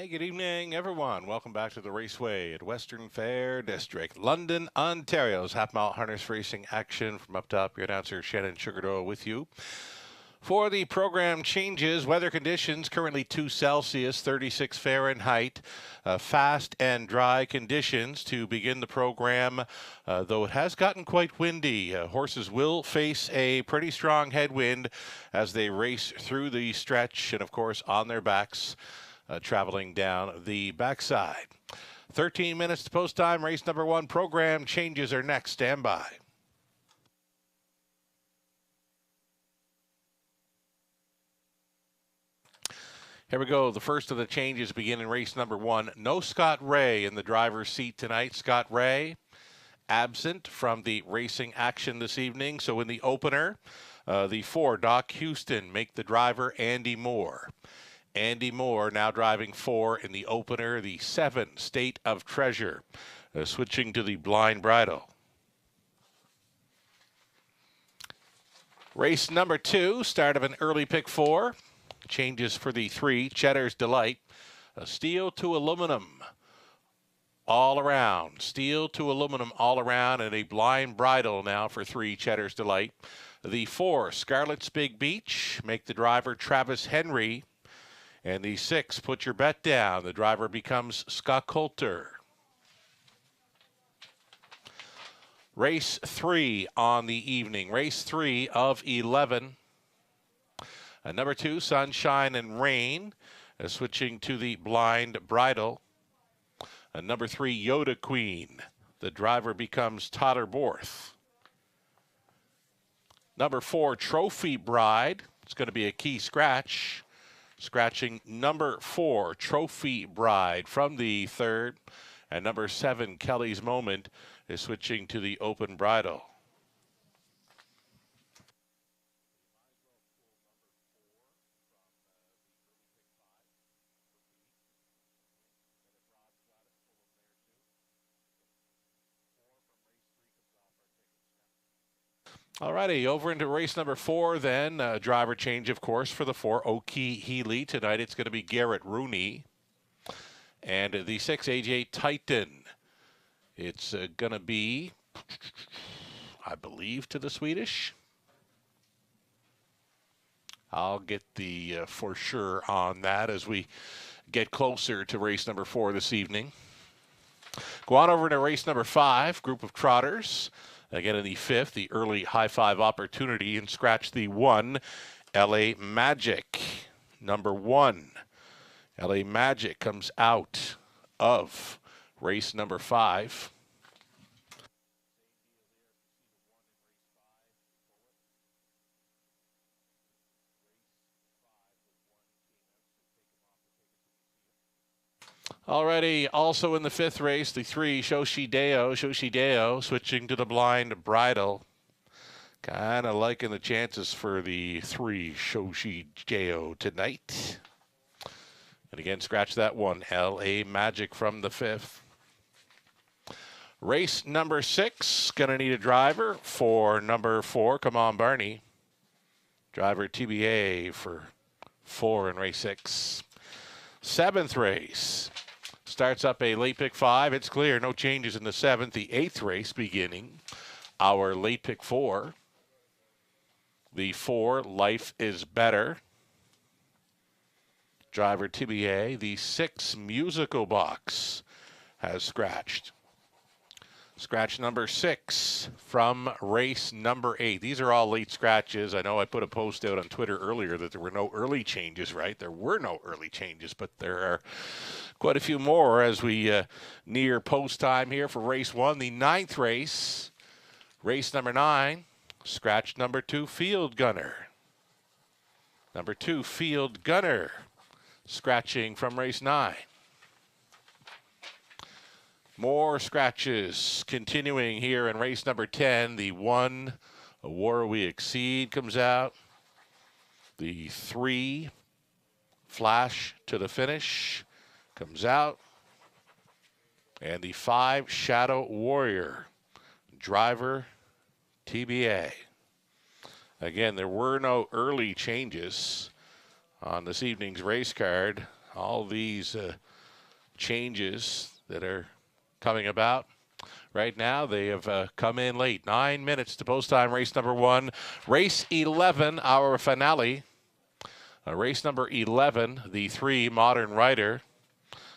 Hey, good evening, everyone. Welcome back to the Raceway at Western Fair District, London, Ontario's half-mile harness racing action from up top. Your announcer, Shannon Sugardoe, with you. For the program changes, weather conditions currently 2 Celsius, 36 Fahrenheit. Fast and dry conditions to begin the program, though it has gotten quite windy. Horses will face a pretty strong headwind as they race through the stretch and, of course, on their backs. Traveling down the backside. 13 minutes to post time. Race number 1 program changes are next. Stand by. Here we go. The first of the changes begin in race number 1. No Scott Ray in the driver's seat tonight. Scott Ray absent from the racing action this evening. So in the opener, the 4, Doc Houston, make the driver Andy Moore. Andy Moore now driving 4 in the opener. The 7, State of Treasure, switching to the blind bridle. Race number 2, start of an early pick 4. Changes for the 3, Cheddar's Delight. Steel to aluminum all around. Steel to aluminum all around, and a blind bridle now for 3, Cheddar's Delight. The 4, Scarlet's Big Beach, make the driver Travis Henry. And the 6, Put Your Bet Down. The driver becomes Scott Coulter. Race 3 on the evening. Race 3 of 11. Number 2, Sunshine and Rain, switching to the blind bridle. Number 3, Yoda Queen. The driver becomes Totter Borth. Number 4, Trophy Bride. It's going to be a key scratch. Scratching number 4, Trophy Bride from the 3rd. And number 7, Kelly's Moment, is switching to the open bridle. Alrighty, over into race number 4 then. Driver change, of course, for the 4, O'Key Healy. Tonight it's going to be Garrett Rooney. And the 6, AJ Titan. It's going to be, I believe, to the Swedish. I'll get the for sure on that as we get closer to race number 4 this evening. Go on over to race number 5, group of trotters. Again, in the 5th, the early high 5 opportunity, and scratch the 1, LA Magic. Number 1, LA Magic comes out of race number 5. Already also in the 5th race, the 3, Shoshideo, switching to the blind bridle. Kind of liking the chances for the 3, Shoshideo tonight. And again, scratch that 1, LA Magic from the 5th. Race number 6, gonna need a driver for number 4, come on Barney. Driver TBA for 4 in race 6. 7th race. Starts up a late pick 5. It's clear. No changes in the 7th. The 8th race beginning. Our late pick 4. The 4, Life is Better. Driver TBA. The 6, Musical Box has scratched. Scratch number 6 from race number 8. These are all late scratches. I know I put a post out on Twitter earlier that there were no early changes, right? There were no early changes, but there are quite a few more as we near post time here for race 1. The 9th race, race number 9, scratch number 2, Field Gunner. Number 2, Field Gunner, scratching from race 9. More scratches continuing here in race number 10. The 1, A War We Exceed, comes out. The 3, Flash to the Finish, comes out. And the 5, Shadow Warrior, driver TBA. Again, there were no early changes on this evening's race card. All these changes that are coming about. Right now, they have come in late. 9 minutes to post time, race number 1. Race 11, our finale. Race number 11, the 3 Modern Rider,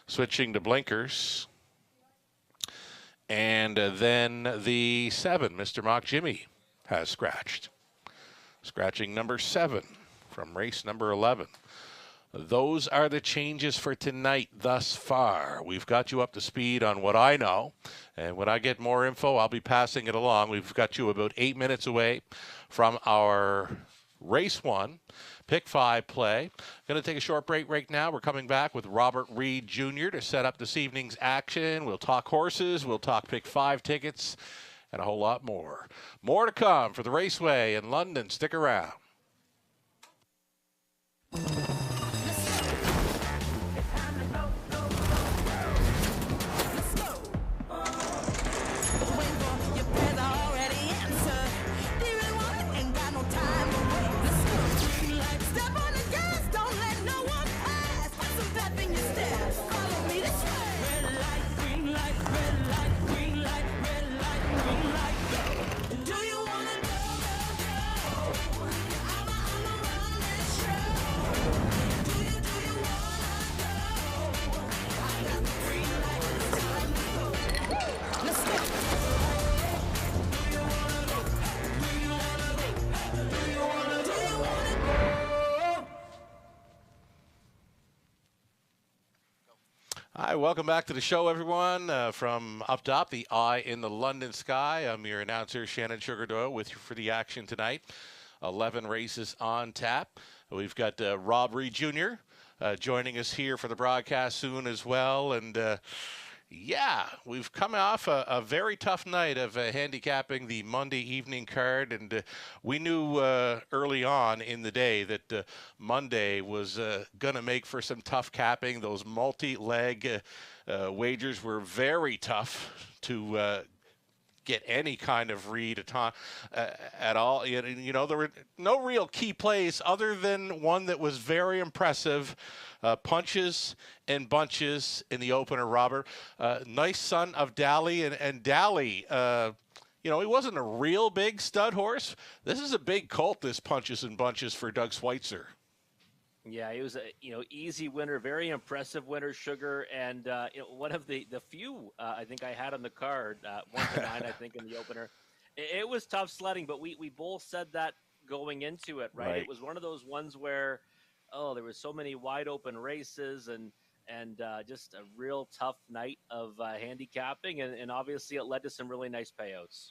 switching to blinkers. And then the 7, Mr. Mock Jimmy, has scratched. Scratching number 7 from race number 11. Those are the changes for tonight thus far. We've got you up to speed on what I know. And when I get more info, I'll be passing it along. We've got you about 8 minutes away from our race 1. Pick 5 play. Going to take a short break right now. We're coming back with Robert Reed Jr. to set up this evening's action. We'll talk horses. We'll talk Pick 5 tickets and a whole lot more. More to come for the Raceway in London. Stick around. Hi, welcome back to the show, everyone. From up top, the eye in the London sky. I'm your announcer, Shannon Sugar Doyle, with you for the action tonight. 11 races on tap. We've got Rob Reed Jr. Joining us here for the broadcast soon as well. And yeah, we've come off a very tough night of handicapping the Monday evening card, and we knew early on in the day that Monday was going to make for some tough capping. Those multi-leg wagers were very tough to get any kind of read at all. You know, there were no real key plays other than one that was very impressive. Punches and bunches in the opener, Robert. Nice son of Dally, and Dally, you know, he wasn't a real big stud horse. This is a big colt, this Punches and Bunches for Doug Schweitzer. Yeah, he was a easy winner, very impressive winner, Sugar, and one of the few I think I had on the card, 1-9 I think in the opener. It was tough sledding, but we both said that going into it, right? It was one of those ones where there was so many wide open races and just a real tough night of handicapping, and obviously it led to some really nice payouts.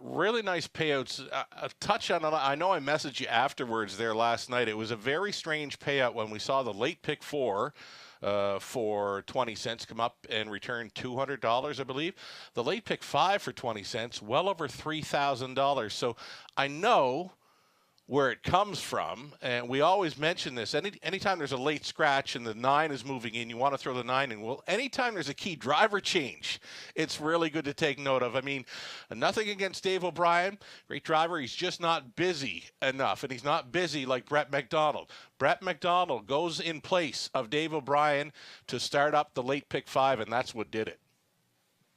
Really nice payouts. A touch on, I know I messaged you afterwards there last night. It was a very strange payout when we saw the late pick 4 for 20 cents come up and return $200, I believe. The late pick 5 for 20 cents, well over $3,000. So I know where it comes from, and we always mention this. Anytime there's a late scratch and the 9 is moving in, you want to throw the 9 in. Well, anytime there's a key driver change, it's really good to take note of. I mean, nothing against Dave O'Brien, great driver. He's just not busy enough, and he's not busy like Brett McDonald. Brett McDonald goes in place of Dave O'Brien to start up the late pick 5, and that's what did it.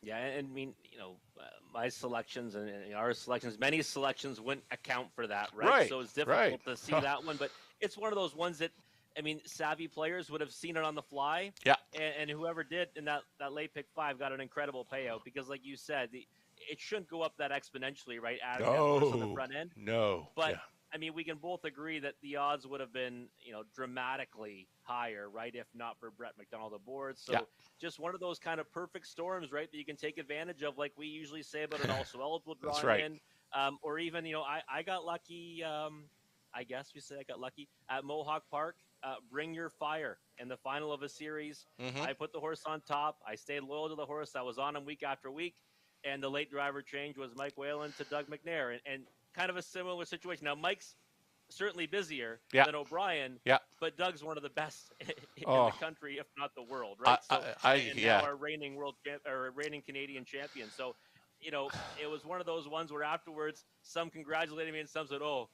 Yeah, and I mean, my selections and our selections, many selections wouldn't account for that, right? So it's difficult to see that one, but it's one of those ones that, I mean, savvy players would have seen it on the fly. Yeah. And whoever did in that late pick 5 got an incredible payout because, like you said, it shouldn't go up that exponentially, right? Adding that horse on the front end. No. But I mean, we can both agree that the odds would have been, dramatically higher, right? If not for Brett McDonald aboard. So just one of those kind of perfect storms, right? That you can take advantage of, like we usually say about an also eligible drawing in. Or even, I got lucky. I guess we say I got lucky at Mohawk Park. Bring Your Fire in the final of a series. I put the horse on top. I stayed loyal to the horse. I was on him week after week. And the late driver change was Mike Whalen to Doug McNair. And kind of a similar situation. Now, Mike's certainly busier than O'Brien, but Doug's one of the best in the country, if not the world, right? Now our reigning reigning Canadian champion. So it was one of those ones where afterwards some congratulated me and some said, "Oh,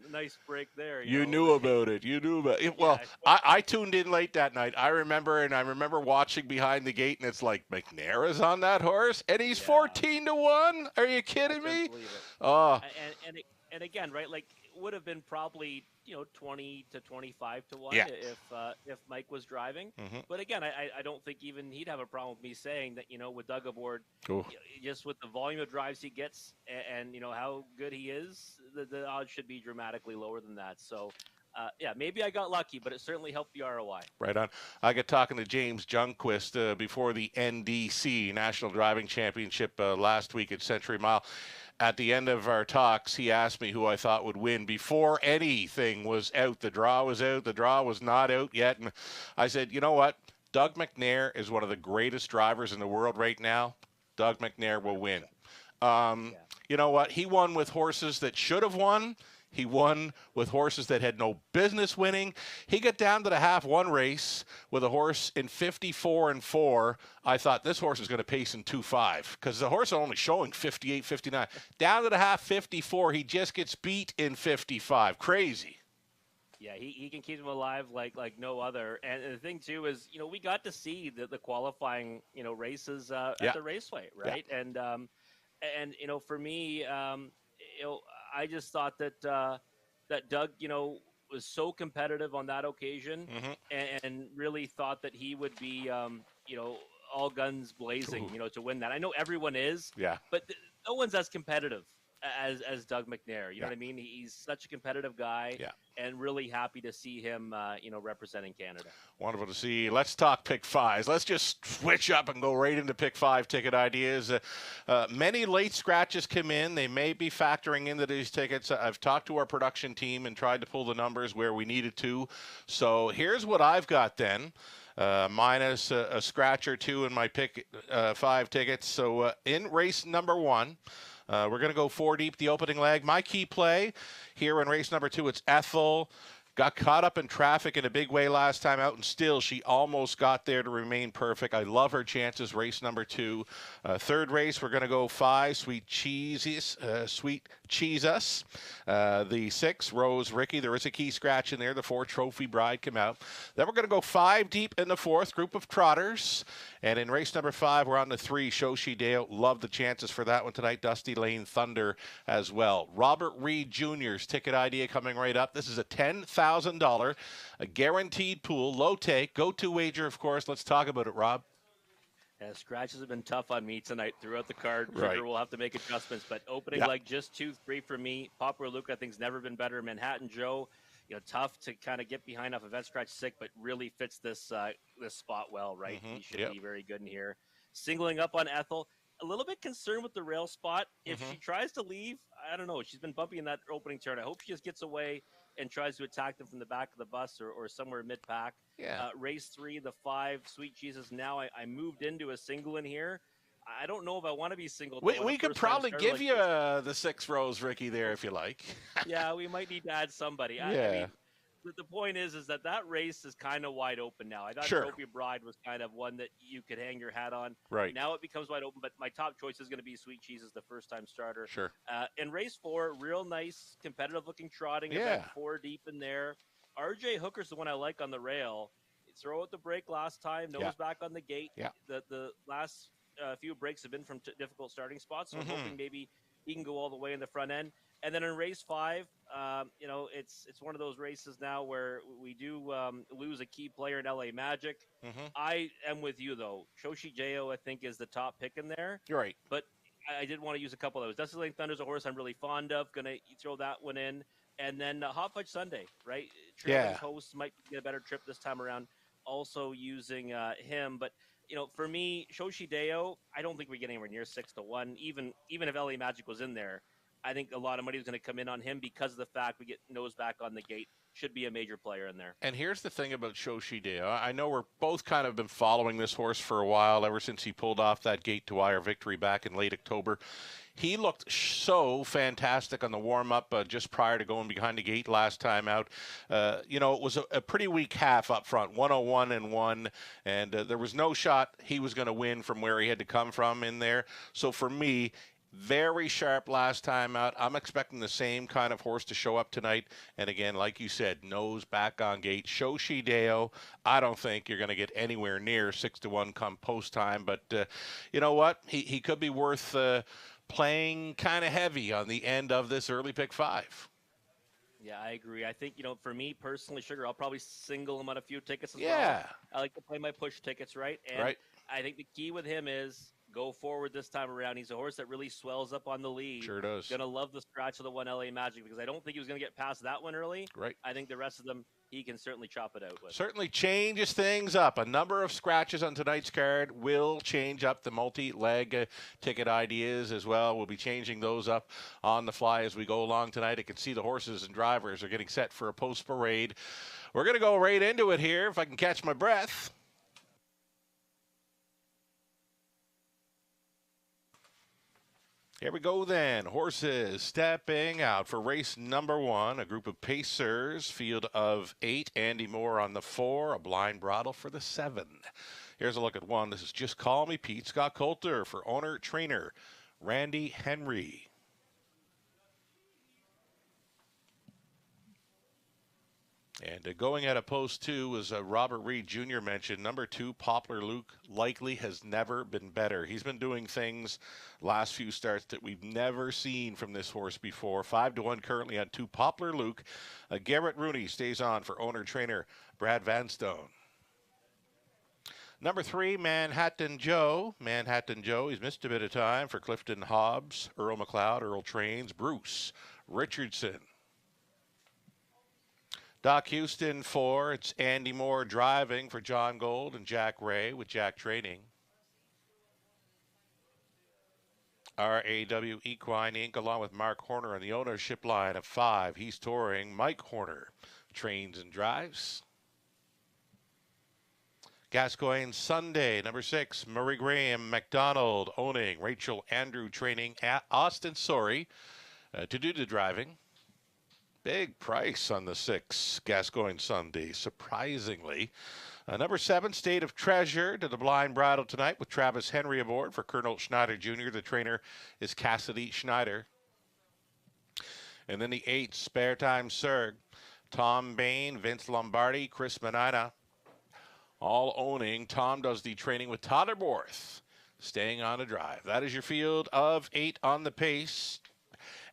nice break there." You knew about it. You knew about it. Well, Yeah, I tuned in late that night. I remember watching behind the gate, and it's like McNair is on that horse, and he's yeah, 14-1. Are you I kidding couldn't me? believe it. Oh, And again, right? Like it would have been probably 20 to 25 to 1 yeah. if Mike was driving. Mm-hmm. But again, I don't think even he'd have a problem with me saying that with Doug aboard, Cool. just with the volume of drives he gets and how good he is, the odds should be dramatically lower than that. So. Yeah, maybe I got lucky, but it certainly helped the ROI. Right on. I got talking to James Junquist before the NDC National Driving Championship last week at Century Mile. At the end of our talks, he asked me who I thought would win before anything was out. The draw was out. The draw was not out yet. And I said, you know what? Doug McNair is one of the greatest drivers in the world right now. Doug McNair will win. Yeah. You know what? He won with horses that should have won. He won with horses that had no business winning. He got down to the half-one race with a horse in 54-4. I thought this horse is going to pace in 2.5 because the horse is only showing 58, 59. Down to the half 54, he just gets beat in 55. Crazy. Yeah, he can keep him alive like no other. And the thing too is, we got to see the qualifying races at the raceway, right? Yeah. And for me, I just thought that that Doug, was so competitive on that occasion, and really thought that he would be, all guns blazing, to win that. I know everyone is, but no one's as competitive as Doug McNair. You know what I mean? He's such a competitive guy, and really happy to see him, representing Canada. Wonderful to see. Let's talk pick fives. Let's just switch up and go right into pick five ticket ideas. Many late scratches come in. They may be factoring into these tickets. I've talked to our production team and tried to pull the numbers where we needed to. So here's what I've got then. Minus a scratch or two in my pick five tickets. So in race number one, we're going to go 4 deep the opening leg. My key play here in race number 2, it's Ethel. Got caught up in traffic in a big way last time out, and still she almost got there to remain perfect. I love her chances, race number 2. Third race, we're going to go 5, Sweet Jesus. The 6, Rose Ricky. There is a key scratch in there. The 4, Trophy Bride, come out. Then we're going to go 5 deep in the 4th, Group of Trotters. And in race number 5, we're on the 3, Shoshi Deo. Love the chances for that one tonight. Dusty Lane Thunder as well. Robert Reed Jr.'s ticket idea coming right up. This is a $10,000, a guaranteed pool, low take, go-to wager, of course. Let's talk about it, Rob. Yeah, scratches have been tough on me tonight throughout the card. Right. Sure, we'll have to make adjustments, but opening leg just 2-3 for me. Popular Luke, I think, has never been better. Manhattan Joe, tough to kind of get behind off event scratch sick, but really fits this this spot well, right? He should be very good in here. Singling up on Ethel. A little bit concerned with the rail spot. If she tries to leave, I don't know. She's been bumpy in that opening turn. I hope she just gets away and tries to attack them from the back of the bus or somewhere mid-pack. Yeah. Race 3, the 5, Sweet Jesus. Now I moved into a single in here. I don't know if I want to be single. We could probably give you the 6, Rose Ricky there if you like. Yeah, we might need to add somebody. Yeah. I mean, the point is that race is kind of wide open now. I thought Trophy Bride was kind of one that you could hang your hat on. Right. Now it becomes wide open, but my top choice is going to be Sweet Jesus, the first-time starter. Sure. In race 4, real nice, competitive-looking trotting. Event 4 deep in there. RJ Hooker's the one I like on the rail. Throw out the brake last time, nose back on the gate. Yeah. The last few breaks have been from difficult starting spots, so I'm hoping maybe he can go all the way in the front end. And then in race 5, it's one of those races now where we do lose a key player in LA Magic. I am with you, though. Shoshi Deo, I think, is the top pick in there. You're right. But I did want to use a couple of those. Dusty Lane Thunder's a horse I'm really fond of. Going to throw that one in. And then Hot Fudge Sunday, right? Trailing hosts might get a better trip this time around. Also using him. But, for me, Shoshi Deo, I don't think we get anywhere near 6-1. Even if LA Magic was in there, I think a lot of money is going to come in on him because of the fact we get nose back on the gate. Should be a major player in there. And here's the thing about Shoshi Deo. I know we're both kind of been following this horse for a while, ever since he pulled off that gate to wire victory back in late October. He looked so fantastic on the warm-up just prior to going behind the gate last time out. It was a pretty weak half up front, 101 and 1, and there was no shot he was going to win from where he had to come from in there. So for me, very sharp last time out. I'm expecting the same kind of horse to show up tonight. And again, like you said, nose back on gate. Shoshi Deo, I don't think you're going to get anywhere near 6-1 come post time. But you know what? He could be worth playing kind of heavy on the end of this early pick 5. Yeah, I agree. I think, for me personally, Sugar, I'll probably single him on a few tickets as Yeah. well. I like to play my push tickets, right? And Right. I think the key with him is go forward this time around. He's a horse that really swells up on the lead. Sure does. Going to love the scratch of the 1 LA Magic because I don't think he was going to get past that one early. Right. I think the rest of them, he can certainly chop it out with. Certainly changes things up. A number of scratches on tonight's card will change up the multi-leg ticket ideas as well. We'll be changing those up on the fly as we go along tonight. I can see the horses and drivers are getting set for a post-parade. We're going to go right into it here, if I can catch my breath. Here we go then. Horses stepping out for race number 1. A group of pacers, field of 8. Andy Moore on the 4. A blind bridle for the 7. Here's a look at 1. This is Just Call Me Pete. Scott Coulter for owner trainer Randy Henry. And going at a post 2, as Robert Reed Jr. mentioned, number 2, Poplar Luke, likely has never been better. He's been doing things last few starts that we've never seen from this horse before. 5-1 currently on 2, Poplar Luke. Garrett Rooney stays on for owner-trainer Brad Vanstone. Number 3, Manhattan Joe. Manhattan Joe, he's missed a bit of time for Clifton Hobbs, Earl McLeod, Earl Trains, Bruce Richardson. Doc Houston 4. It's Andy Moore driving for John Gold and Jack Ray with Jack Training. RAW Equine Inc. along with Mark Horner on the ownership line of 5. He's touring Mike Horner. Trains and drives. Gascoigne Sunday, number 6. Murray Graham McDonald owning. Rachel Andrew training at Austin Sorry to do the driving. Big price on the 6, Gascoigne Sunday, surprisingly. Number 7, State of Treasure to the blind bridle tonight with Travis Henry aboard for Colonel Schneider Jr. The trainer is Cassidy Schneider. And then the 8, Spare Time Serg, Tom Bain, Vince Lombardi, Chris Menina, all owning. Tom does the training with Totterborth, staying on a drive. That is your field of 8 on the pace.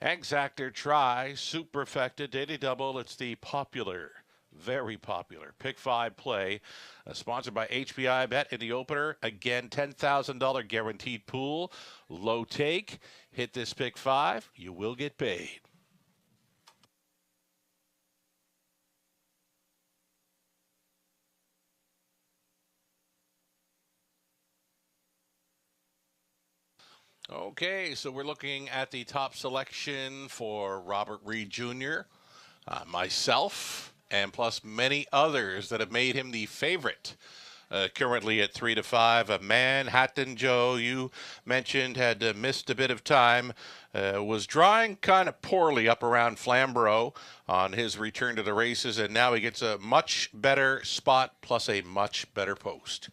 Exactor Try, Superfecta, Daily Double. It's the popular, very popular Pick 5 play, sponsored by HBI Bet in the opener. Again, $10,000 guaranteed pool. Low take. Hit this Pick 5. You will get paid. Okay, so we're looking at the top selection for Robert Reed Jr., myself, and plus many others that have made him the favorite. Currently at 3-5, Manhattan Joe, you mentioned, had missed a bit of time, was drawing kind of poorly up around Flamborough on his return to the races, and now he gets a much better spot plus a much better post.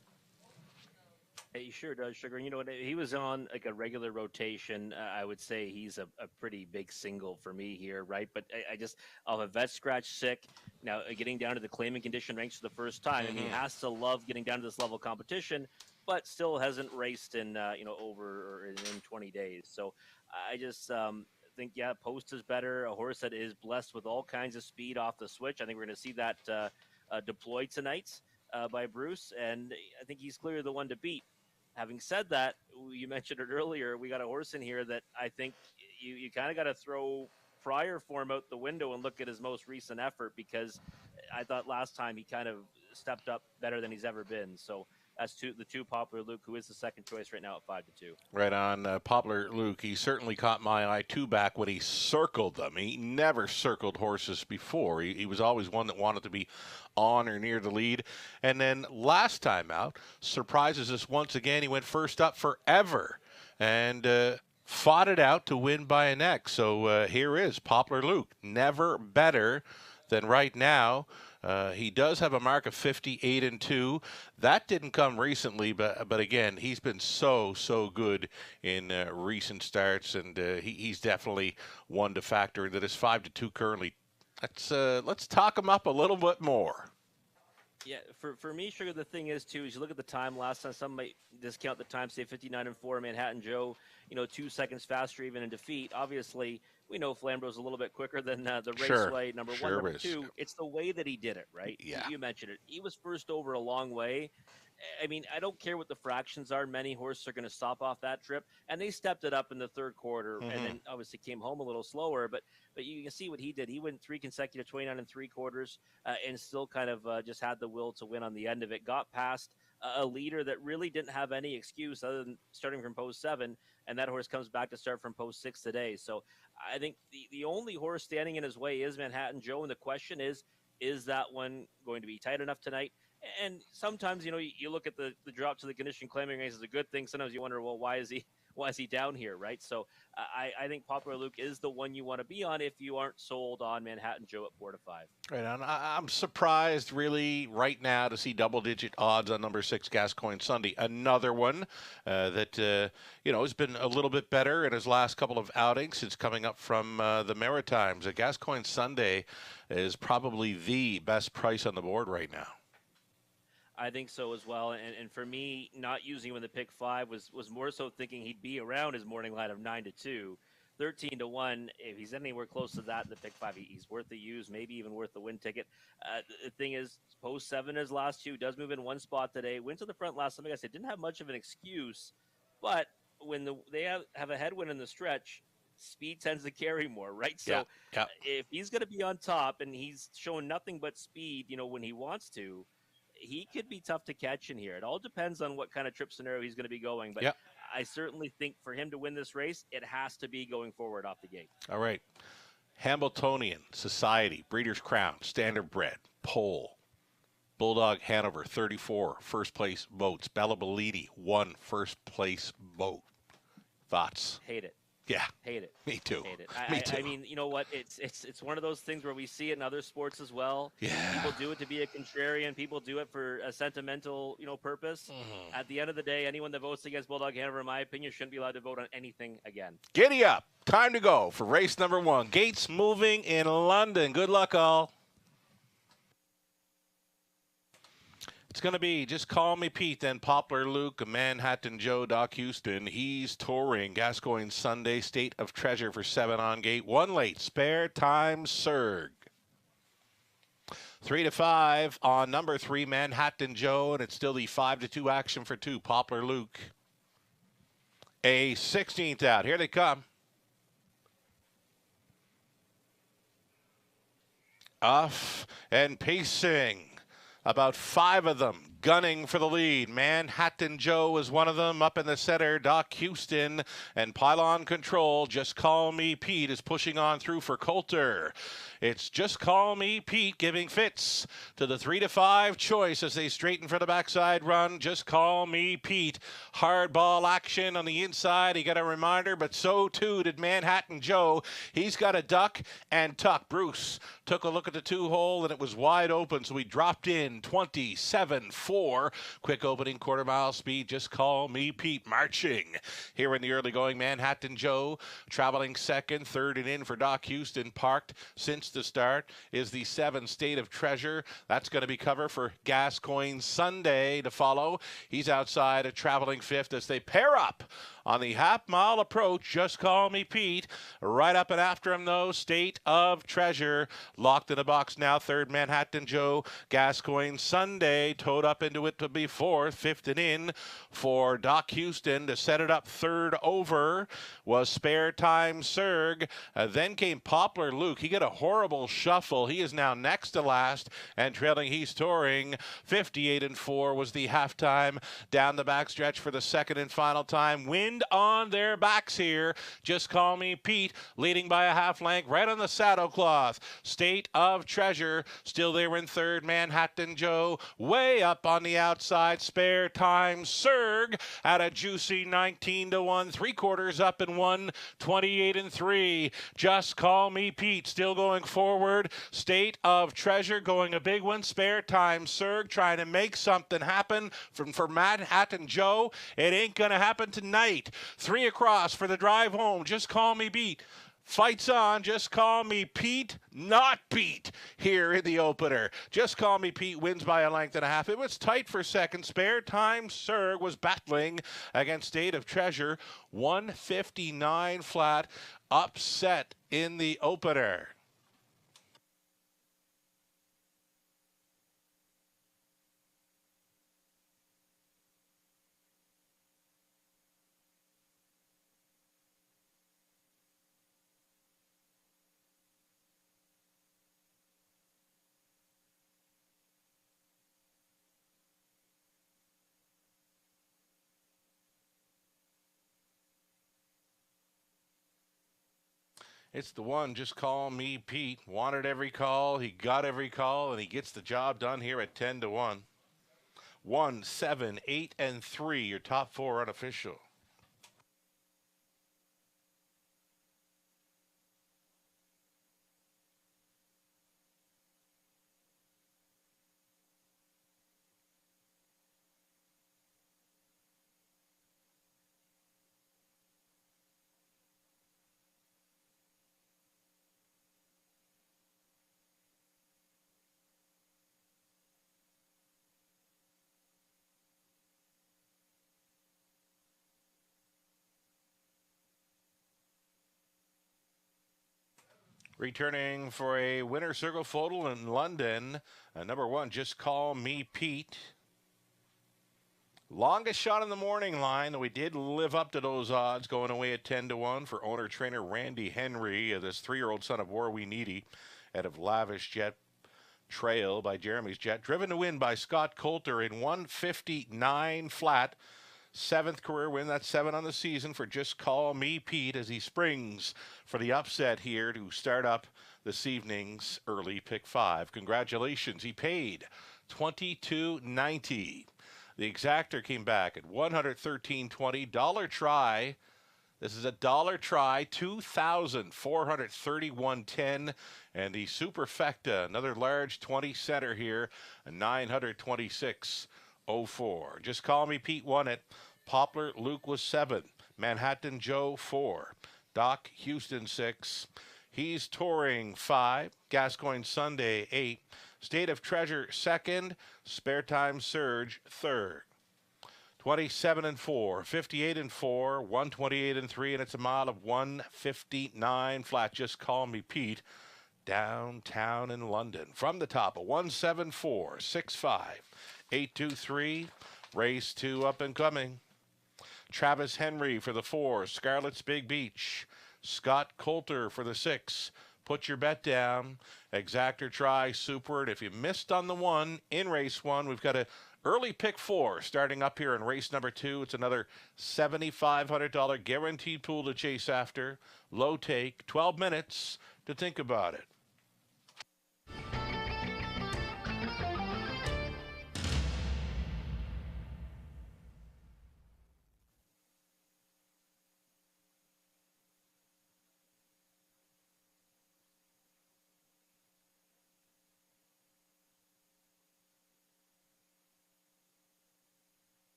He sure does, Sugar. And he was on like a regular rotation. I would say he's a pretty big single for me here, right? But I just, of a vet scratch sick, now getting down to the claiming condition ranks for the first time. I mean, he has to love getting down to this level of competition, but still hasn't raced in, over or in 20 days. So I just think, yeah, post is better. A horse that is blessed with all kinds of speed off the switch. I think we're going to see that deployed tonight by Bruce, and I think he's clearly the one to beat. Having said that, you mentioned it earlier, we got a horse in here that I think you kind of got to throw prior form out the window and look at his most recent effort, because I thought last time he kind of stepped up better than he's ever been. So as to the two Poplar Luke, who is the second choice right now at 5-2. Right on, Poplar Luke. He certainly caught my eye too back when he circled them. He never circled horses before. He was always one that wanted to be on or near the lead. And then last time out, surprises us once again. He went first up forever and fought it out to win by a neck. So here is Poplar Luke. Never better than right now. He does have a mark of 58-2. That didn't come recently, but again, he's been so good in recent starts, and he's definitely one to factor into this 5-2 currently. Let's talk him up a little bit more. Yeah, for me, Sugar, the thing is, too, is you look at the time last time, some might discount the time, say 59-4, Manhattan Joe, 2 seconds faster even in defeat. Obviously, we know Flambrough's a little bit quicker than the Raceway, number one. Number two, it's the way that he did it, right? Yeah. You mentioned it. He was first over a long way. I mean, I don't care what the fractions are. Many horses are going to stop off that trip, and they stepped it up in the third quarter, and then obviously came home a little slower. But you can see what he did. He went 3 consecutive 29 3/4, and still kind of just had the will to win on the end of it. Got past a leader that really didn't have any excuse other than starting from post 7, and that horse comes back to start from post 6 today. So I think the only horse standing in his way is Manhattan Joe, and the question is that one going to be tight enough tonight? And sometimes, you look at the drop to the condition claiming race is a good thing. Sometimes you wonder, well, why is he down here, right? So I think Poplar Luke is the one you want to be on if you aren't sold on Manhattan Joe at 4-5. Right on. I'm surprised, really, right now to see double-digit odds on number 6, Gascoigne Sunday. Another one that has been a little bit better in his last couple of outings since coming up from the Maritimes. Gascoigne Sunday is probably the best price on the board right now. I think so as well. And for me, not using him in the pick 5 was more so thinking he'd be around his morning line of 9-2. 13-1, if he's anywhere close to that in the pick 5, he's worth the use, maybe even worth the win ticket. The thing is, post 7 his last 2, does move in one spot today, went to the front last time. Like I said, didn't have much of an excuse, but when they have a headwind in the stretch, speed tends to carry more, right? So if he's going to be on top and he's showing nothing but speed, when he wants to, he could be tough to catch in here. It all depends on what kind of trip scenario he's going to be going. But I certainly think for him to win this race, it has to be going forward off the gate. All right. Hambletonian, Society, Breeders' Crown, Standard Bred, Pole, Bulldog Hanover, 34, first place votes. Bella Bellini, 1 first place vote. Thoughts? Hate it. Yeah. Hate it. Me too. Hate it. Me too. I mean, you know what? It's one of those things where we see it in other sports as well. Yeah. People do it to be a contrarian. People do it for a sentimental, purpose. At the end of the day, anyone that votes against Bulldog Hanover, in my opinion, shouldn't be allowed to vote on anything again. Giddy up. Time to go for race number 1. Gates moving in London. Good luck, all. It's going to be Just Call Me Pete, then Poplar Luke, Manhattan Joe, Doc Houston. He's touring Gascoigne Sunday, State of Treasure for 7 on gate. 1 late, Spare Time Surg. 3-5 on number 3, Manhattan Joe, and it's still the 5-2 action for 2, Poplar Luke. A 16th out. Here they come. Off and pacing. About 5 of them gunning for the lead. Manhattan Joe is one of them. Up in the center, Doc Houston and Pylon Control. Just Call Me Pete is pushing on through for Coulter. It's Just Call Me Pete giving fits to the 3-5 choice as they straighten for the backside run. Just Call Me Pete. Hard ball action on the inside. He got a reminder, but so too did Manhattan Joe. He's got a duck and tuck. Bruce took a look at the 2-hole and it was wide open, so he dropped in 27-4. Quick opening quarter mile speed. Just Call Me Pete marching here in the early going. Manhattan Joe traveling second. Third and in for Doc Houston. Parked since the start is the 7 State of Treasure. That's going to be cover for Gascoigne Sunday to follow. He's outside a traveling 5th as they pair up on the half-mile approach. Just Call Me Pete. Right up and after him, though, State of Treasure. Locked in the box now, third, Manhattan Joe. Gascoigne Sunday towed up into it to be fourth. Fifth and in for Doc Houston to set it up. Third over was Spare Time Serg. Then came Poplar Luke. He got a horrible shuffle. He is now next to last and trailing. He's touring. 58-4 was the halftime. Down the backstretch for the second and final time. Wind on their backs here. Just Call Me Pete leading by a half length right on the saddle cloth. State of Treasure still there in third. Manhattan Joe way up on the outside. Spare Time Serg at a juicy 19-1. 3/4 up and 1. 28-3. Just Call Me Pete still going forward. State of Treasure going a big one. Spare Time Serg trying to make something happen for Manhattan Joe. It ain't gonna happen tonight. 3 across for the drive home. Just Call Me Pete. Fights on. Just Call Me Pete, not Pete, here in the opener. Just Call Me Pete wins by a length and a half. It was tight for second. Spare Time Serg was battling against State of Treasure. 159 flat. Upset in the opener. It's the one, Just Call Me Pete. Wanted every call. He got every call, and he gets the job done here at 10-1. 1, 7, 8, and 3. Your top four unofficial. Returning for a winner circle photo in London, number 1, Just Call Me Pete. Longest shot in the morning line, though we did live up to those odds, going away at 10-1 for owner-trainer Randy Henry, this 3-year-old son of Warwee Needy, out of Lavish Jet Trail by Jeremy's Jet. Driven to win by Scott Coulter in 159 flat. 7th career win. That's 7 on the season for Just Call Me Pete as he springs for the upset here to start up this evening's early pick 5. Congratulations. He paid $22.90. The exactor came back at $113.20. Dollar try. This is a dollar try, $2,431.10. And the Superfecta, another large 20 center here, a $926.04. Just Call Me Pete won it. Poplar Luke was 7. Manhattan Joe 4. Doc Houston 6. He's touring 5. Gascoigne Sunday 8. State of Treasure 2nd. Spare Time Serg 3rd. 27-4, 58-4, 128-3, and it's a mile of 159 flat. Just Call Me Pete, downtown in London. From the top, a 174, 65, 823. Race 2 up and coming. Travis Henry for the 4, Scarlett's Big Beach. Scott Coulter for the 6. Put your bet down. Exactor try, super. And if you missed on the 1 in race 1, we've got a early pick 4 starting up here in race number 2. It's another $7,500 guaranteed pool to chase after. Low take, 12 minutes to think about it.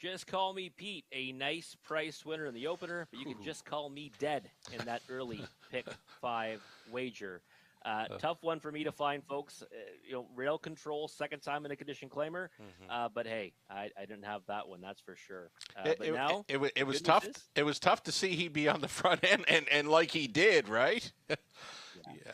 Just call me Pete, a nice price winner in the opener, but you can just call me dead in that early pick 5 wager. Tough one for me to find, folks. Rail Control, second time in a condition claimer. But hey, I didn't have that one, that's for sure. It was tough. It was tough to see he'd be on the front end and like he did, right?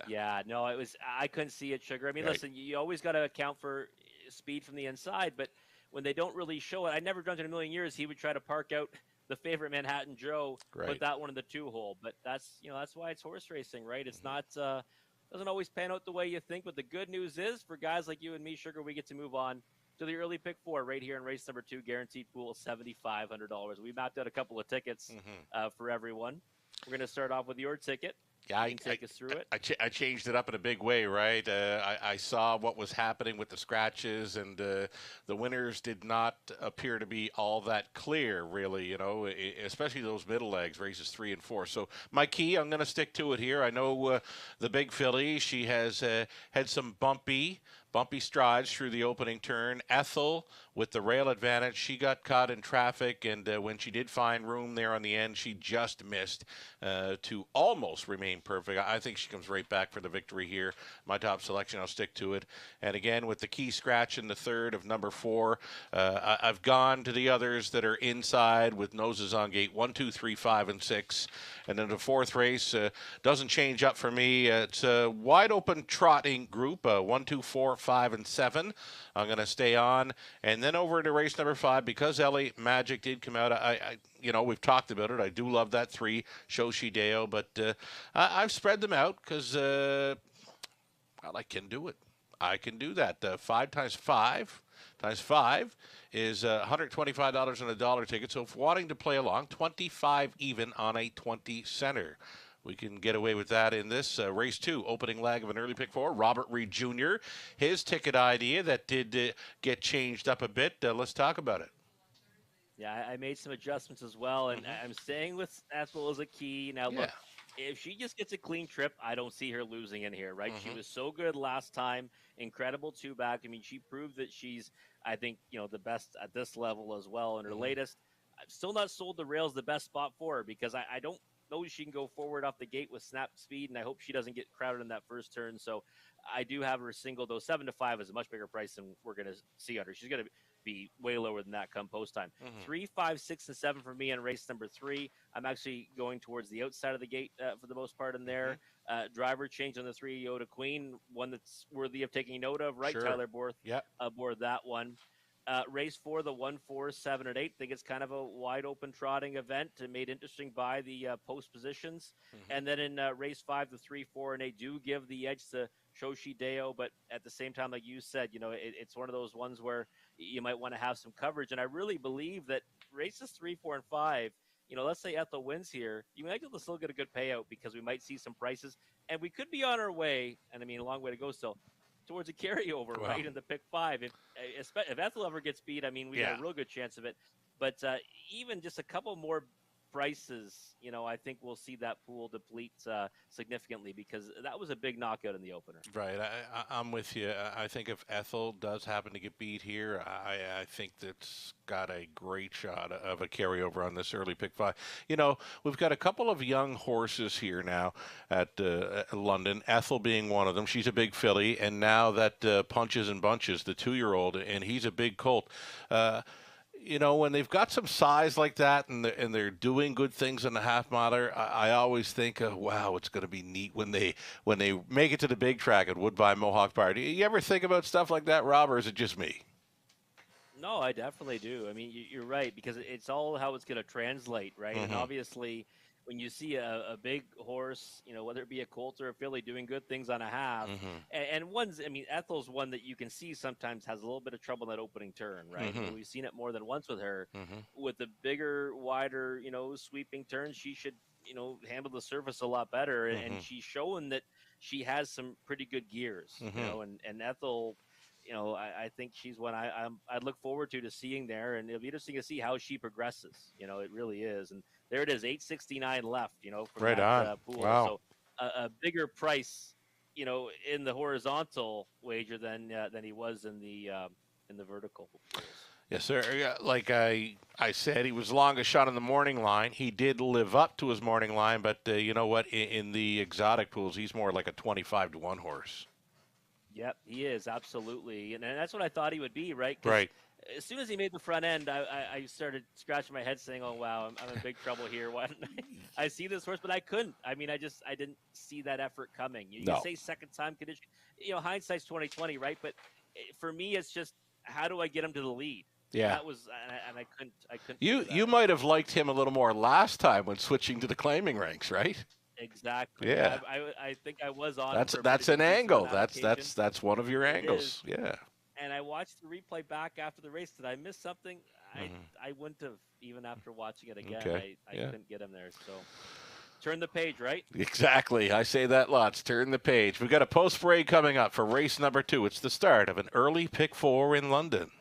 Yeah. No, it was. I couldn't see it, Sugar. I mean, listen, you always got to account for speed from the inside, but when they don't really show it, I never dreamt in a million years he would try to park out the favorite Manhattan Joe, put that one in the 2-hole. But that's why it's horse racing, right? It's not doesn't always pan out the way you think. But the good news is for guys like you and me, Sugar, we get to move on to the early pick 4 right here in race number 2, guaranteed pool $7,500. We mapped out a couple of tickets for everyone. We're going to start off with your ticket. Yeah, take us through it. I changed it up in a big way, right? I saw what was happening with the scratches, and the winners did not appear to be all that clear, really, especially those middle legs, races 3 and 4. So my key, I'm going to stick to it here. I know the big filly, she has had some bumpy strides through the opening turn. Ethel, with the rail advantage, she got caught in traffic, and when she did find room there on the end, she just missed to almost remain perfect. I think she comes right back for the victory here. My top selection, I'll stick to it. And again, with the key scratch in the third of number 4, I've gone to the others that are inside with noses on gate 1, 2, 3, 5, and 6. And then the fourth race doesn't change up for me. It's a wide open trotting group, 1, 2, 4, 5, and 7. I'm going to stay on. And then over to race number 5, because Ellie Magic did come out. I we've talked about it. I do love that 3, Shoshi Deo, but I've spread them out because I can do it. I can do that. 5 times 5 is $125 on a dollar ticket. So if wanting to play along, 25 even on a 20 center. We can get away with that in this race 2, opening leg of an early pick 4. Robert Reed Jr., his ticket idea that did get changed up a bit. Let's talk about it. Yeah, I made some adjustments as well, and I'm staying with Ethel as a key. Now, look, if she just gets a clean trip, I don't see her losing in here, right? She was so good last time, incredible 2-back. I mean, she proved that she's, I think, the best at this level as well. And her latest, I'm still not sold the rail's the best spot for her because I don't know she can go forward off the gate with snap speed, and I hope she doesn't get crowded in that first turn. So I do have her single, though 7-5 is a much bigger price than we're going to see on her. She's going to be way lower than that come post time. 3, 5, 6, and 7 for me in race number 3. I'm actually going towards the outside of the gate for the most part in there. Driver change on the 3, Yoda Queen, one that's worthy of taking note of, right? Sure. Tyler Borth aboard that one. Race 4, the 1, 4, 7, and 8. I think it's kind of a wide open trotting event, made interesting by the post positions. And then in race 5, the 3, 4, and 8 do give the edge to Shoshi Deo, but at the same time, like you said, it's one of those ones where you might want to have some coverage. And I really believe that races 3, 4, and 5, let's say Ethel wins here, you might be able to still get a good payout because we might see some prices, and we could be on our way. And I mean, a long way to go still towards a carryover, right, in the pick 5. If Ethel ever gets beat, I mean, we got a real good chance of it. But even just a couple more prices, I think we'll see that pool deplete significantly because that was a big knockout in the opener. Right. I'm with you. I think if Ethel does happen to get beat here, I think that's got a great shot of a carryover on this early pick 5. We've got a couple of young horses here now at London, Ethel being one of them. She's a big filly, and now that Punches and Bunches, the 2-year-old, and he's a big colt. When they've got some size like that and they're doing good things in the half miler, I always think, wow, it's going to be neat when they make it to the big track at Woodbine Mohawk Park. Do you ever think about stuff like that, Rob, or is it just me? No, I definitely do. I mean, you're right, because it's all how it's going to translate, right? And obviously, when you see a big horse, whether it be a colt or a filly doing good things on a half, and Ethel's one that you can see sometimes has a little bit of trouble in that opening turn, right? We've seen it more than once with her. With the bigger, wider, sweeping turns, she should, handle the surface a lot better, and she's showing that she has some pretty good gears, and Ethel, I think she's one I'd look forward to seeing there, and it'll be interesting to see how she progresses. It really is. And there it is, 869 left, from right that on. pool. Wow. So a bigger price, in the horizontal wager than he was in the vertical pools. Yes, sir. Yeah, like I said, he was the longest shot on the morning line. He did live up to his morning line, but you know what? In the exotic pools, he's more like a 25-1 horse. Yep, he is absolutely, and that's what I thought he would be, right? Because Right. as soon as he made the front end, I started scratching my head, saying, "Oh wow, I'm in big trouble here." Why didn't I see this horse, but I couldn't. I mean, I didn't see that effort coming. You No. say second time condition, hindsight's 2020, right? But for me, it's just how do I get him to the lead? Yeah. That was, and I couldn't You figure that you out. might have liked him a little more last time when switching to the claiming ranks, right? Exactly. Yeah, Yeah. I think I was on That's for a pretty that's an good piece of angle. that That's occasion. that's one of your It is. angles. Yeah. And I watched the replay back after the race. Did I miss something? Hmm. I wouldn't have even after watching it again. Okay. I Yeah. couldn't get him there. So turn the page, right? Exactly. I say that lots. Turn the page. We've got a post parade coming up for race number 2. It's the start of an early pick 4 in London.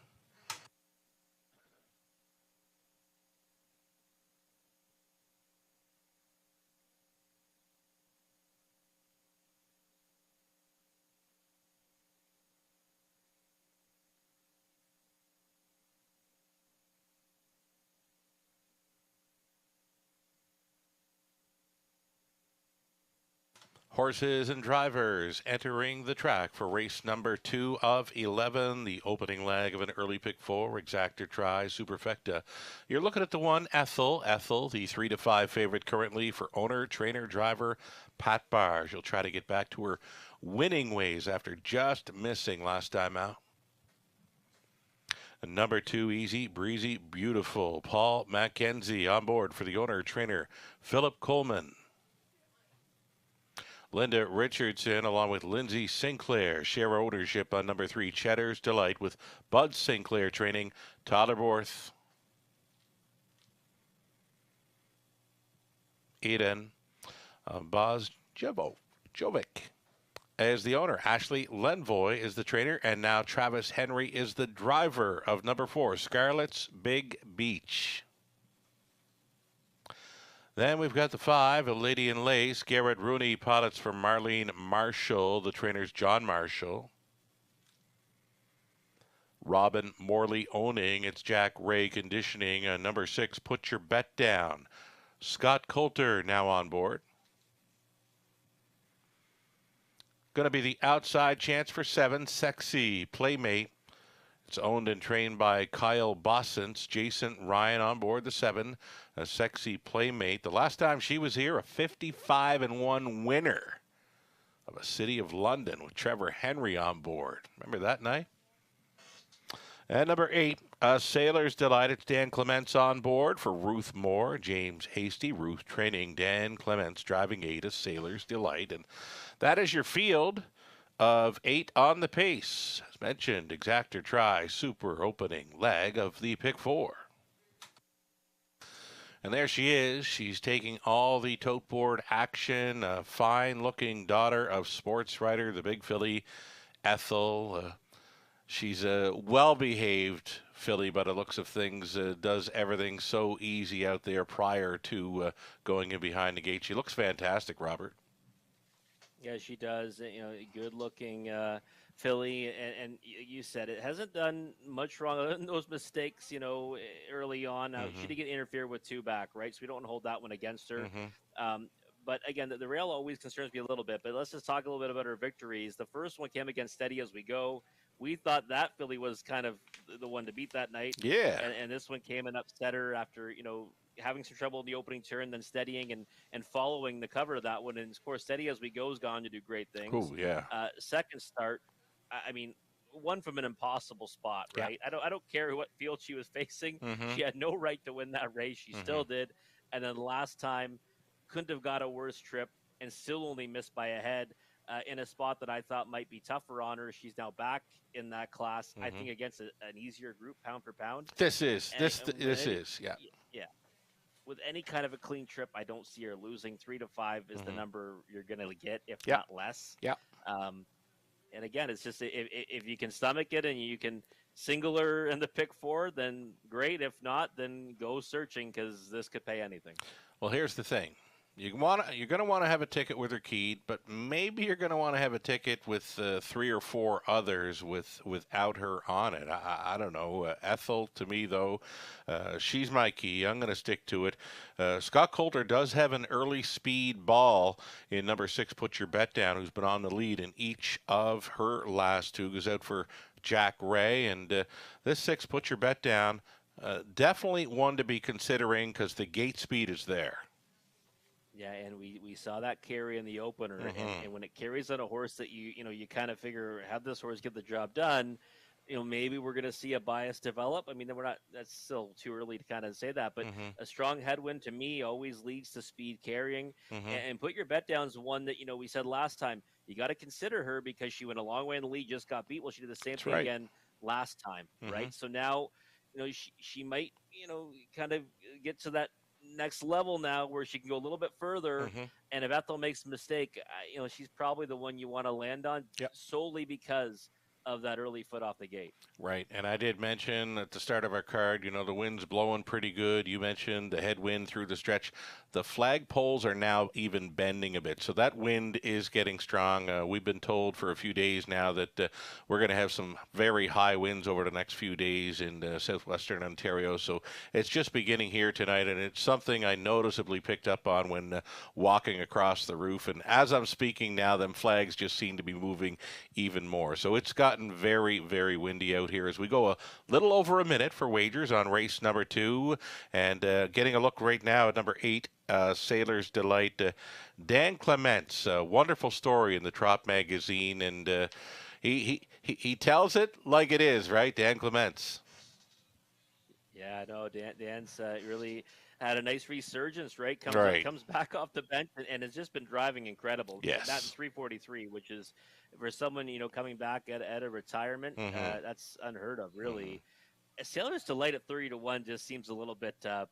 Horses and drivers entering the track for race number 2 of 11, the opening leg of an early pick 4, Exactor Tri Superfecta. You're looking at the one Ethel, the 3 to 5 favorite currently for owner, trainer, driver Pat Barr. She'll try to get back to her winning ways after just missing last time out. And number 2, Easy, Breezy, Beautiful. Paul Mackenzie on board for the owner, trainer Philip Coleman. Linda Richardson, along with Lindsay Sinclair, share ownership on number 3, Cheddar's Delight, with Bud Sinclair training Tyler Borth, Eden Jovic as the owner. Ashley Lenvoy is the trainer, and now Travis Henry is the driver of number 4, Scarlett's Big Beach. Then we've got the 5, A Lady in Lace. Garrett Rooney pilots for Marlene Marshall. The trainer's John Marshall. Robin Morley owning. It's Jack Ray conditioning. Number 6, Put Your Bet Down. Scott Coulter now on board. Going to be the outside chance for 7, Sexy Playmate. It's owned and trained by Kyle Bossens. Jason Ryan on board the 7, a Sexy Playmate. The last time she was here, a 55-1 winner of a City of London with Trevor Henry on board. Remember that night? And number 8, Sailor's Delight. It's Dan Clements on board for Ruth Moore. James Hasty, Ruth training. Dan Clements driving 8, a Sailor's Delight. And that is your field of 8 on the pace. As mentioned, Exactor Tri Super opening leg of the pick 4. And there she is. She's taking all the tote board action. A fine-looking daughter of sports writer, the big filly, Ethel. She's a well-behaved filly, but it looks of things does everything so easy out there prior to going in behind the gate. She looks fantastic, Robert. Yeah, she does. Good looking filly, and you said it hasn't done much wrong other than those mistakes. Early on, she did get interfered with 2 back, right? So we don't hold that one against her. But again, the rail always concerns me a little bit. But let's just talk a little bit about her victories. The first one came against Steady As We Go. We thought that filly was kind of the one to beat that night. Yeah. And this one came and upset her after, having some trouble in the opening turn, then steadying and following the cover of that one. And of course, Steady As We Go has gone to do great things. Cool, yeah. Second start, I mean, one from an impossible spot, right? Yeah. I don't care what field she was facing. She had no right to win that race. She still did. And then last time, couldn't have got a worse trip and still only missed by a head. In a spot that I thought might be tougher on her. She's now back in that class, I think, against an easier group, pound for pound. This is, yeah. Yeah. With any kind of a clean trip, I don't see her losing. 3 to 5 is the number you're going to get, if not less. Yeah. And again, it's just if you can stomach it and you can single her in the pick 4, then great. If not, then go searching because this could pay anything. Well, here's the thing. You're going to want to have a ticket with her keyed, but maybe you're going to want to have a ticket with 3 or 4 others without her on it. I don't know. Ethel, to me though, she's my key. I'm going to stick to it. Scott Coulter does have an early speed ball in number 6. Put Your Bet Down, who's been on the lead in each of her last 2. Goes out for Jack Ray, and this 6, Put Your Bet Down, definitely one to be considering because the gate speed is there. Yeah, and we saw that carry in the opener, and when it carries on a horse that you kind of figure, have this horse get the job done, maybe we're going to see a bias develop. I mean, we're not. That's still too early to kind of say that, but a strong headwind to me always leads to speed carrying. And Put Your Bet Down is one that we said last time you got to consider her because she went a long way in the lead, just got beat. Well, she did the same thing again last time, right? So now, she might kind of get to that next level now where she can go a little bit further. And if Ethel makes a mistake, she's probably the one you want to land on solely because of that early foot off the gate. Right. And I did mention at the start of our card, the wind's blowing pretty good. You mentioned the headwind through the stretch. The flag poles are now even bending a bit. So that wind is getting strong. We've been told for a few days now that we're going to have some very high winds over the next few days in southwestern Ontario. So it's just beginning here tonight. And it's something I noticeably picked up on when walking across the roof. And as I'm speaking now, them flags just seem to be moving even more. So it's gotten very, very windy out here as we go a little over a minute for wagers on race number 2, and getting a look right now at number 8, Sailor's Delight. Dan Clements, a wonderful story in the Trop magazine, and he tells it like it is, right, Dan Clements? Yeah, no, Dan's really had a nice resurgence, right? Comes back off the bench and has just been driving incredible. Yes. That in 343, which is for someone coming back at a retirement, that's unheard of, really. Sailor's Delight at 30-1 just seems a little bit, of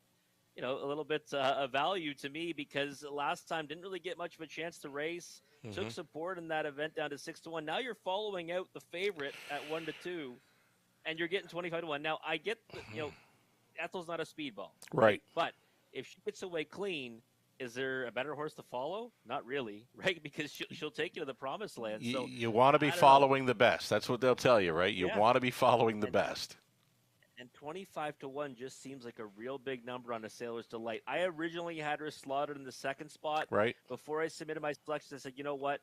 value to me because last time didn't really get much of a chance to race. Took support in that event down to 6-1. Now you're following out the favorite at 1-2, and you're getting 25-1. Now I get Ethel's not a speedball, right? But if she gets away clean, is there a better horse to follow? Not really, right? Because she'll take you to the promised land. So you want to be following the best. That's what they'll tell you, right? You want to be following the best. And 25-1 just seems like a real big number on a Sailor's Delight. I originally had her slotted in the second spot. Right. Before I submitted my selection, I said, you know what?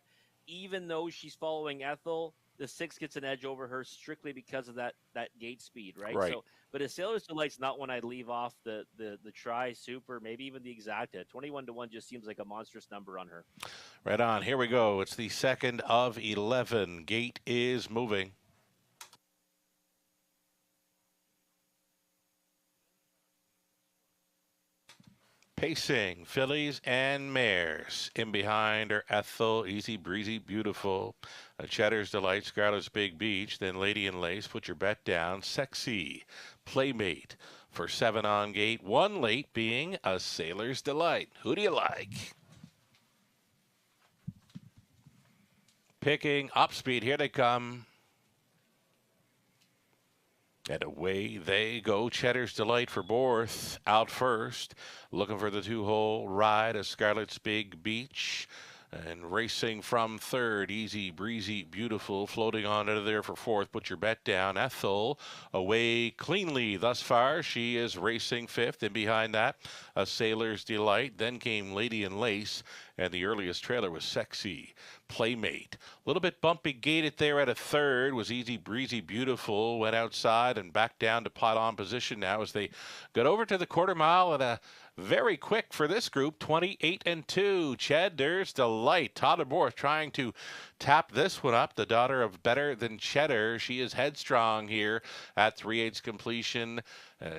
Even though she's following Ethel, the 6 gets an edge over her strictly because of that gate speed, right? Right. So, but a Sailor's Delight's not one I'd leave off the try, super, maybe even the exacta. 21-1 just seems like a monstrous number on her. Right on. Here we go. It's the second of 11. Gate is moving. Pacing, fillies and mares. In behind are Ethel, Easy Breezy Beautiful, Cheddar's Delight, Scarlet's Big Beach, then Lady and Lace, Put Your Bet Down, Sexy, Playmate for 7 on gate. 1 late being a Sailor's Delight. Who do you like? Picking up speed. Here they come. And away they go. Cheddar's Delight for Borth out first. Looking for the 2-hole ride of Scarlet's Big Beach. And racing from third, Easy Breezy Beautiful, floating on into there for fourth. Put Your Bet Down. Ethel away cleanly thus far. She is racing fifth, and behind that, a Sailor's Delight. Then came Lady and Lace, and the earliest trailer was Sexy, Playmate. A little bit bumpy gated there at a third was Easy Breezy Beautiful. Went outside and back down to pot on position now as they got over to the quarter mile at a very quick for this group, 28-2. Cheddar's Delight. Todd Borth trying to tap this one up. The daughter of Better Than Cheddar. She is headstrong here at 3/8 completion.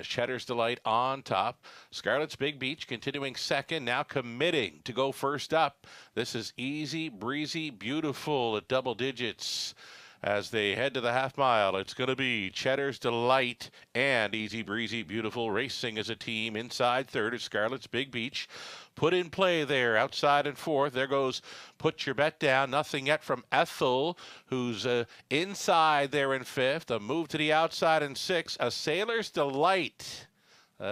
Cheddar's Delight on top. Scarlet's Big Beach continuing second. Now committing to go first up. This is Easy Breezy Beautiful at double digits. As they head to the half mile, it's going to be Cheddar's Delight and Easy Breezy Beautiful racing as a team. Inside third is Scarlet's Big Beach. Put in play there, outside and fourth. There goes Put Your Bet Down. Nothing yet from Ethel, who's inside there in fifth. A move to the outside in sixth. A Sailor's Delight.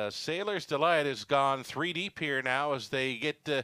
Sailor's Delight has gone 3 deep here now as they get a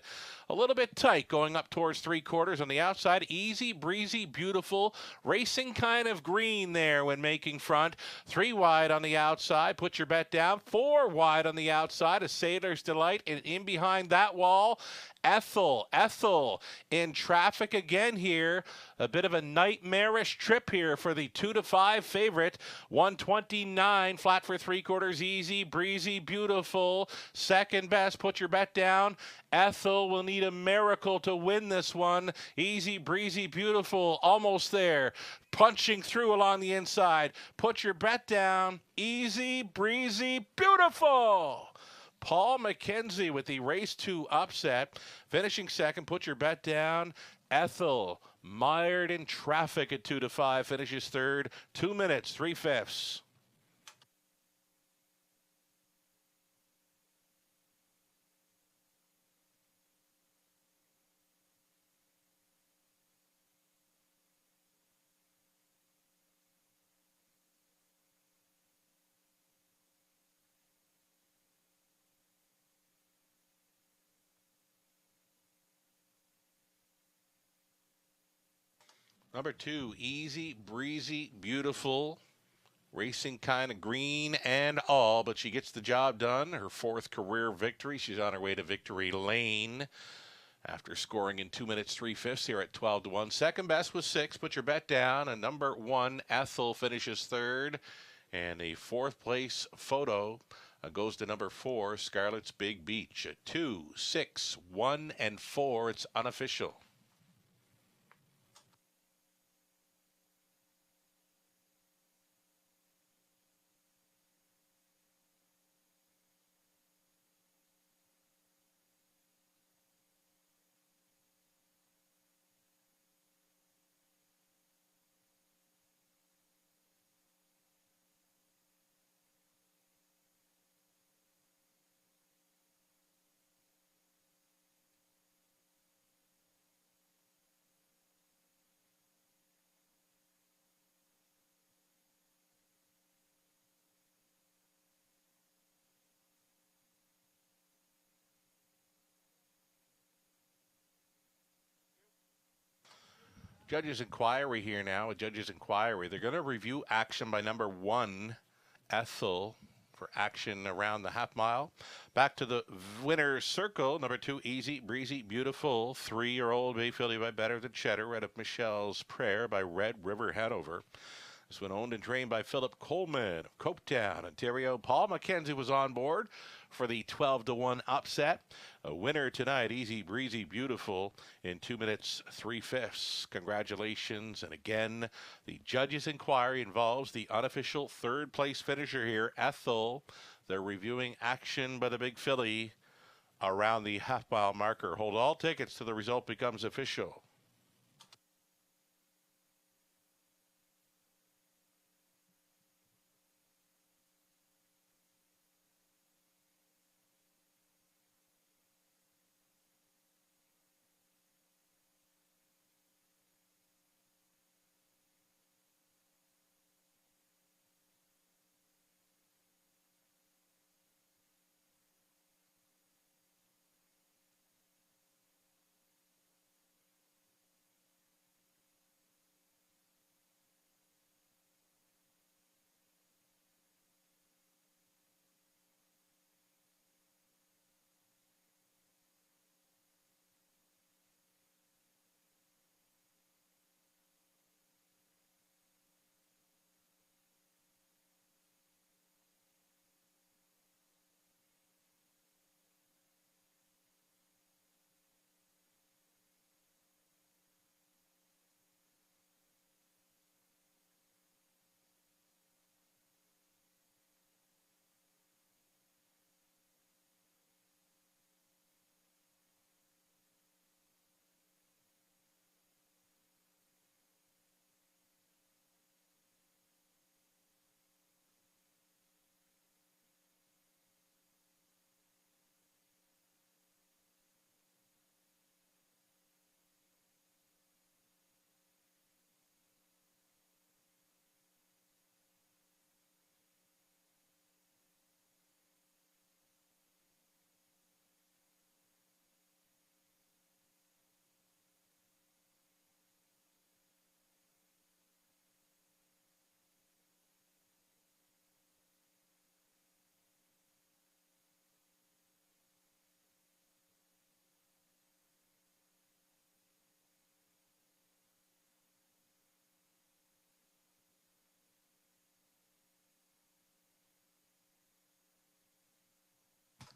little bit tight going up towards 3/4 on the outside. Easy, breezy, beautiful, racing kind of green there when making front. 3 wide on the outside. Put your bet down. 4 wide on the outside. A Sailor's Delight, and in behind that wall, Ethel in traffic again here. A bit of a nightmarish trip here for the 2-5 favorite. 129 flat for 3/4. Easy, breezy, beautiful. Second best. Put your bet down. Ethel will need a miracle to win this one. Easy, breezy, beautiful. Almost there. Punching through along the inside. Put your bet down. Easy, breezy, beautiful. Paul McKenzie with the race 2 upset. Finishing second, put your bet down. Ethel, mired in traffic at 2-5, finishes third. 2 minutes, 3/5. Number 2, easy, breezy, beautiful. Racing kind of green and all, but she gets the job done. Her 4th career victory. She's on her way to victory lane after scoring in 2 minutes, 3/5 here at 12-1. Second best was 6. Put your bet down. And number 1, Ethel, finishes third. And the 4th place photo goes to number 4, Scarlett's Big Beach. 2, 6, 1, and 4. It's unofficial. Judges' inquiry here now. A judge's inquiry. They're going to review action by number 1, Ethel, for action around the half mile. Back to the winner's circle. Number 2, easy, breezy, beautiful. 3-year-old Bayfield by Better Than Cheddar. Right up Michelle's Prayer by Red River Hanover. This one owned and trained by Philip Coleman of Copetown, Ontario. Paul McKenzie was on board for the 12-1 upset. A winner tonight, easy, breezy, beautiful, in 2 minutes, 3/5. Congratulations. And again, the judge's inquiry involves the unofficial 3rd place finisher here, Ethel. They're reviewing action by the Big Filly around the half-mile marker. Hold all tickets till the result becomes official.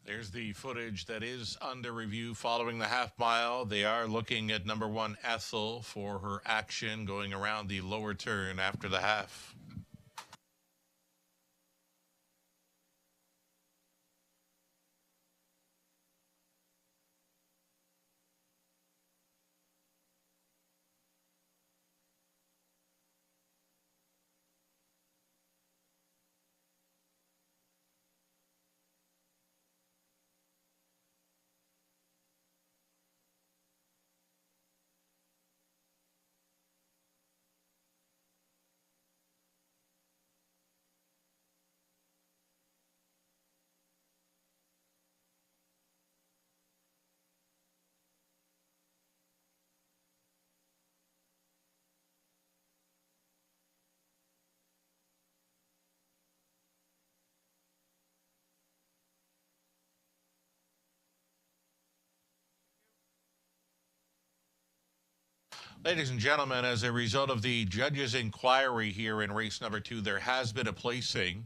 There's the footage that is under review following the half mile. They are looking at number 1 Ethel for her action going around the lower turn after the half. Ladies and gentlemen, as a result of the judge's inquiry here in race number 2, there has been a placing.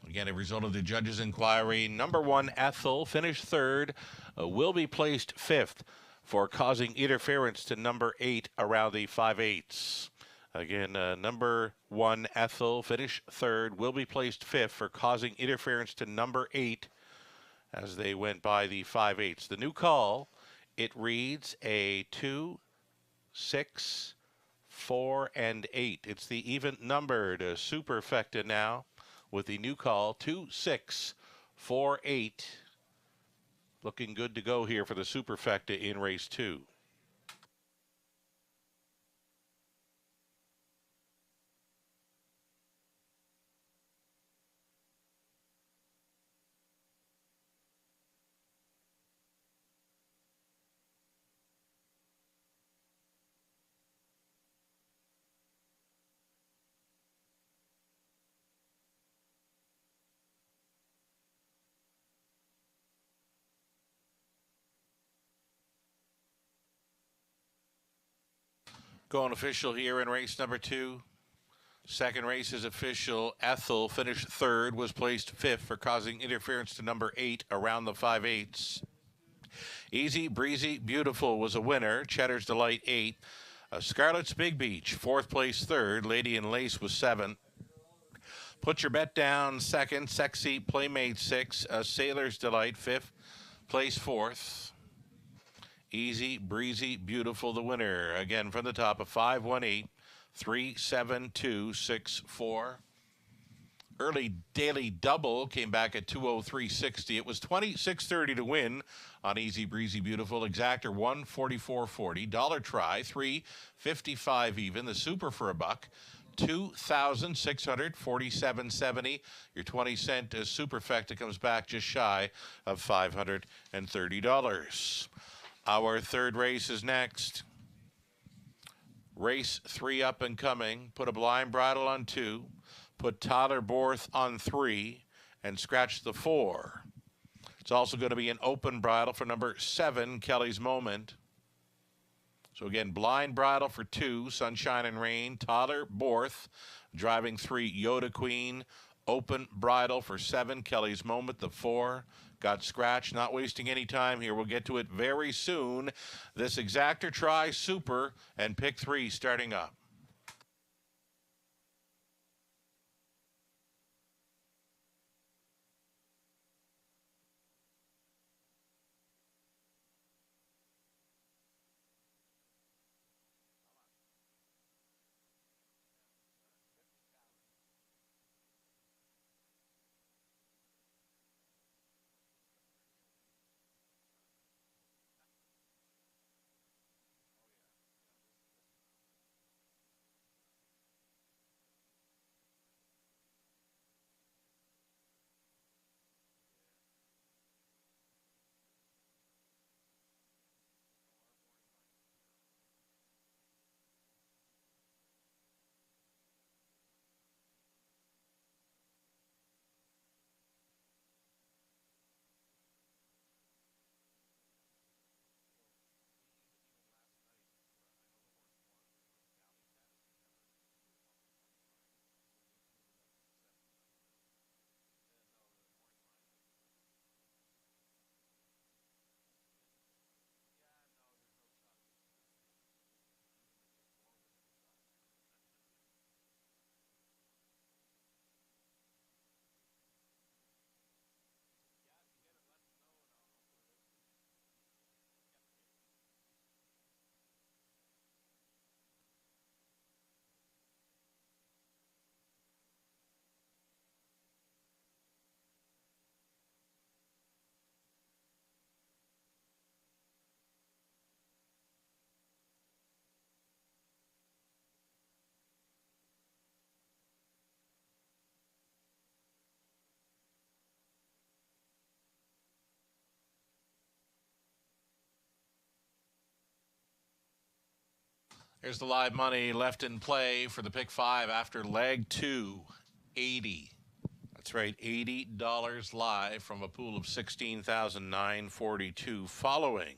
Again, a result of the judge's inquiry, number 1 Ethel finished third, will be placed 5th for causing interference to number 8 around the 5/8. Again, number 1 Ethel finished third, will be placed 5th for causing interference to number 8 as they went by the 5/8. The new call, it reads a 2, 6, 4, and 8. It's the even numbered superfecta now with the new call 2, 6, 4, 8. Looking good to go here for the superfecta in race 2. Going official here in race number 2. Second race is official. Ethel finished third, was placed 5th for causing interference to number 8 around the 5/8. Easy, Breezy, Beautiful was a winner. Cheddar's Delight 8. Scarlett's Big Beach, 4th place third. Lady in Lace was 7th. Put Your Bet Down, 2nd. Sexy Playmate, 6th. Sailor's Delight, 5th place 4th. Easy, Breezy, Beautiful, the winner. Again, from the top of 518, 37264. Early daily double came back at 203.60. It was 26.30 to win on Easy, Breezy, Beautiful. Exactor 144.40. Dollar try 355 even. The super for a buck 2,647.70. Your 20-cent superfecta comes back just shy of $530. Our third race is next. Race 3 up and coming. Put a blind bridle on 2. Put Tyler Borth on 3. And scratch the 4. It's also going to be an open bridle for number 7, Kelly's Moment. So again, blind bridle for 2, Sunshine and Rain. Tyler Borth driving 3, Yoda Queen. Open bridle for 7, Kelly's Moment. The 4 got scratched. Not wasting any time here. We'll get to it very soon. This exactor try super and pick 3 starting up. Here's the live money left in play for the pick 5 after leg 2, 80. That's right, $80 live from a pool of 16,942 following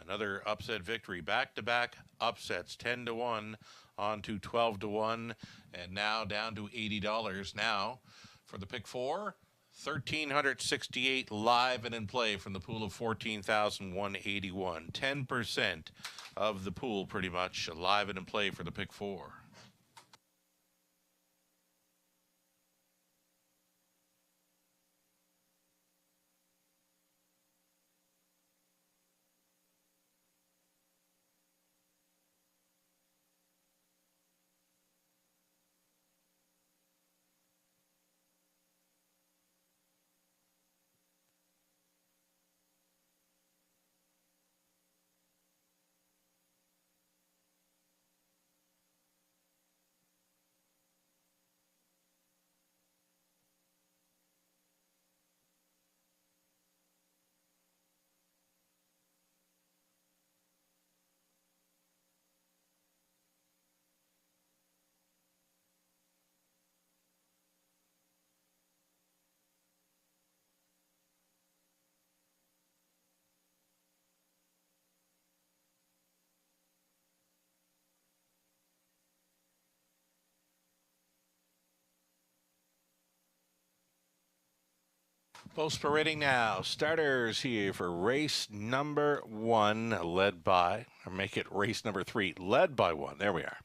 another upset victory. Back-to-back upsets, 10-1 on to 12-1, and now down to $80 now for the pick 4. 1,368 live and in play from the pool of 14,181. 10% of the pool pretty much live and in play for the pick 4. Post parading now. Starters here for race number 1, led by, or make it race number 3, led by 1. There we are.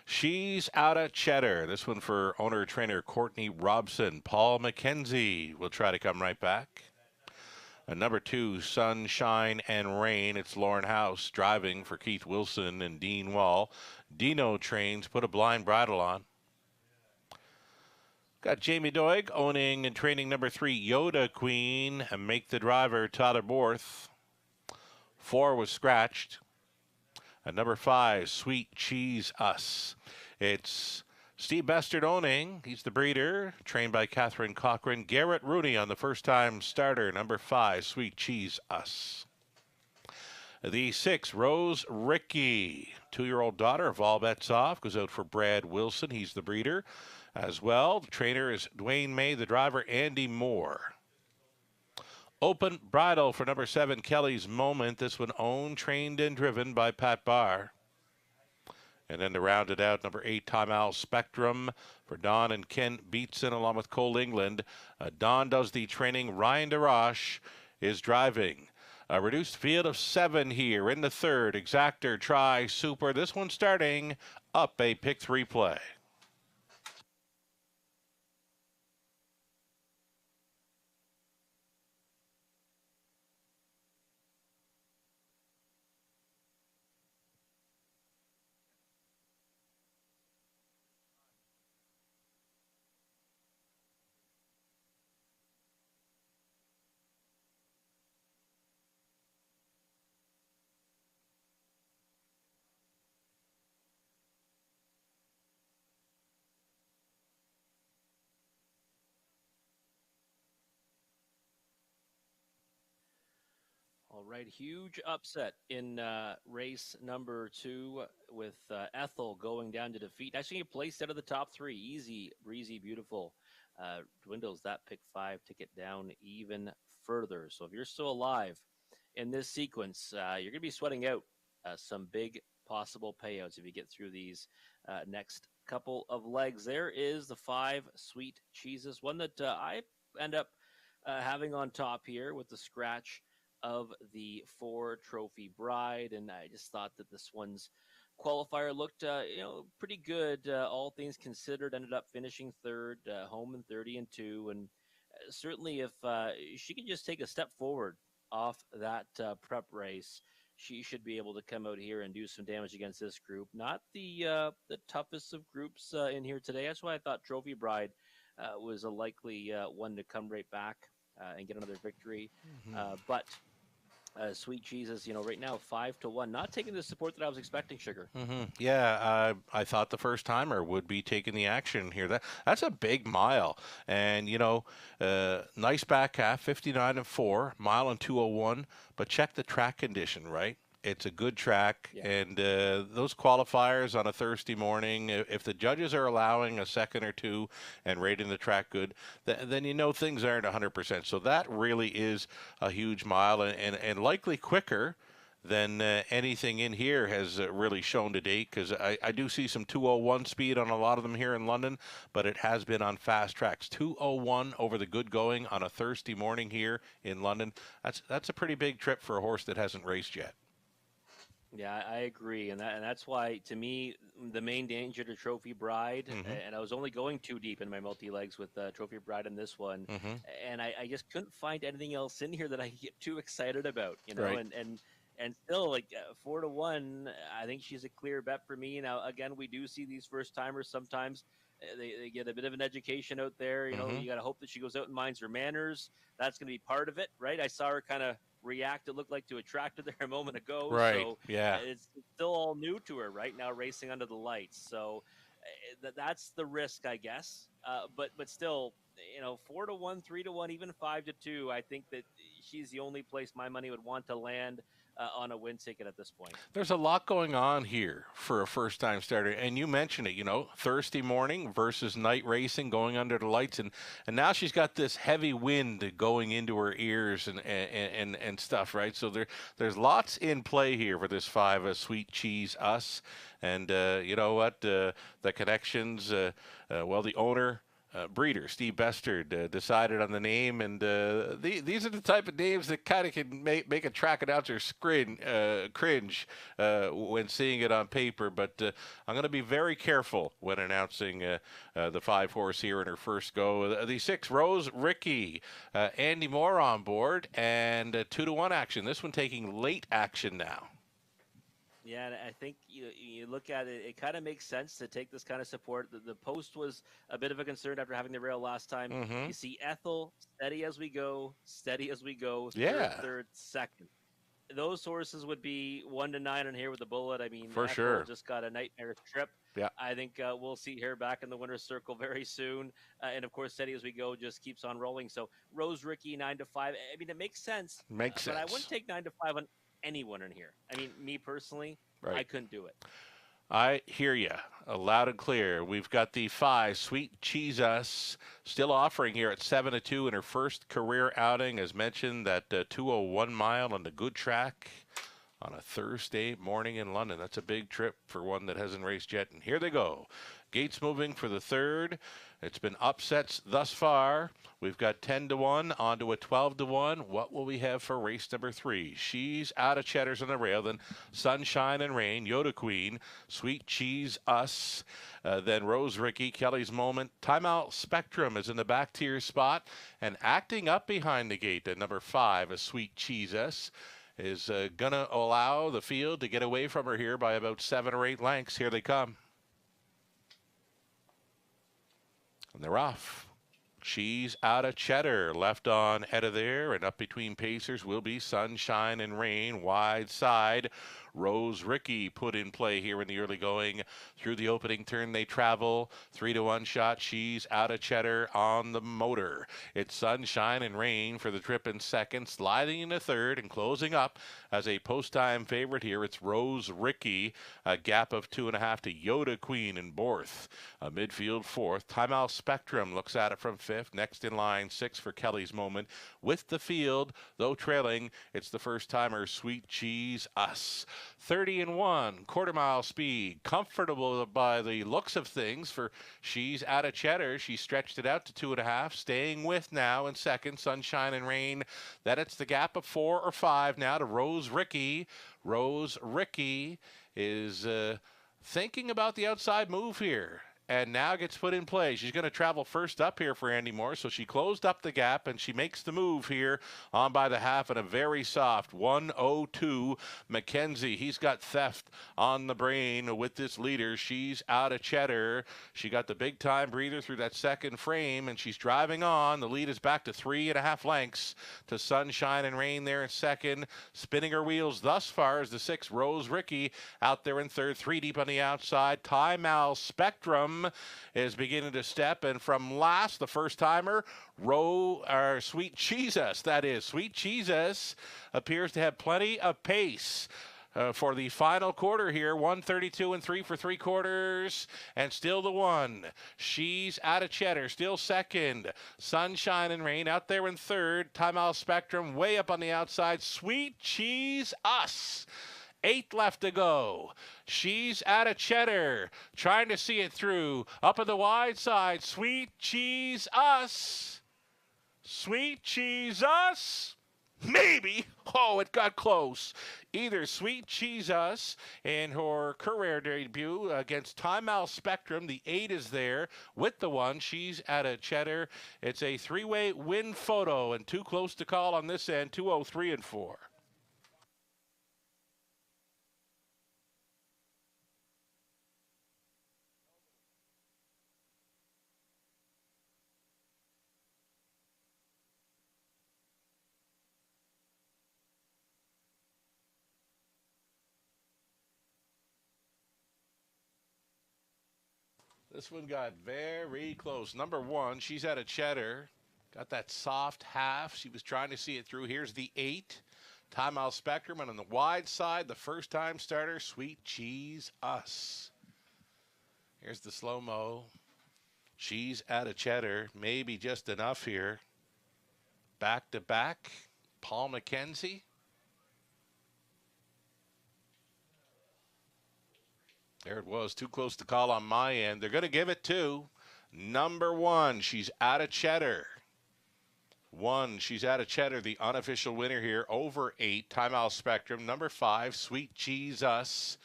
She's Out of Cheddar. This one for owner-trainer Courtney Robson. Paul McKenzie will try to come right back. Number 2, Sunshine and Rain. It's Lauren House driving for Keith Wilson and Dean Wall. Dino Trains put a blind bridle on. Got Jamie Doig owning and training number 3, Yoda Queen, and make the driver Tyler Borth. 4 was scratched. And number 5, Sweet Cheese Us. It's Steve Bestard owning. He's the breeder, trained by Catherine Cochran. Garrett Rooney on the first-time starter, number 5, Sweet Cheese Us. The 6, Rose Ricky. 2-year-old daughter of All Bets Off, goes out for Brad Wilson. He's the breeder. As well, the trainer is Dwayne May, the driver, Andy Moore. Open bridle for number 7, Kelly's Moment. This one owned, trained, and driven by Pat Barr. And then to round it out, number 8, Time Owl Spectrum for Don and Ken Beatson, along with Cole England. Don does the training. Ryan DeRoche is driving. A reduced field of 7 here in the third. Exactor, Try, Super. This one starting up a pick 3 play. All right, huge upset in race number 2 with Ethel going down to defeat. Actually, he placed out of the top 3. Easy, breezy, beautiful. Dwindles that pick 5 to get down even further. So if you're still alive in this sequence, you're going to be sweating out some big possible payouts if you get through these next couple of legs. There is the 5 Sweet Cheeses, one that I end up having on top here with the scratch of the 4 Trophy Bride, and I just thought that this one's qualifier looked pretty good, all things considered. Ended up finishing third, home in 30-2, and certainly if she can just take a step forward off that prep race, she should be able to come out here and do some damage against this group. Not the toughest of groups in here today. That's why I thought Trophy Bride was a likely one to come right back and get another victory. But Sweet Cheeses, right now 5-1, not taking the support that I was expecting. Sugar. Yeah, I thought the first timer would be taking the action here. That's a big mile, and nice back half, 59-4, mile and 2:01. But check the track condition, right? It's a good track, Yeah. and those qualifiers on a Thursday morning, if the judges are allowing a second or two and rating the track good, then you know things aren't 100%. So that really is a huge mile, and likely quicker than anything in here has really shown to date, because I do see some 201 speed on a lot of them here in London, but it has been on fast tracks. 201 over the good going on a Thursday morning here in London. That's a pretty big trip for a horse that hasn't raced yet. Yeah, I agree, and that's why, to me, the main danger to Trophy Bride, and I was only going too deep in my multi-legs with Trophy Bride in this one, and I just couldn't find anything else in here that I get too excited about, Right. and still, like, 4-1, I think she's a clear bet for me. Now, again, we do see these first timers sometimes. They get a bit of an education out there. You got to hope that she goes out and minds her manners. That's going to be part of it, right? I saw her kind of react, it looked like, to a tractor there a moment ago. Right. So Yeah. it's still all new to her right now, racing under the lights. So that's the risk, I guess. But still, 4-1, 3-1, even 5-2. I think that she's the only place my money would want to land on a win ticket at this point. There's a lot going on here for a first-time starter, and you mentioned it. Thursday morning versus night racing, going under the lights, and now she's got this heavy wind going into her ears and stuff, right? So there's lots in play here for this 5 Sweet Cheese Us, and you know what? The connections. Well, the owner. Breeder Steve Bestard decided on the name, and these are the type of names that kind of can make a track announcer cringe when seeing it on paper. But I'm going to be very careful when announcing the 5 horse here in her first go. The 6 Rose Ricky, Andy Moore on board, and 2-1 action. This one taking late action now. Yeah, and I think you look at it, it kind of makes sense to take this kind of support. The post was a bit of a concern after having the rail last time. You see Ethel, steady as we go, Yeah. third, second. Those horses would be 1-9 on here with the bullet. I mean, for Ethel sure, just got a nightmare trip. Yeah. I think we'll see her back in the winner's circle very soon. And of course, steady as we go just keeps on rolling. So Rose Ricky 9-5. I mean, it makes sense. Makes sense. But I wouldn't take 9-5 on anyone in here. I mean, me personally, right. I couldn't do it. I hear you loud and clear. We've got the 5 Sweet Cheese Us still offering here at 7-2 in her first career outing. As mentioned, that 201 mile on the good track on a Thursday morning in London. That's a big trip for one that hasn't raced yet. And here they go. Gates moving for the third. It's been upsets thus far. We've got 10-1 onto a 12-1. What will we have for race number 3? She's Out of Cheddars on the rail. Then Sunshine and Rain, Yoda Queen, Sweet Cheese Us. Then Rose Ricky, Kelly's Moment. Timeout Spectrum is in the back tier spot. And acting up behind the gate at number 5, a Sweet Cheese Us, is going to allow the field to get away from her here by about 7 or 8 lengths. Here they come. And they're off. She's Out of Cheddar, left on head of there, and up between pacers will be Sunshine and Rain, wide side. Rose Ricky put in play here in the early going. Through the opening turn they travel. 3-1 shot. She's Out of Cheddar on the motor. It's Sunshine and Rain for the trip in second, sliding into third and closing up as a post-time favorite here. It's Rose Ricky, a gap of 2.5 to Yoda Queen in fourth. A midfield fourth. Timeout Spectrum looks at it from fifth. Next in line, 6 for Kelly's Moment. With the field, though trailing, it's the first-timer Sweet Cheese Us. 30-1, quarter-mile speed, comfortable by the looks of things for She's Out of Cheddar. She stretched it out to 2.5, staying with now in second, Sunshine and Rain. Then it's the gap of 4 or 5 now to Rose Ricky. Rose Ricky is thinking about the outside move here, and now gets put in play. She's going to travel first up here for Andy Moore, so she closed up the gap, and she makes the move here on by the half in a very soft 1:02. McKenzie, he's got Theft on the brain with this leader. She's Out of Cheddar. She got the big-time breather through that second frame, and she's driving on. The lead is back to 3.5 lengths to Sunshine and Rain there in second. Spinning her wheels thus far is the 6 Rose Ricky out there in third, 3 deep on the outside. Timeout Spectrum is beginning to step, and from last, the first timer, Sweet Jesus, that is Sweet Jesus, appears to have plenty of pace. for the final quarter here. 132 and 3 for 3/4, and still the one. She's out of Cheddar, still second. Sunshine and Rain out there in third. Time Out Spectrum way up on the outside. Sweet Cheese Us. 8 left to go. She's out of Cheddar, trying to see it through. Up on the wide side, Sweet Cheese Us. Sweet Cheese Us. Maybe. Oh, it got close. Either Sweet Cheese Us in her career debut against Time Out Spectrum. The 8 is there with the 1. She's at a Cheddar. It's a 3-way win photo, and too close to call on this end. 203 and 4. This one got very close. Number 1, she's at a Cheddar. Got that soft half. She was trying to see it through. Here's the 8. Time Out Spectrum. And on the wide side, the first time starter, Sweet Cheese Us. Here's the slow-mo. She's at a Cheddar. Maybe just enough here. Back to back. Paul McKenzie. There it was. Too close to call on my end. They're going to give it to number 1. She's out of Cheddar. 1. She's out of Cheddar. The unofficial winner here. Over 8. Time Out Spectrum. Number 5. Sweet Cheese Us.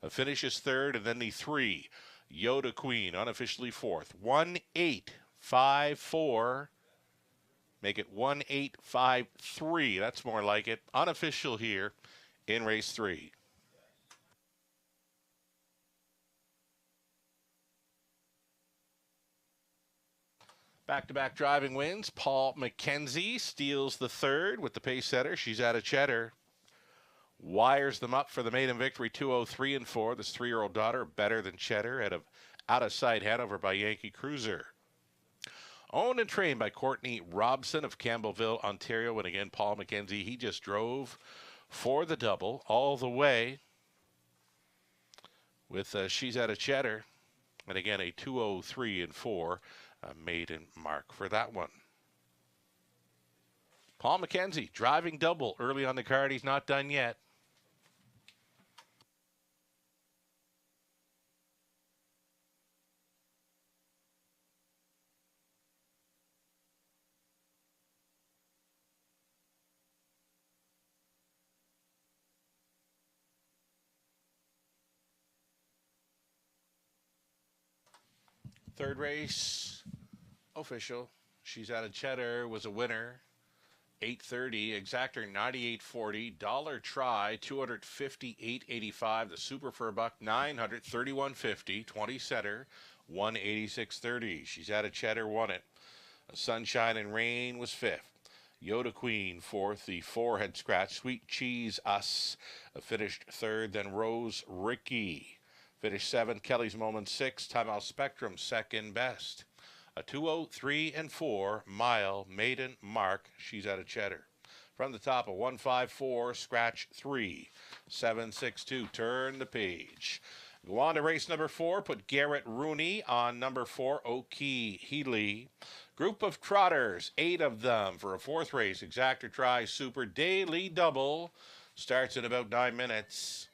Finishes third. And then the 3. Yoda Queen. Unofficially 4th. 1-8-5-4. Make it 1-8-5-3. That's more like it. Unofficial here in race 3. Back-to-back driving wins. Paul McKenzie steals the 3rd with the pace setter. She's out of Cheddar. Wires them up for the maiden victory. 203 and 4. This 3-year-old daughter better than Cheddar out of sight Hanover by Yankee Cruiser. Owned and trained by Courtney Robson of Campbellville, Ontario. And again, Paul McKenzie, he just drove for the double all the way with She's Out of Cheddar. And again, a 203 and 4. Maiden mark for that one. Paul McKenzie driving double early on the card. He's not done yet. Third race official. She's out of Cheddar, was a winner. 830, exactor 98.40, dollar try 258.85, the super for a buck 931.50, 20 setter 186.30. She's out of Cheddar, won it. Sunshine and Rain was 5th. Yoda Queen 4th. The 4 had scratched. Sweet Cheese Us finished 3rd. Then Rose Ricky finished 7th. Kelly's Moment 6th. Time Out Spectrum 2nd best. A 203 and 4 mile maiden mark. She's out of Cheddar. From the top, a 154, scratch 3, 762. Turn the page. Go on to race number 4. Put Garrett Rooney on number 4, O'Kee Healy. Group of trotters, 8 of them for a 4th race. Exactor Try Super Daily Double. Starts in about 9 minutes.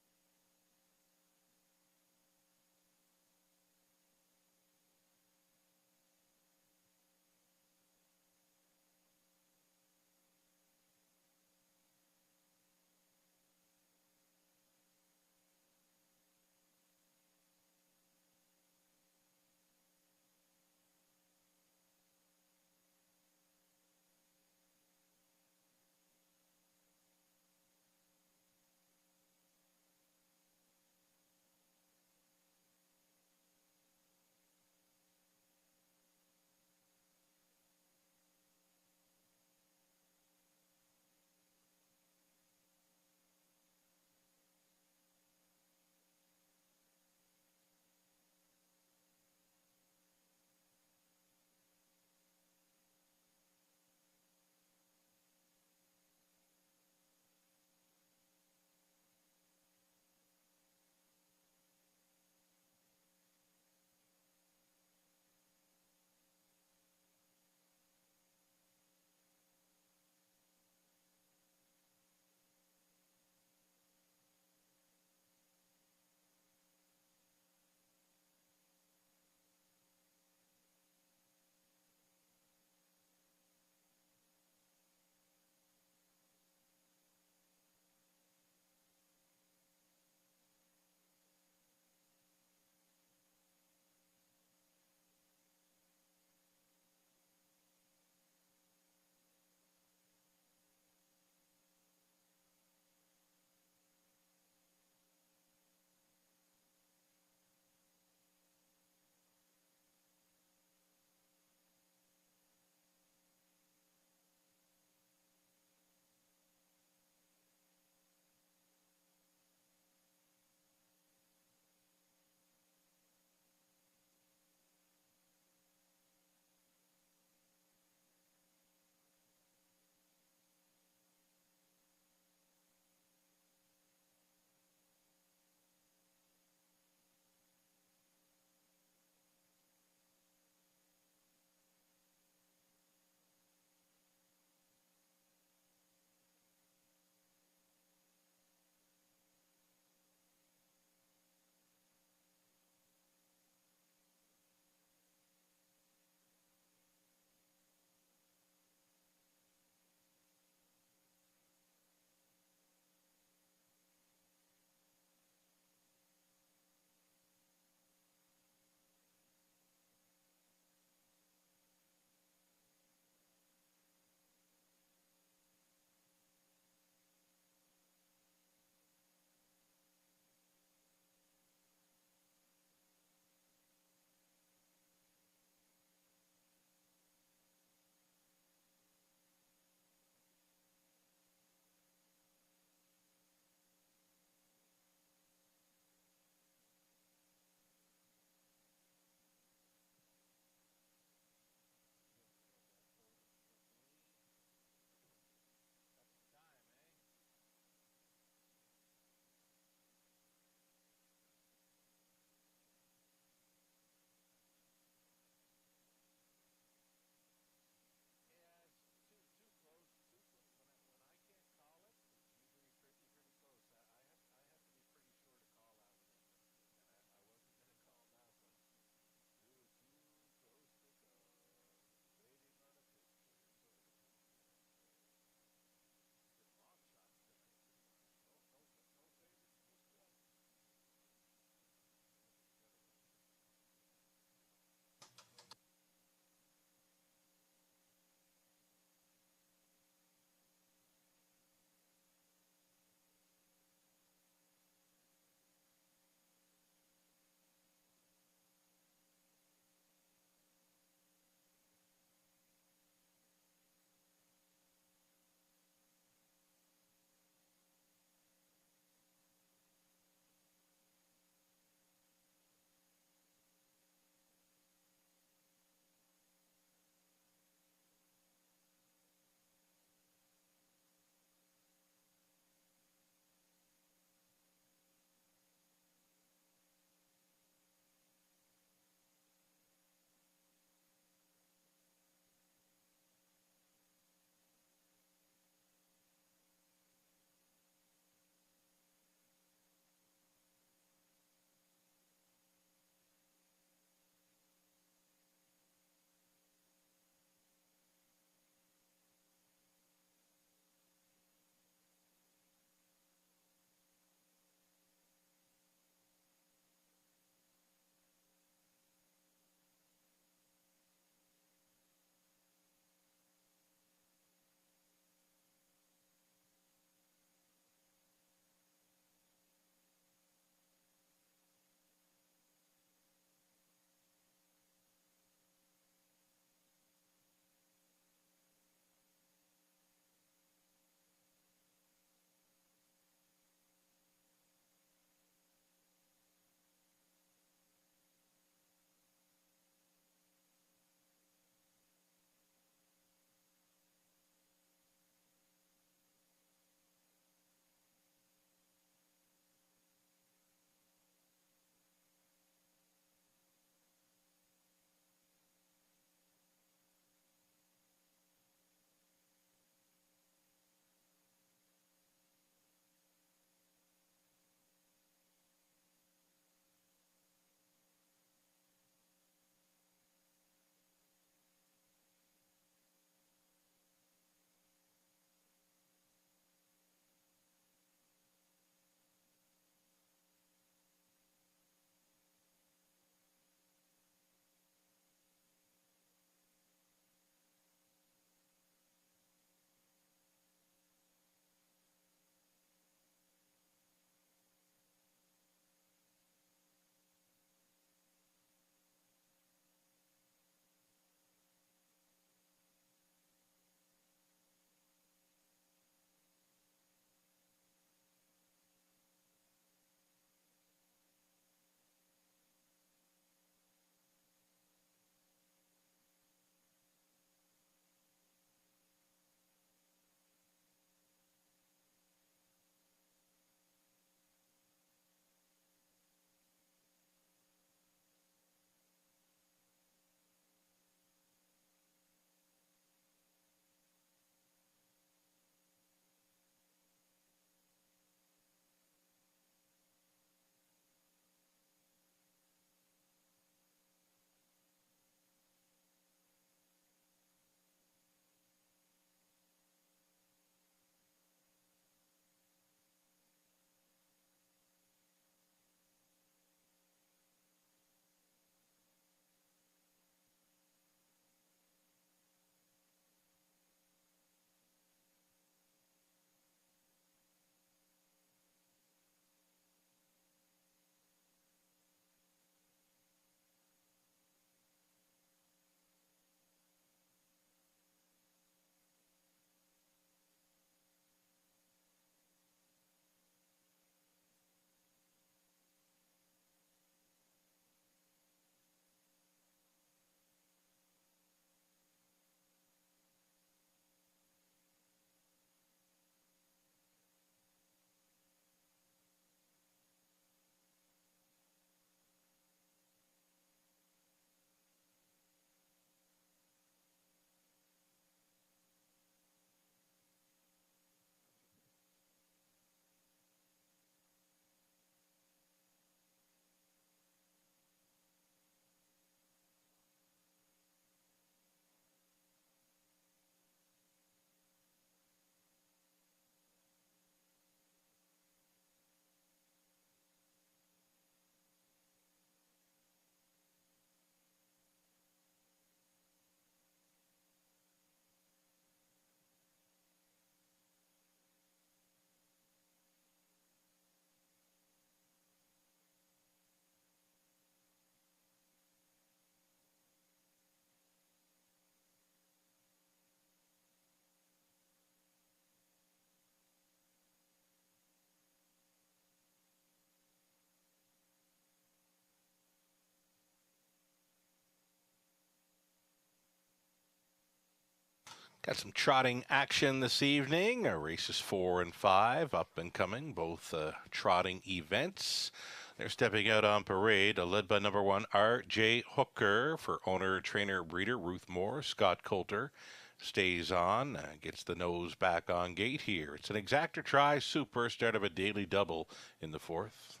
Got some trotting action this evening. Races 4 and 5 up and coming, both trotting events. They're stepping out on parade, led by number 1, R.J. Hooker, for owner, trainer, breeder Ruth Moore. Scott Coulter stays on, gets the nose back on gate here. It's an exactor try super, start of a daily double in the 4th.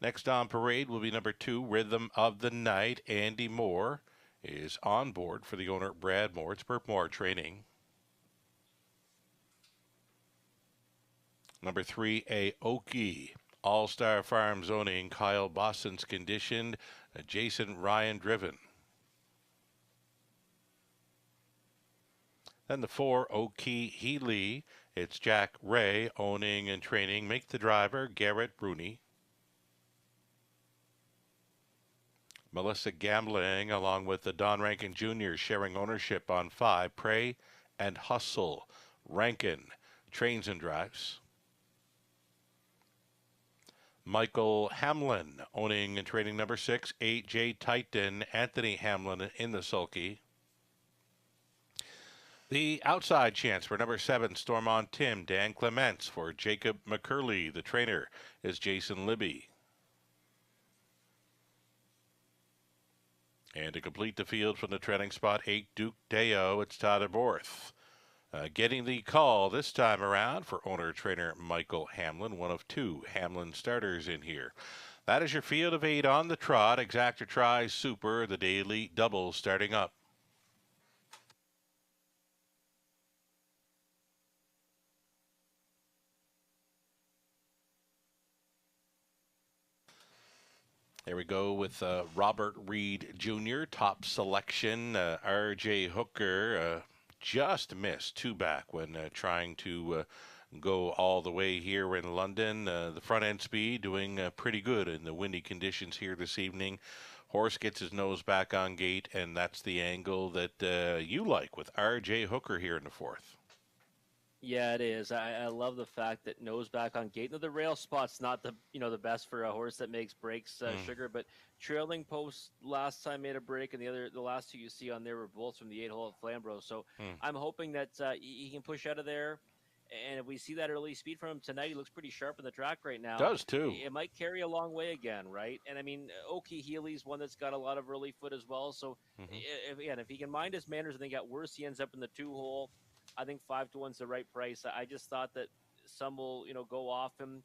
Next on parade will be number 2, Rhythm of the Night. Andy Moore is on board for the owner, Brad Moore. It's Burt Moore training. Number 3, Aoki. All-Star Farms owning, Kyle Boston's conditioned, Jason Ryan driven. Then the 4, Oki Healy. It's Jack Ray owning and training. Make the driver, Garrett Bruni. Melissa Gambling, along with the Don Rankin Jr., sharing ownership on 5, Pray and Hustle. Rankin trains and drives. Michael Hamlin owning and training number 6, A.J. Titan, Anthony Hamlin in the sulky. The outside chance for number 7, Storm on Tim, Dan Clements. For Jacob McCurley, the trainer is Jason Libby. And to complete the field from the trailing spot, 8, Duke Deo, it's Tyler Borth. Getting the call this time around for owner-trainer Michael Hamlin, one of 2 Hamlin starters in here. That is your field of 8 on the trot. Exactor try super, the daily double starting up. There we go with Robert Reed Jr., top selection. R.J. Hooker just missed 2 back when trying to go all the way here in London. The front end speed doing pretty good in the windy conditions here this evening. Horse gets his nose back on gate, and that's the angle that you like with R.J. Hooker here in the 4th. Yeah, it is. I love the fact that nose back on gate. Now, the rail spot's not the best for a horse that makes breaks, Sugar, but trailing post last time made a break, and the last 2 you see on there were both from the 8-hole at Flamborough. So I'm hoping that he can push out of there. And if we see that early speed from him tonight, he looks pretty sharp on the track right now. Does too. It might carry a long way again, right? And I mean, Oki Healy's one that's got a lot of early foot as well. So if he can mind his manners and they got worse, he ends up in the 2-hole. I think 5-1's the right price. I just thought that some will, go off him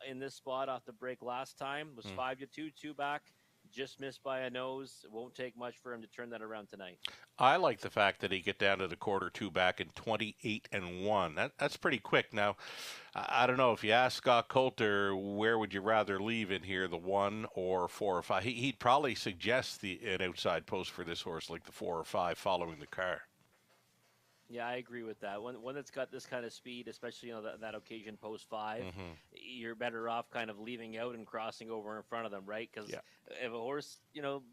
in this spot off the break last time. It was 5-2, 2 back, just missed by a nose. It won't take much for him to turn that around tonight. I like the fact that he get down to the quarter 2 back in 28-1. That's pretty quick. Now, I don't know if you ask Scott Coulter, where would you rather leave in here, the 1 or 4 or 5? He'd probably suggest an outside post for this horse, like the 4 or 5 following the car. Yeah, I agree with that. One that's got this kind of speed, especially that occasion post 5, you're better off kind of leaving out and crossing over in front of them, right? Because if a horse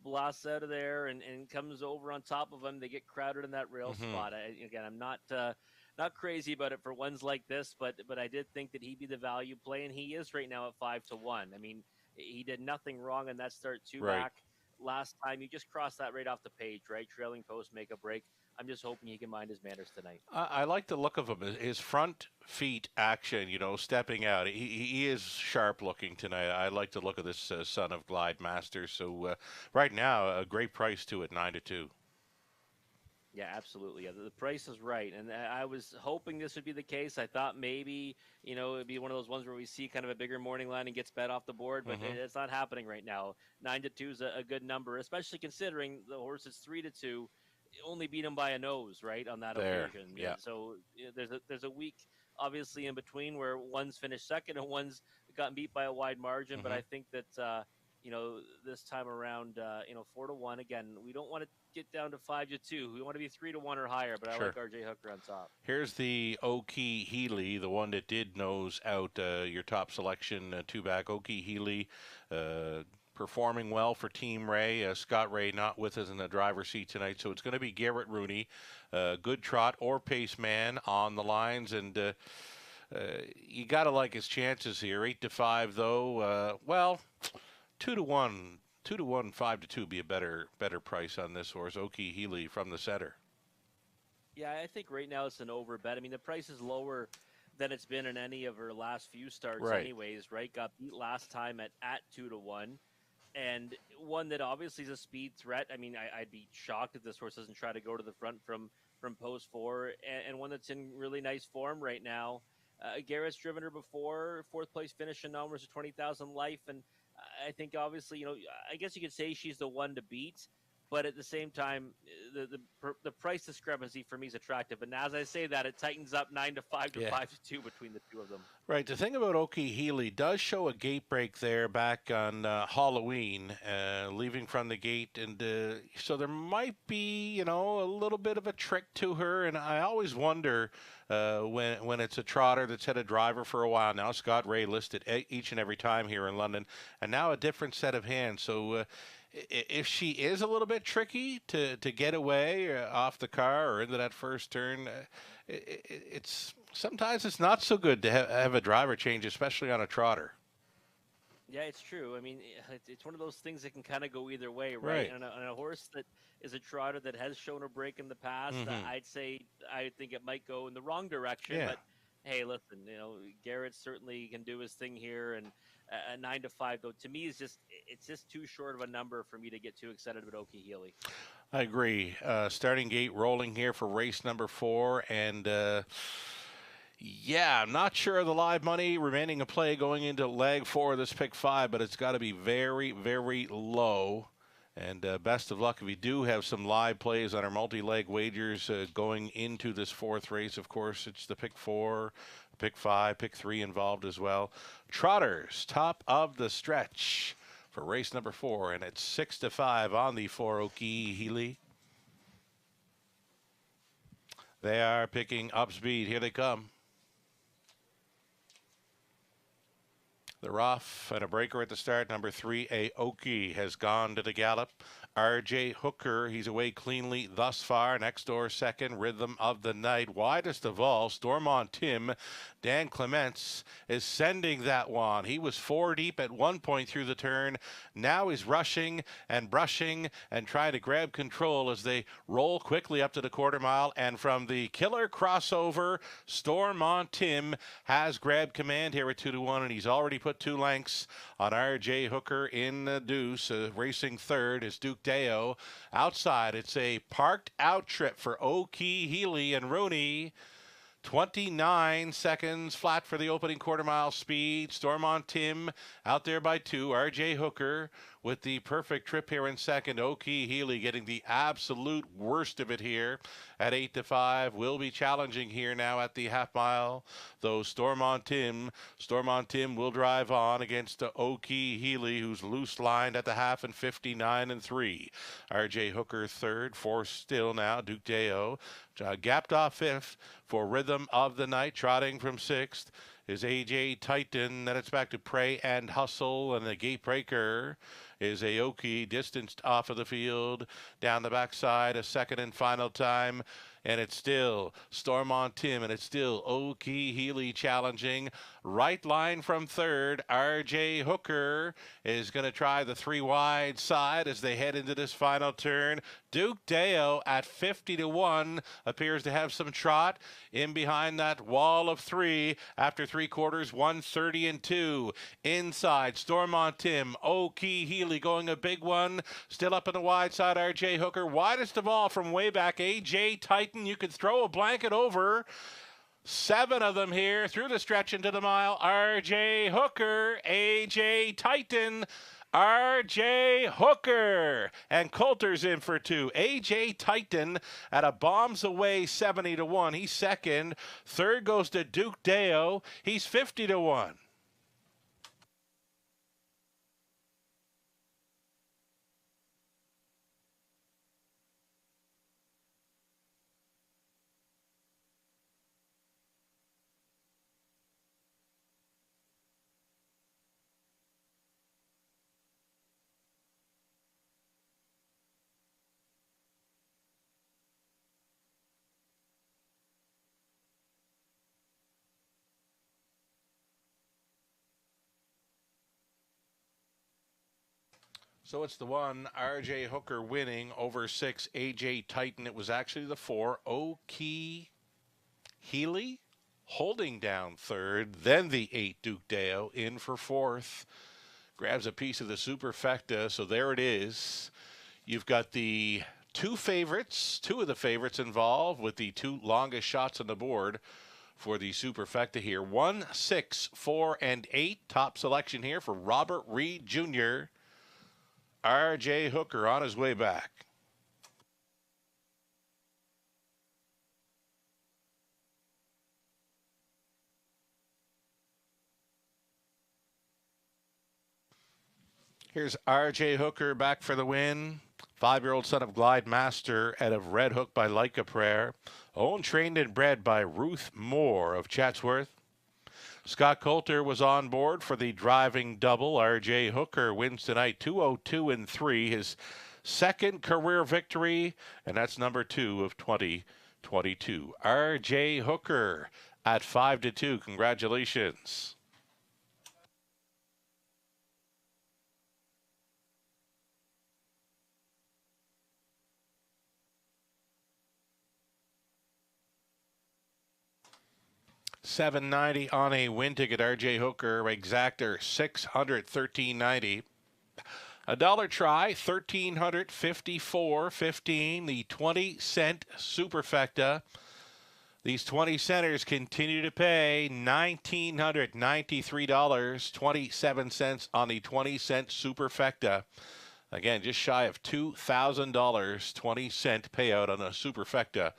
blasts out of there and comes over on top of them, they get crowded in that rail spot. I'm not crazy about it for ones like this, but I did think that he'd be the value play, and he is right now at 5-1. I mean, he did nothing wrong in that start 2 back last time. You just crossed that right off the page, right? Trailing post, make a break. I'm just hoping he can mind his manners tonight. I like the look of him. His front feet action, stepping out. He is sharp looking tonight. I like the look of this son of Glide Master. So right now, a great price too at 9-2. Yeah, absolutely. Yeah, the price is right. And I was hoping this would be the case. I thought maybe, it'd be one of those ones where we see kind of a bigger morning line and gets bet off the board, but it's not happening right now. 9-2 is a good number, especially considering the horse is 3-2. Only beat him by a nose, right, on that occasion. Yeah. So there's a week, obviously, in between where one's finished second and one's gotten beat by a wide margin. But I think that this time around, 4-1 again. We don't want to get down to 5-2. We want to be 3-1 or higher. But I like R.J. Hooker on top. Here's the Oki Healy, the one that did nose out your top selection 2 back. Oki Healy. Performing well for Team Ray. Scott Ray not with us in the driver's seat tonight, so it's going to be Garrett Rooney, good trot or pace man on the lines, and you got to like his chances here. 8-5 though. 2-1 2-1, 5-2 be a better price on this horse. Oki Healy from the center. Yeah, I think right now it's an over bet. I mean, the price is lower than it's been in any of her last few starts, Right. anyways. Right? Got beat last time at 2-1, and one that obviously is a speed threat. I mean, I'd be shocked if this horse doesn't try to go to the front from post four, and one that's in really nice form right now. Garrett's driven her before, fourth place finish in numbers of 20,000 life, and I think obviously, I guess you could say she's the one to beat, but at the same time, the price discrepancy for me is attractive. And as I say that, it tightens up 9-5 to 5-2 between the two of them. Right. The thing about Oki Healy does show a gate break there back on Halloween, leaving from the gate, and so there might be a little bit of a trick to her. And I always wonder when it's a trotter that's had a driver for a while now. Scott Ray listed each and every time here in London, and now a different set of hands. So. If she is a little bit tricky to get away off the car or into that first turn, it's sometimes it's not so good to have a driver change, especially on a trotter. Yeah, it's true. I mean, it's one of those things that can kind of go either way, right? And a horse that is a trotter that has shown a break in the past, I think it might go in the wrong direction. Yeah. But hey, listen, Garrett certainly can do his thing here, and a 9-5 though to me is it's just too short of a number for me to get too excited about Oki Healy. I agree. Starting gate rolling here for race number 4, and I'm not sure of the live money remaining a play going into leg 4 of this pick 5, but it's got to be very, very low. And best of luck if you do have some live plays on our multi-leg wagers going into this 4th race. Of course, it's the pick 4, pick 5, pick 3 involved as well. Trotters, top of the stretch for race number 4, and it's 6-5 on the 4 Oki Healy. They are picking up speed. Here they come. They're off, and a breaker at the start. Number 3, Aoki, has gone to the gallop. R.J. Hooker, he's away cleanly thus far. Next door second, Rhythm of the Night. Widest of all, Storm on Tim. Dan Clements is sending that one. He was 4 deep at one point through the turn. Now he's rushing and brushing and trying to grab control as they roll quickly up to the quarter mile. And from the killer crossover, Storm on Tim has grabbed command here at 2-1, and he's already put 2 lengths on R.J. Hooker in the deuce. Racing third is Duke Deo. Outside, it's a parked out trip for Oki Healy and Rooney. 29 seconds flat for the opening quarter mile speed. Storm on Tim out there by 2. R.J. Hooker with the perfect trip here in second. Oki Healy getting the absolute worst of it here at 8-5. Will be challenging here now at the half mile. Though Storm on Tim will drive on against Oki Healy, who's loose lined at the half and 59-3. R.J. Hooker third, 4 still now. Duke Deo gapped off 5th for Rhythm of the Night, trotting from 6th is A.J. Titan. Then it's back to Pray and Hustle, and the gate breaker is Aoki, distanced off of the field down the backside a second and final time. And it's still Storm on Tim, and it's still Oki Healy challenging. Right line from third. R.J. Hooker is going to try the 3 wide side as they head into this final turn. Duke Deo at 50-1 appears to have some trot in behind that wall of 3 after 3 quarters, 130-2. Inside, Storm on Tim. Oki Healy going a big one. Still up on the wide side, R.J. Hooker. Widest of all from way back, A.J. Titan. You could throw a blanket over. 7 of them here through the stretch into the mile. R.J. Hooker, A.J. Titan, R.J. Hooker, and Coulter's in for 2. A.J. Titan at a bombs away 70-1. He's second. Third goes to Duke Deo. He's 50-1. So it's the 1, RJ Hooker winning over 6, AJ Titan. It was actually the 4, Oki Healy holding down third. Then the 8, Duke Deo in for fourth. Grabs a piece of the superfecta. So there it is. You've got the two of the favorites involved with the 2 longest shots on the board for the superfecta here. 1, 6, 4, and 8. Top selection here for Robert Reed Jr. RJ Hooker on his way back. Here's RJ Hooker back for the win. 5-year-old son of Glide Master out of Red Hook by Leica Prayer. Owned, trained, and bred by Ruth Moore of Chatsworth. Scott Coulter was on board for the driving double. RJ Hooker wins tonight 202-3. His second career victory, and that's number 2 of 2022. RJ Hooker at 5-2. Congratulations. $790 on a win ticket. RJ Hooker, exactor $613.90. A dollar try, $1,354.15. The 20-cent superfecta. These 20 centers continue to pay $1,993.27 on the 20-cent superfecta. Again, just shy of $2,000, 20-cent payout on a superfecta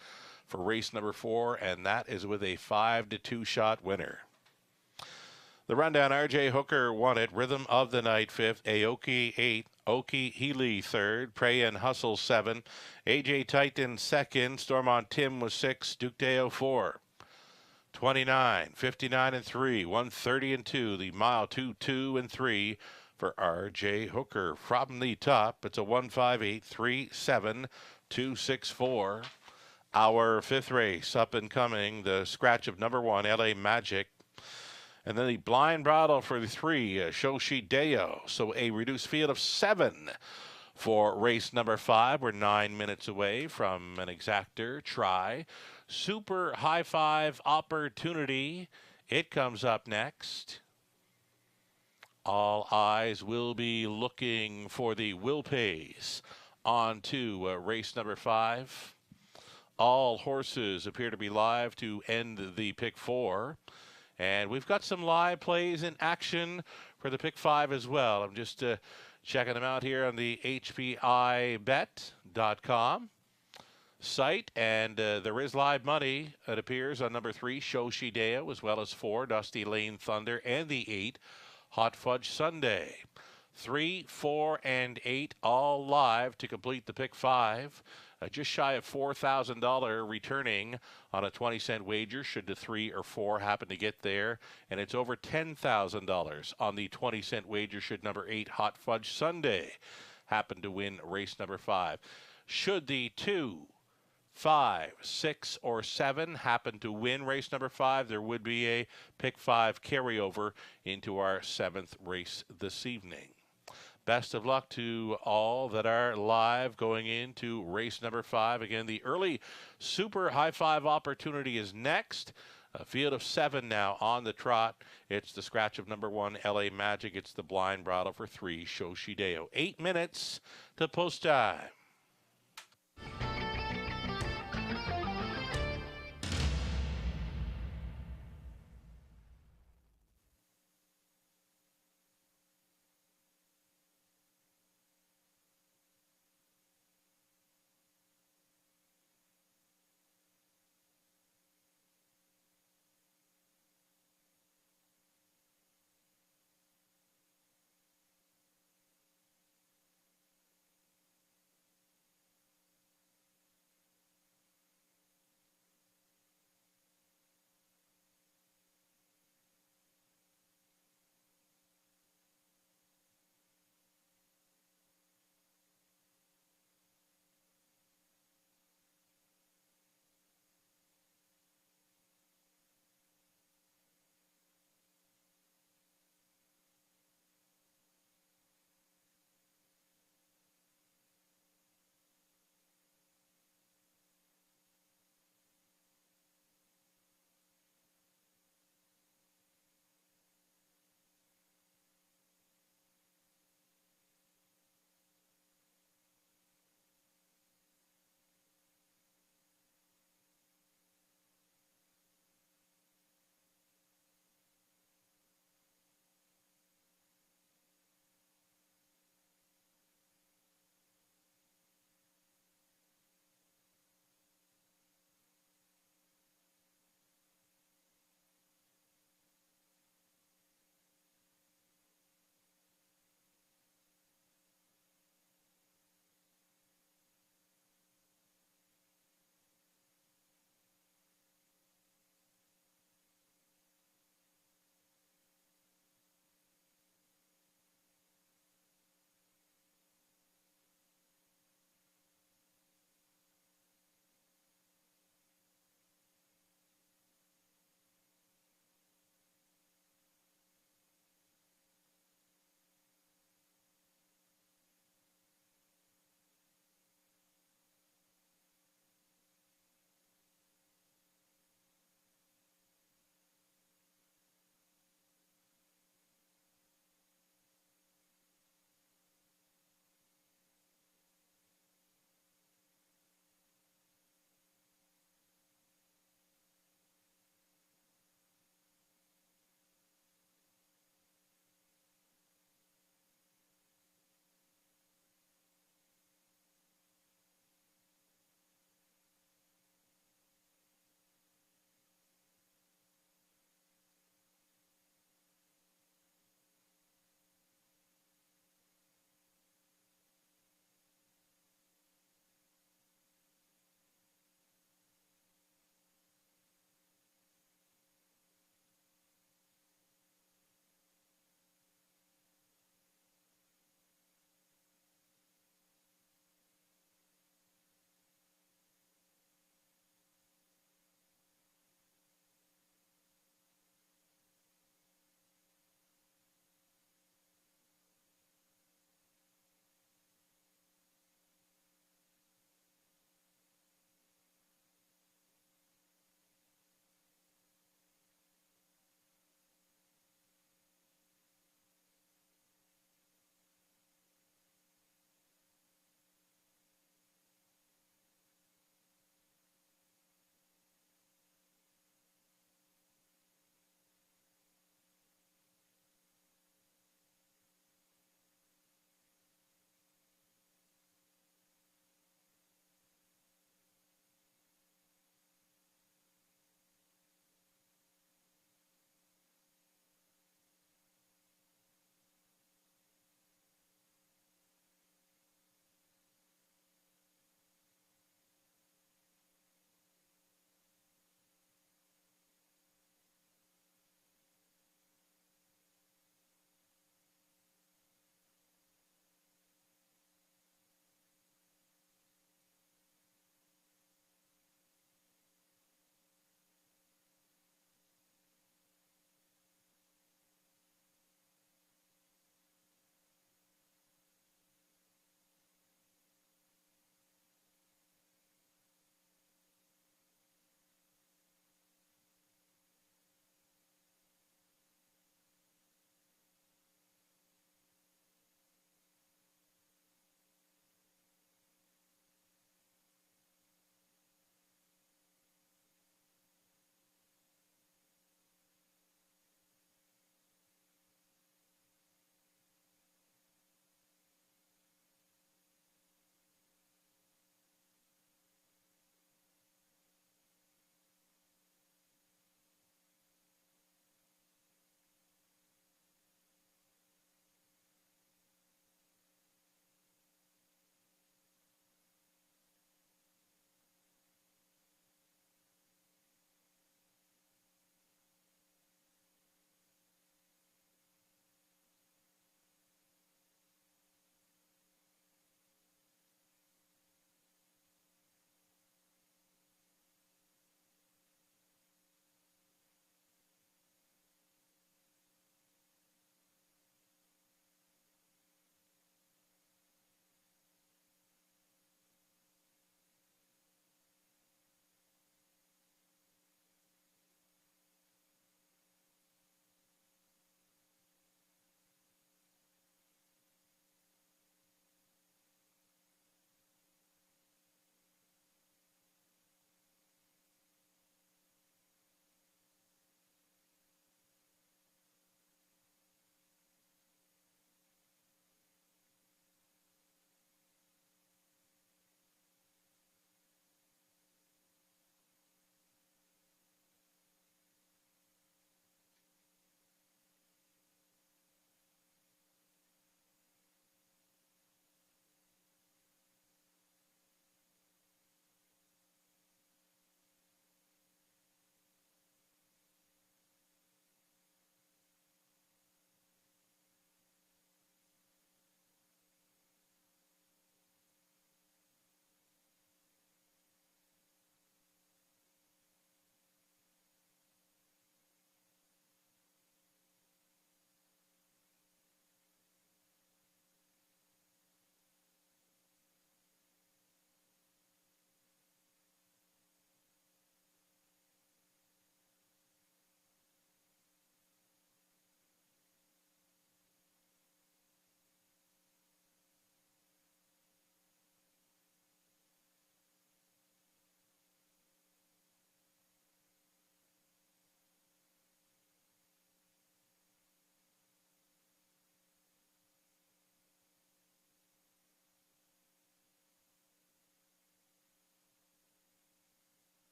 for race number 4, and that is with a 5-2 shot winner. The rundown: RJ Hooker won it. Rhythm of the Night 5th. Aoki 8. Oki Healy 3rd. Pray and Hustle 7. AJ Titan 2nd. Stormont Tim was 6. Duke Deo 4. 29, 59 and 3. 130 and 2. The mile 2, 2 and 3 for RJ Hooker. From the top, it's a 158-3-7-2-6-4. Our 5th race up and coming, the scratch of number 1, LA Magic. And then the blind bridle for the 3, Shoshi Deo. So a reduced field of 7 for race number 5. We're 9 minutes away from an exactor try. Super High Five Opportunity. It comes up next. All eyes will be looking for the Will Pays on to race number 5. All horses appear to be live to end the pick 4. And we've got some live plays in action for the pick 5 as well. I'm just checking them out here on the HPIBet.com site. And there is live money, it appears, on number 3, Shoshi Deo, as well as 4, Dusty Lane Thunder, and the 8, Hot Fudge Sunday. 3, 4, and 8 all live to complete the pick 5. Just shy of $4,000 returning on a 20-cent wager should the 3 or 4 happen to get there. And it's over $10,000 on the 20-cent wager should number 8, Hot Fudge Sunday, happen to win race number 5. Should the 2, 5, 6, or 7 happen to win race number 5, there would be a pick 5 carryover into our 7th race this evening. Best of luck to all that are live going into race number 5. Again, the early Super High Five Opportunity is next. A field of 7 now on the trot. It's the scratch of number 1, LA Magic. It's the blind bridle for 3, Shoshi Deo. 8 minutes to post time.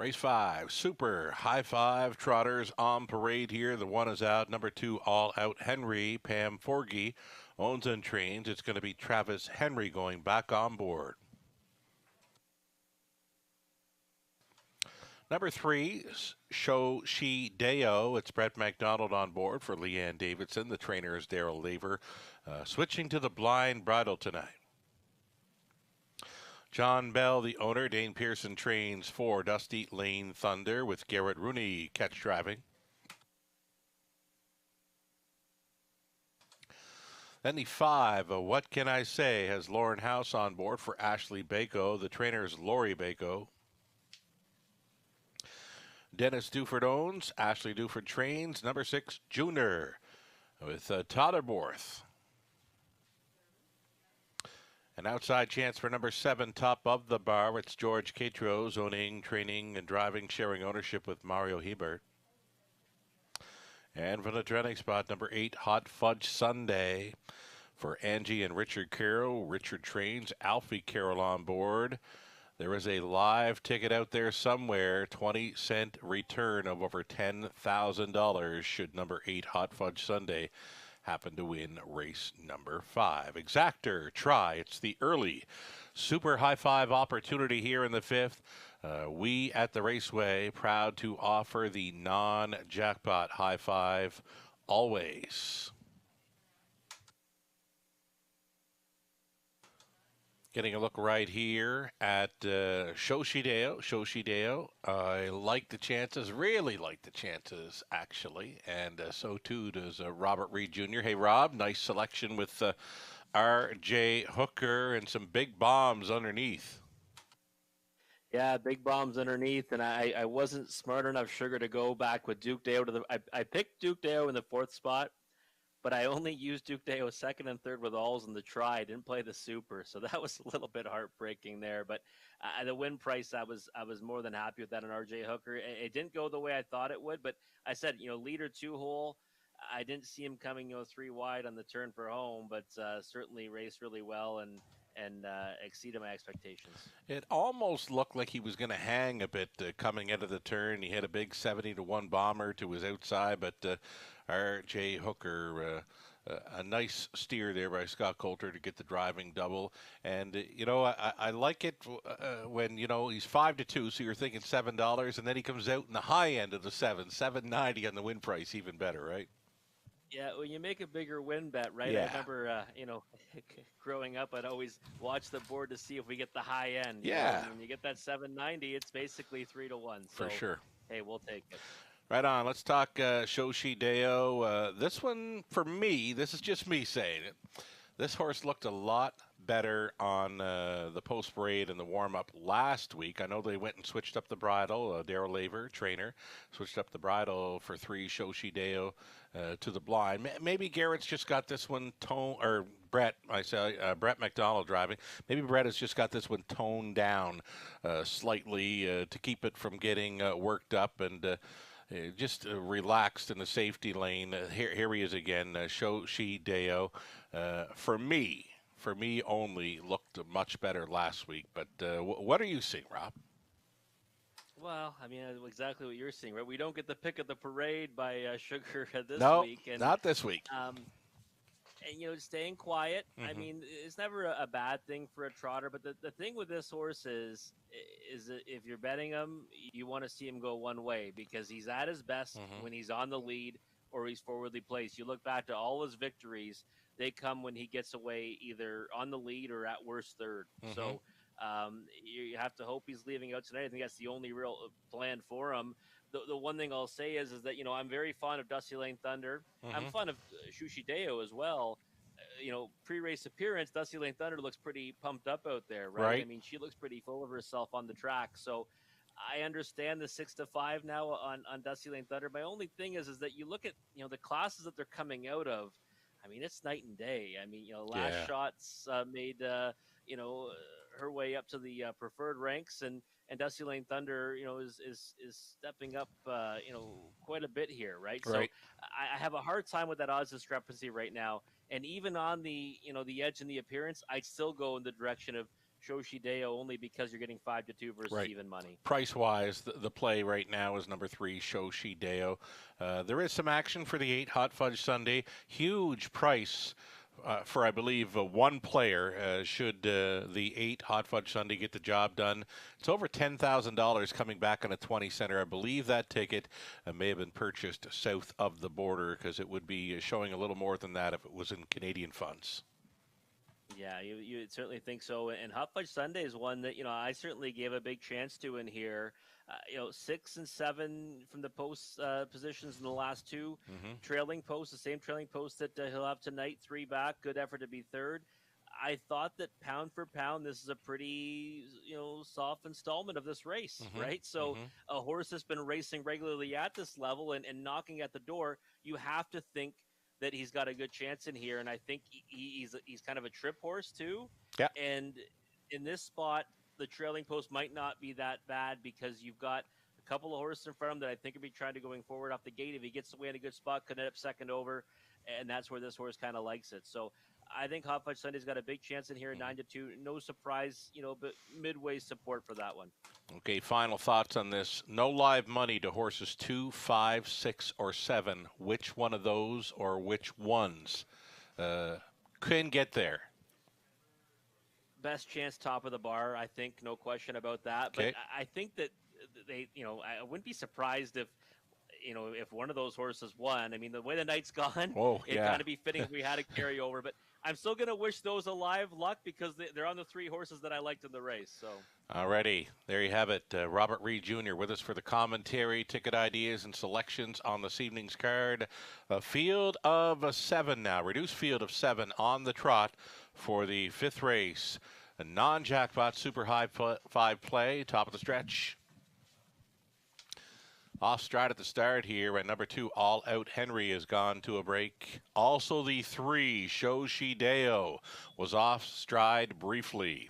Race 5, Super High Five Trotters on parade here. The one is out. Number 2, All Out Henry. Pam Forgy owns and trains. It's going to be Travis Henry going back on board. Number 3, Show She Deo. It's Brett McDonald on board for Leanne Davidson. The trainer is Daryl Laver. Switching to the blind bridle tonight. John Bell, the owner. Dane Pearson trains for Dusty Lane Thunder with Garrett Rooney catch driving. Then the 5, What Can I Say, has Lauren House on board for Ashley Bako. The trainer is Lori Bako. Dennis Duford owns. Ashley Duford trains. Number 6, Junior with Todderborth. An outside chance for number 7, Top of the Bar. It's George Catros owning, training, and driving, sharing ownership with Mario Hebert. And from the trending spot, number 8, Hot Fudge Sunday for Angie and Richard Carroll. Richard trains. Alfie Carroll on board. There is a live ticket out there somewhere, 20-cent return of over $10,000 should number 8, Hot Fudge Sunday, happen to win race number 5. Exactor, try. It's the early Super High Five opportunity here in the 5th. We at the Raceway proud to offer the non-jackpot High Five always. Getting a look right here at Shoshideo. I like the chances, really like the chances, actually. And so too does Robert Reed Jr. Hey, Rob, nice selection with R.J. Hooker and some big bombs underneath. Yeah, big bombs underneath. And I wasn't smart enough, Sugar, to go back with Duke Deo to the. I picked Duke Deo in the 4th spot, but I only used Duke Deo 2nd and 3rd with alls in the try. I didn't play the super, so that was a little bit heartbreaking there. But the win price, I was more than happy with that on RJ Hooker. It didn't go the way I thought it would, but I said, leader 2-hole. I didn't see him coming, 3 wide on the turn for home, but certainly raced really well and exceeded my expectations. It almost looked like he was going to hang a bit coming out of the turn. He had a big 70-1 bomber to his outside, but R.J. Hooker, a nice steer there by Scott Coulter to get the driving double. And, I like it when, he's 5-2, so you're thinking $7, and then he comes out in the high end of the $7.90 on the win price, even better, right? Yeah, when you make a bigger win bet, right? Yeah. I remember, growing up, I'd always watch the board to see if we get the high end. Yeah. When you get that 790, it's basically 3-1. So, for sure. Hey, we'll take it. Right on. Let's talk Shoshi Deo. This one, for me, this is just me saying it. This horse looked a lot better on the post parade and the warm up last week. I know they went and switched up the bridle. Daryl Laver, trainer, switched up the bridle for 3 Shoshi Deo to the blind. Maybe Garrett's just got this one or Brett McDonald driving. Maybe Brett has just got this one toned down slightly to keep it from getting worked up and just relaxed in the safety lane. Here he is again, Shoshi Deo. For me only, looked much better last week. But what are you seeing, Rob? Well, I mean, exactly what you're seeing, right? We don't get the pick of the parade by Sugar this week. No, not this week. And, staying quiet. Mm-hmm. I mean, it's never a bad thing for a trotter. But the thing with this horse is that if you're betting him, you want to see him go one way because he's at his best when he's on the lead or he's forwardly placed. You look back to all his victories, they come when he gets away either on the lead or at worst third. So you have to hope he's leaving out tonight. I think that's the only real plan for him. The one thing I'll say is that, I'm very fond of Dusty Lane Thunder. I'm fond of Shoshi Deo as well. Pre-race appearance, Dusty Lane Thunder looks pretty pumped up out there, right? I mean, she looks pretty full of herself on the track. So I understand the 6-5 now on Dusty Lane Thunder. My only thing is that you look at, the classes that they're coming out of. I mean, it's night and day. I mean, Last Shots made, her way up to the preferred ranks, and Dusty Lane Thunder, is stepping up, quite a bit here, right? So I have a hard time with that odds discrepancy right now. And even on the, the edge in the appearance, I'd still go in the direction of Shoshi Deo only because you're getting 5-2 versus Right. even money. Price-wise, the play right now is number 3, Shoshi Deo. There is some action for the 8 Hot Fudge Sunday. Huge price for, I believe, one player should the 8 Hot Fudge Sunday get the job done. It's over $10,000 coming back on a 20-center. I believe that ticket may have been purchased south of the border because it would be showing a little more than that if it was in Canadian funds. Yeah, you certainly think so. And Hot Fudge Sunday is one that, I certainly gave a big chance to in here. 6 and 7 from the post positions in the last 2. Trailing post, the same trailing post that he'll have tonight, 3 back. Good effort to be third. I thought that pound for pound, this is a pretty, soft installment of this race, right? So a horse that's been racing regularly at this level and knocking at the door, you have to think that he's got a good chance in here, and I think he's kind of a trip horse too. Yeah. And in this spot, the trailing post might not be that bad because you've got a couple of horses in front of him that I think will be trying to going forward off the gate. If he gets away in a good spot, could end up second over, and that's where this horse kind of likes it. So I think Hot Fudge Sunday's got a big chance in here, 9-2. No surprise, but midway support for that one. Okay, final thoughts on this. No live money to horses 2, 5, 6, or 7. Which one of those or which ones can get there? Best chance top of the bar, I think, no question about that. Okay. But I think that they, I wouldn't be surprised if one of those horses won. I mean, the way the night's gone, it'd kind of be fitting if we had a carryover. But I'm still going to wish those alive luck because they're on the 3 horses that I liked in the race. So. Alrighty, there you have it. Robert Reid Jr. with us for the commentary, ticket ideas, and selections on this evening's card. A field of 7 now, reduced field of 7 on the trot for the 5th race. A non-jackpot super high 5 play, top of the stretch. Off stride at the start here, and number 2, All Out Henry, has gone to a break. Also the 3, Shoshi Deo, was off stride briefly.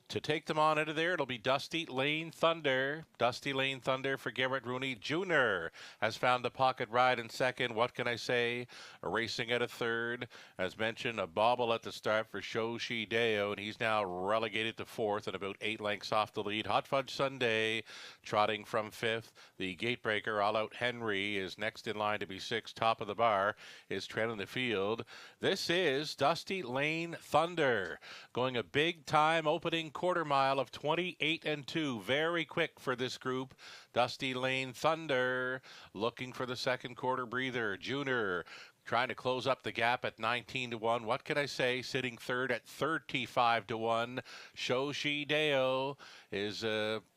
To take them on into there, it'll be Dusty Lane Thunder. Dusty Lane Thunder for Garrett Rooney Jr. has found the pocket ride in second. What can I say? Racing at a third. As mentioned, a bobble at the start for Shoshi Deo, and he's now relegated to 4th and about 8 lengths off the lead. Hot Fudge Sunday trotting from 5th. The gatebreaker, All Out Henry, is next in line to be 6th. Top of the bar is trailing the field. This is Dusty Lane Thunder going a big time opening quarter mile of 28-2. Very quick for this group. Dusty Lane Thunder looking for the second quarter breather. Junior trying to close up the gap at 19-1. What can I say? Sitting third at 35-1. Shoshi Deo is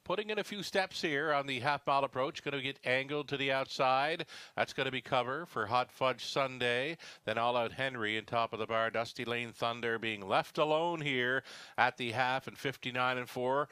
putting in a few steps here on the half-mile approach. Going to get angled to the outside. That's going to be cover for Hot Fudge Sunday. Then All Out Henry in top of the bar. Dusty Lane Thunder being left alone here at the half and 59-4.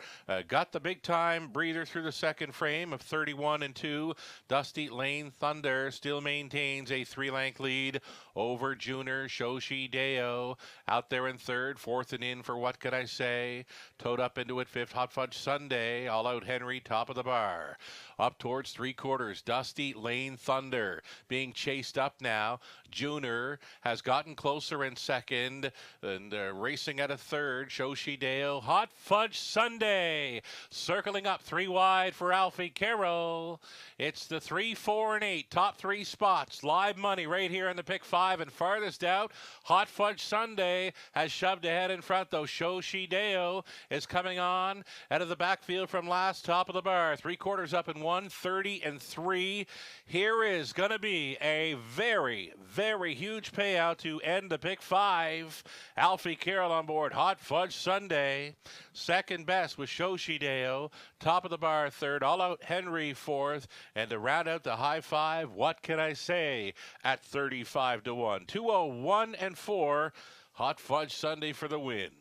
Got the big-time breather through the second frame of 31-2. Dusty Lane Thunder still maintains a 3-length lead over Junior Shoshi Deo. Out there in third, 4th and in for What Can I Say? Towed up into it 5th, Hot Fudge Sunday. All Out Henry, top of the bar. Up towards 3/4, Dusty Lane Thunder being chased up now. Junior has gotten closer in second and racing at a third. Shoshi Deo, Hot Fudge Sunday circling up 3 wide for Alfie Carroll. It's the 3, 4, and 8 top 3 spots. Live money right here in the pick 5 and farthest out. Hot Fudge Sunday has shoved ahead in front though. Shoshi Deo is coming on out of the backfield from last, top of the bar. 3/4 up in 130-3. Here is going to be a very, very huge payout to end the pick 5. Alfie Carroll on board. Hot Fudge Sunday. Second best with Shoshi Deo. Top of the bar, 3rd. All Out Henry, 4th. And to round out the high 5, What Can I Say? At 35-1. 201-4. Hot Fudge Sunday for the win.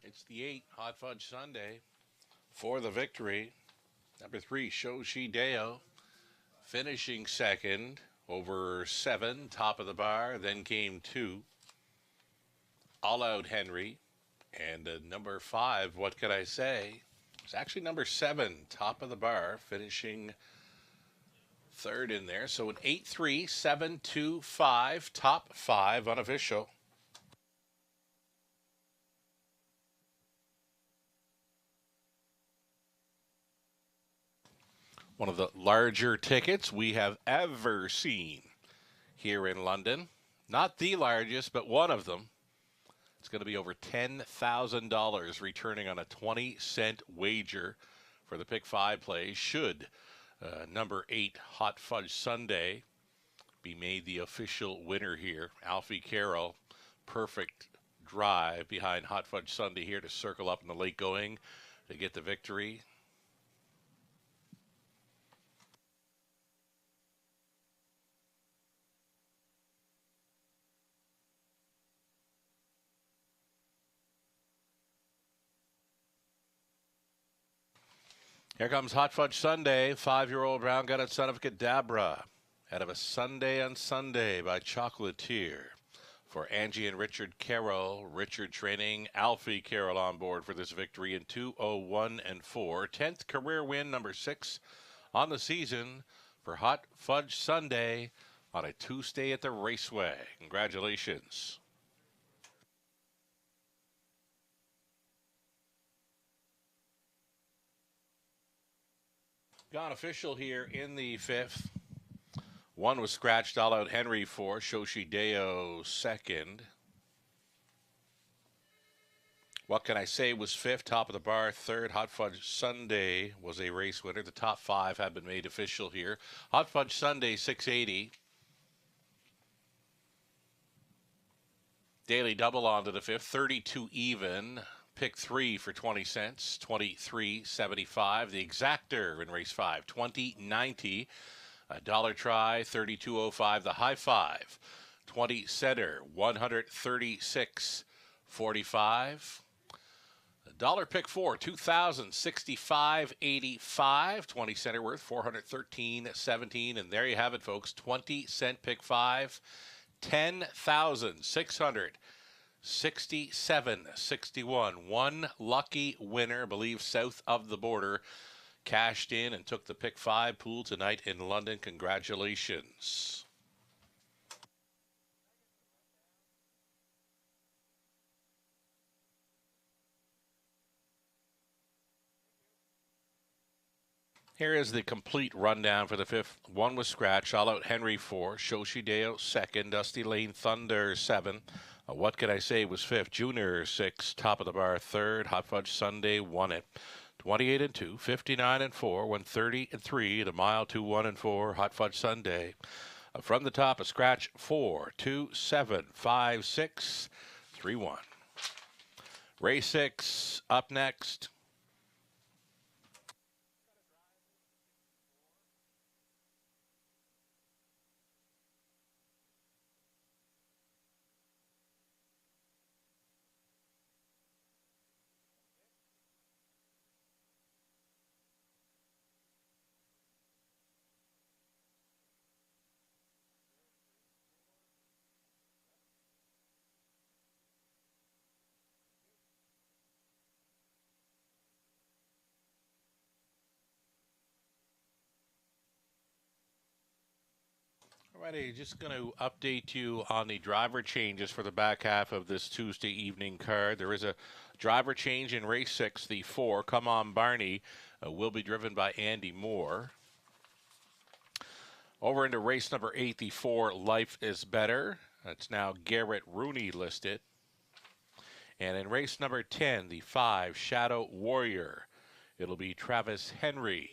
It's the 8, Hot Fudge Sunday. for the victory. Number 3, Shoshi Deo, finishing second over 7, top of the bar. Then came 2, All Out Henry. And number 5, What Could I Say? It's actually number 7, top of the bar, finishing third in there. So an 8-3, 7-2-5, top 5 unofficial. One of the larger tickets we have ever seen here in London. Not the largest, but one of them. It's going to be over $10,000 returning on a 20-cent wager for the Pick 5 play. Should number 8, Hot Fudge Sundae, be made the official winner here. Alfie Carroll, perfect drive behind Hot Fudge Sundae here to circle up in the late going to get the victory. Here comes Hot Fudge Sundae, 5-year-old brown-gutted son of Kadabra, out of a Sunday on Sunday by Chocolatier. For Angie and Richard Carroll, Richard training Alfie Carroll on board for this victory in 2:01 and 4. 10th career win, number 6 on the season for Hot Fudge Sundae on a Tuesday at the Raceway. Congratulations. Gone official here in the 5th. 1 was scratched, All Out Henry for Shoshi Deo second. What Can I Say was 5th, top of the bar. 3rd, Hot Fudge Sundae was a race winner. The top 5 have been made official here. Hot Fudge Sundae, 680. Daily double on to the 5th, 32 even. Pick 3 for 20 cents, 23.75. The exactor in race 5, 20.90. A dollar try, 32.05. The high 5, 20 center, 136.45. The dollar pick 4, 2,065.85. 20 center worth, 413.17. And there you have it, folks. 20-cent pick 5, 10,667.61. One lucky winner, I believe, south of the border, cashed in and took the Pick 5 pool tonight in London. Congratulations. Here is the complete rundown for the 5th. 1 was scratched, All Out Henry 4, Shoshi Deo 2nd, Dusty Lane Thunder 7. What Could I Say was 5th, Junior 6, top of the bar 3rd, Hot Fudge Sundae won it. 28 and 2, 59 and 4, 130 and 3, the mile 2-1 and 4, Hot Fudge Sundae. From the top, a scratch 4, 2, 7, 5, 6, 3, 1. Race 6 up next. Alrighty, just going to update you on the driver changes for the back half of this Tuesday evening card. There is a driver change in race 6. The 4, Come On Barney, will be driven by Andy Moore. Over into race number 8, the 4, Life is Better. It's now Garrett Rooney listed. And in race number 10, the 5, Shadow Warrior, it'll be Travis Henry.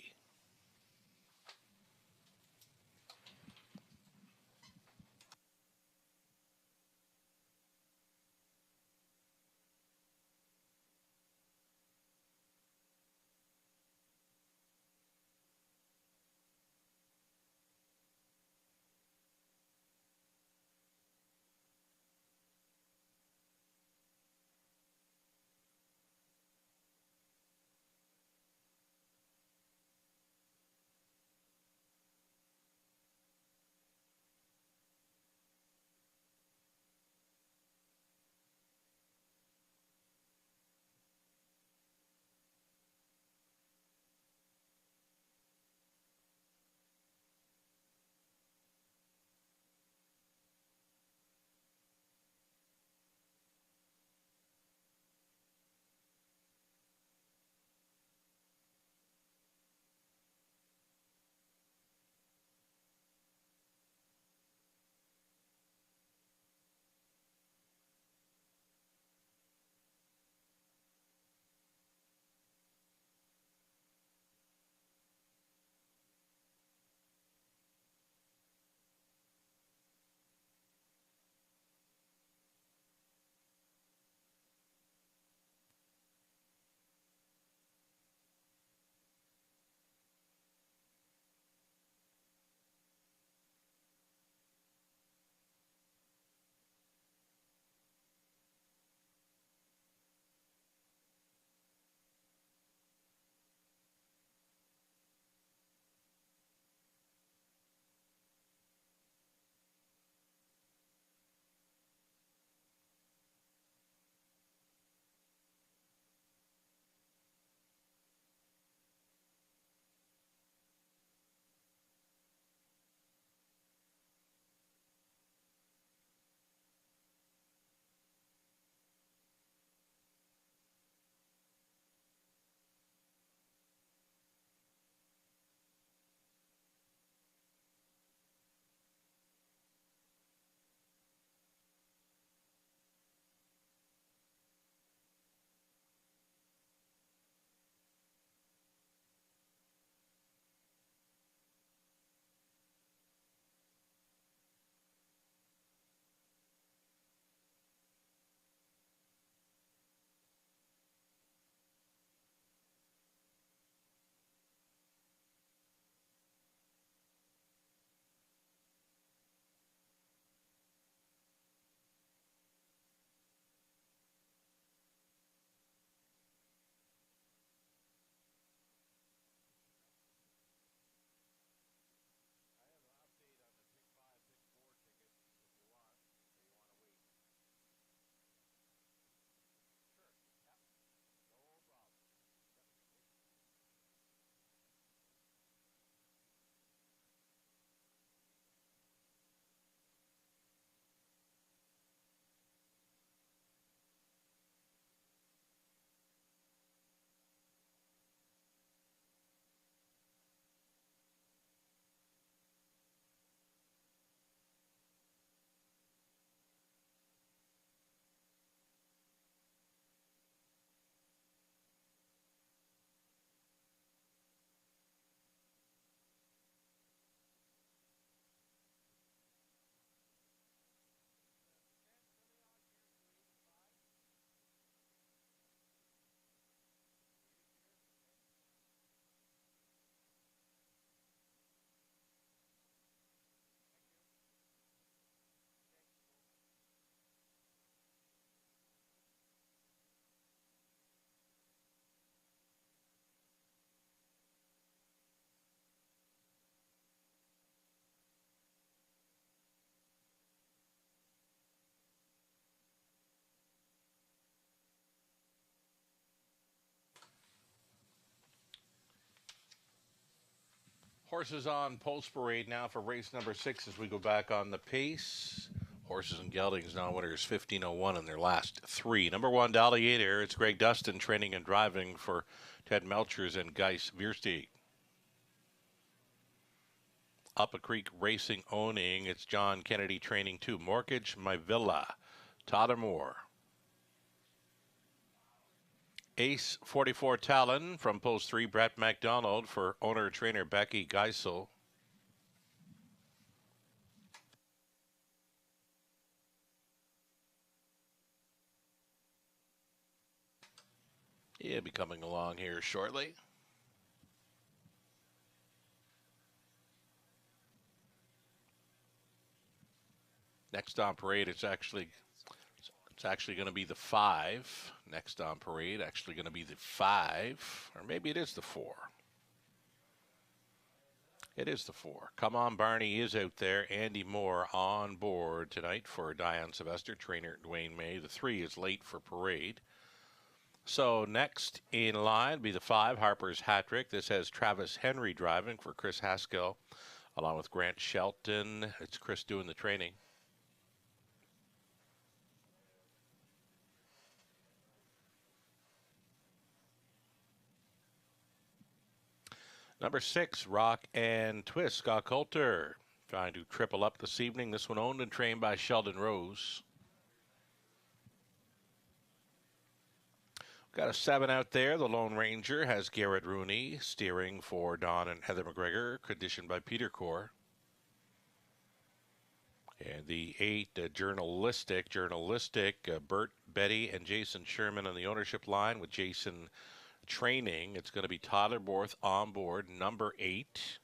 Horses on Post Parade now for race number 6 as we go back on the pace. Horses and Geldings now winners 1501 in their last 3. Number 1, Daliator. It's Greg Dustin training and driving for Ted Melchers and Geis Viersteeg. Up a Creek Racing owning. It's John Kennedy training 2. Mortgage My Villa. Todd Moore. Ace 44 Talon from Post 3, Brett MacDonald for owner-trainer Becky Geisel. He'll be coming along here shortly. Next on parade, it's actually going to be the 5. Next on parade, actually going to be the 5. Or maybe it is the 4. It is the 4. Come On Barney is out there. Andy Moore on board tonight for Diane Sylvester. Trainer Dwayne May. The 3 is late for parade. So next in line will be the 5, Harper's Hat Trick. This has Travis Henry driving for Chris Haskell, along with Grant Shelton. It's Chris doing the training. Number 6, Rock and Twist. Scott Coulter trying to triple up this evening. This one owned and trained by Sheldon Rose. Got a 7 out there. The Lone Ranger has Garrett Rooney steering for Don and Heather McGregor, conditioned by Peter Core. And the 8, Journalistic, Bert, Betty, and Jason Sherman on the ownership line with Jason training. It's going to be Tyler Borth on board, number 8.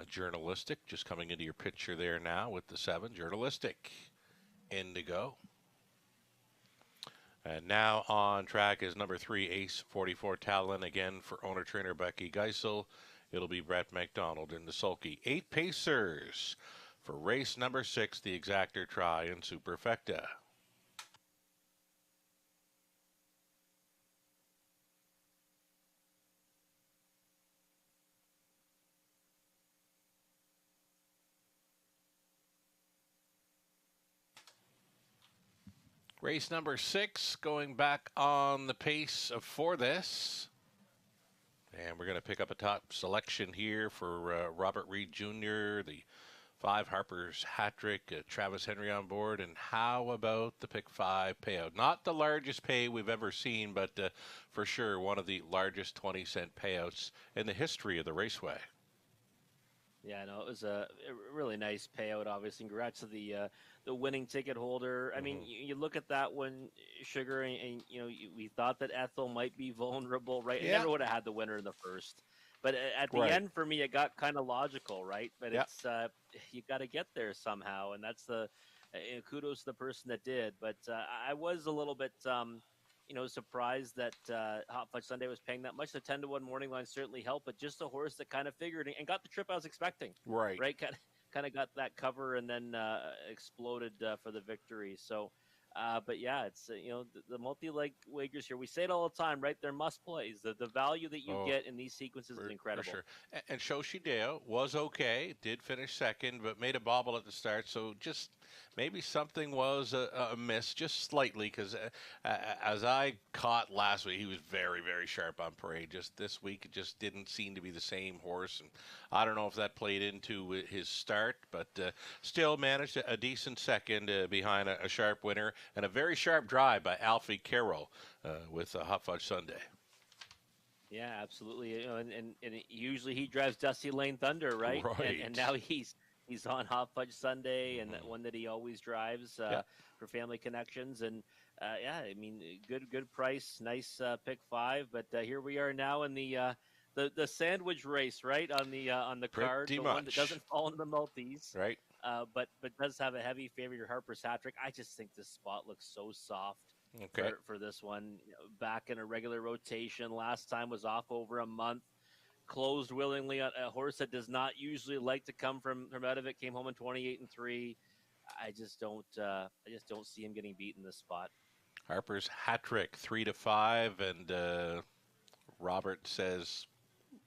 Journalistic, just coming into your picture there now with the 7, Journalistic, Indigo. And now on track is number 3, Ace 44 Talon, again for owner-trainer Becky Geisel. It'll be Brett MacDonald in the sulky. 8 Pacers for race number 6, the Exactor Tri and Superfecta. Race number 6, going back on the pace for this. And we're going to pick up a top selection here for Robert Reed Jr., the 5, Harper's Hat Trick, Travis Henry on board. And how about the pick 5 payout? Not the largest pay we've ever seen, but for sure one of the largest 20-cent payouts in the history of the Raceway. Yeah, no, it was a really nice payout, obviously. Congrats to the winning ticket holder. I mean, you look at that one, Sugar, and you know, we thought that Ethel might be vulnerable, right? It never would have had the winner in the first. But at the end, for me, it got kind of logical, right? But it's you got to get there somehow, and that's the kudos to the person that did. But I was a little bit surprised that Hot Fudge Sunday was paying that much. The 10-1 morning line certainly helped, but just a horse that kind of figured and got the trip I was expecting. Right. Kind of got that cover and then exploded for the victory. So, but yeah, it's the multi-leg wagers here. We say it all the time, right? They're must plays. The value that you get in these sequences is incredible. For sure. And Shoshideo was okay, did finish second, but made a bobble at the start. So just maybe something was a miss, just slightly, because as I caught last week, he was very, very sharp on parade. Just this week, it just didn't seem to be the same horse. And I don't know if that played into his start, but still managed a decent second behind a sharp winner and a very sharp drive by Alfie Carroll with Hot Fudge Sunday. Yeah, absolutely. And usually he drives Dusty Lane Thunder, right? And now he's on Hot Fudge Sunday, and that one that he always drives for Family Connections. And I mean, good price, nice pick 5. But here we are now in the sandwich race, right, on the card, the one that doesn't fall into the multis, right? But does have a heavy favorite, Harper's Hat Trick. I just think this spot looks so soft. Okay. For this one, back in a regular rotation. Last time was off over a month. Closed willingly on a horse that does not usually like to come from out of it. Came home in 28-3. I just don't see him getting beat in this spot. Harper's Hat Trick 3-5, and Robert says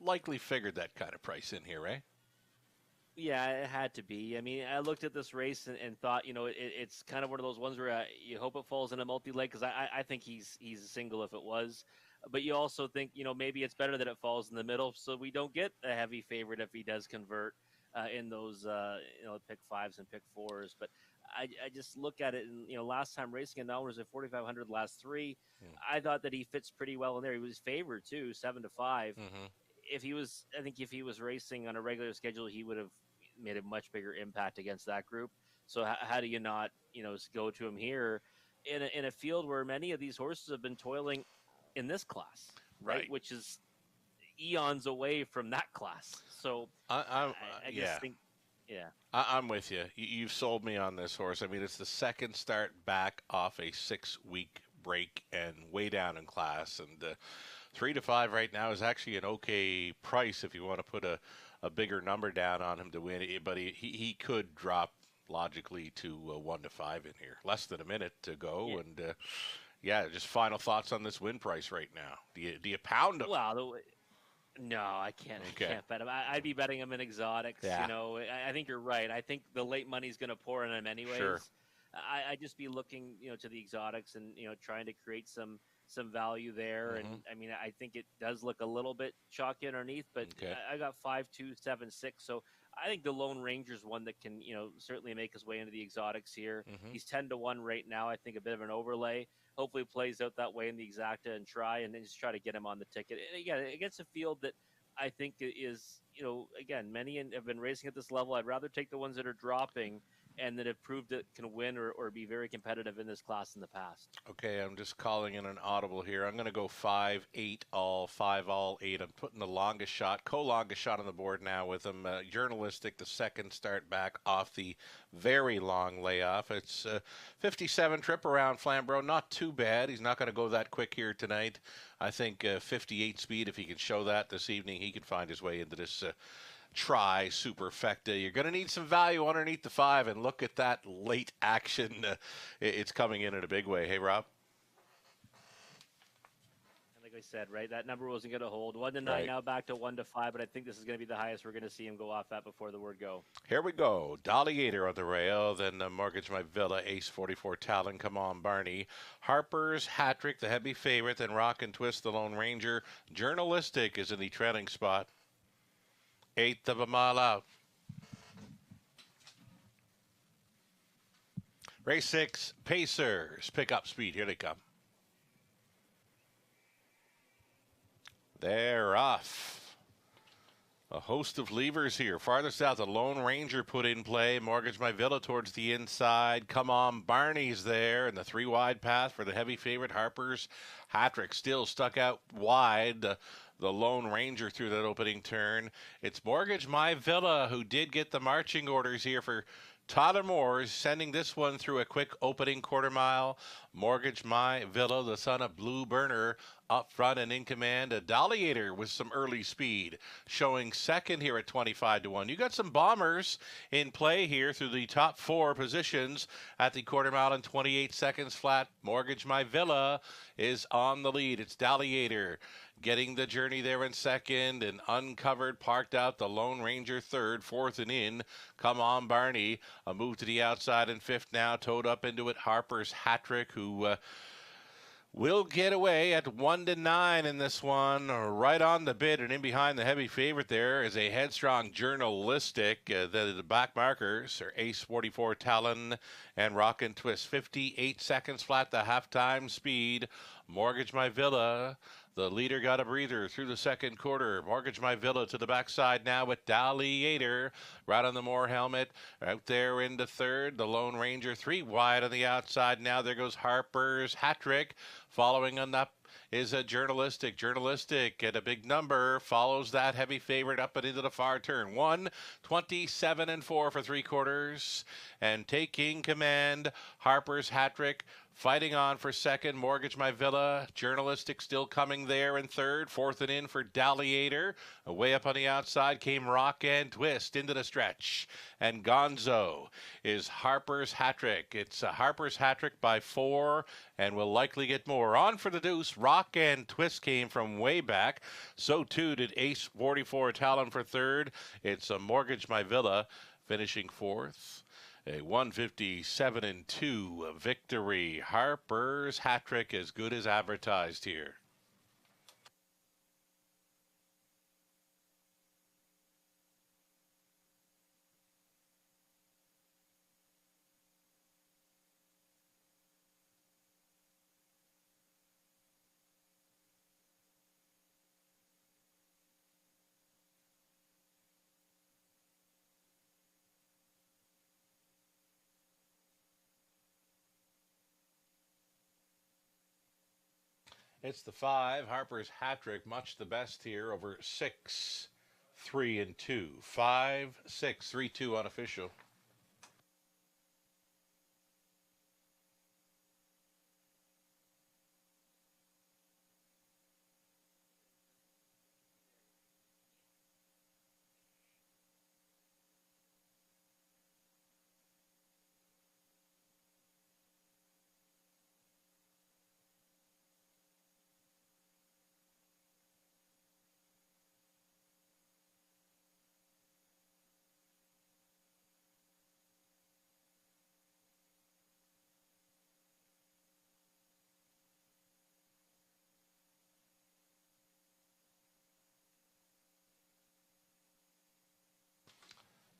likely figured that kind of price in here, right? Yeah, it had to be. I mean, I looked at this race and thought, it's kind of one of those ones where you hope it falls in a multi-leg because I think he's a single if it was, but you also think maybe it's better that it falls in the middle so we don't get a heavy favorite if he does convert in those pick fives and pick fours. But I just look at it and last time racing at Melbourne was at 4,500 last three. Mm. I thought that he fits pretty well in there. He was favored too, 7-5. Mm-hmm. I think if he was racing on a regular schedule, he would have made a much bigger impact against that group. So how do you not, go to him here in a field where many of these horses have been toiling in this class, right? Which is eons away from that class. So I just think, yeah. I'm with you. You've sold me on this horse. I mean, it's the second start back off a 6-week break and way down in class. And 3-5 right now is actually an okay price if you want to put a bigger number down on him to win. But he could drop logically to 1-5 in here. Less than a minute to go. Yeah. And just final thoughts on this win price right now. Do you pound him? Well, no, I can't. Okay. I can't bet him. I'd be betting him in exotics. Yeah. I think you're right. I think the late money's going to pour in him anyways. Sure. I just be looking, to the exotics and trying to create some value there. Mm-hmm. And I mean, I think it does look a little bit chalky underneath, but okay. I got 5, 2, 7, 6. So I think the Lone Ranger's one that can, certainly make his way into the exotics here. Mm-hmm. He's 10-1 right now. I think a bit of an overlay. Hopefully plays out that way in the exacta and then just try to get him on the ticket. And again, against a field that I think is, again, many have been racing at this level. I'd rather take the ones that are dropping and that have proved it can win or be very competitive in this class in the past. Okay, I'm just calling in an audible here. I'm going to go 5-8 all, 5 all 8. I'm putting the longest shot, co-longest shot on the board now with him. Journalistic, the second start back off the very long layoff. It's 57 trip around Flamborough. Not too bad. He's not going to go that quick here tonight. I think 58 speed, if he can show that this evening, he can find his way into this superfecta. You're going to need some value underneath the 5, and look at that late action. It's coming in a big way. Hey, Rob? Like I said, right, that number wasn't going to hold. 1-9, now back to 1-5, but I think this is going to be the highest we're going to see him go off at before the word go. Here we go. Dolliator on the rail, then Mortgage My Villa, Ace 44 Talon, Come On Barney, Harper's Hat-Trick, the heavy favorite, then Rock and Twist, the Lone Ranger. Journalistic is in the trailing spot. 1/8 of a mile out. Race 6, Pacers. Pick up speed. Here they come. They're off. A host of levers here. Farthest out, the Lone Ranger put in play. Mortgage My Villa towards the inside. Come On Barney's there. And the 3-wide path for the heavy favorite, Harper's Hat-Trick, still stuck out wide. The Lone Ranger through that opening turn. It's Mortgage My Villa who did get the marching orders here for Tyler Moore, sending this one through a quick opening quarter mile. Mortgage My Villa, the son of Blue Burner, up front and in command. A Dolliator with some early speed, showing second here at 25-1. You got some bombers in play here through the top 4 positions at the quarter mile in 28 seconds flat. Mortgage My Villa is on the lead. It's Dolliator getting the journey there in second, and uncovered, parked out, the Lone Ranger third, fourth and in. Come On Barney, a move to the outside in fifth now, towed up into it, Harper's Hat-Trick, who will get away at 1-9 in this one, right on the bid, and in behind the heavy favorite there is a Headstrong Journalistic. The back markers are Ace 44 Talon and Rock and Twist. 58 seconds flat, the halftime speed. Mortgage My Villa, the leader, got a breather through the second quarter. Mortgage My Villa to the backside now with Dolliator right on the Moore helmet. Out there into third, the Lone Ranger 3 wide on the outside. Now there goes Harper's Hat-Trick. Following on up is a Journalistic. Journalistic at a big number follows that heavy favorite up and into the far turn. 1:27.4 for 3 quarters. And taking command, Harper's Hat-Trick. Fighting on for second, Mortgage My Villa. Journalistic still coming there in third. Fourth and in for Dolliator. Way up on the outside came Rock and Twist into the stretch. And Gonzo is Harper's Hat-Trick. It's a Harper's Hat-Trick by 4, and will likely get more. On for the deuce. Rock and Twist came from way back. So too did Ace 44 Talon for third. It's a Mortgage My Villa finishing fourth. A 157-2 victory. Harper's hat trick as good as advertised here. It's the 5. Harper's hat trick, much the best here over 6, 3, and 2. 5, 6, 3, 2 unofficial.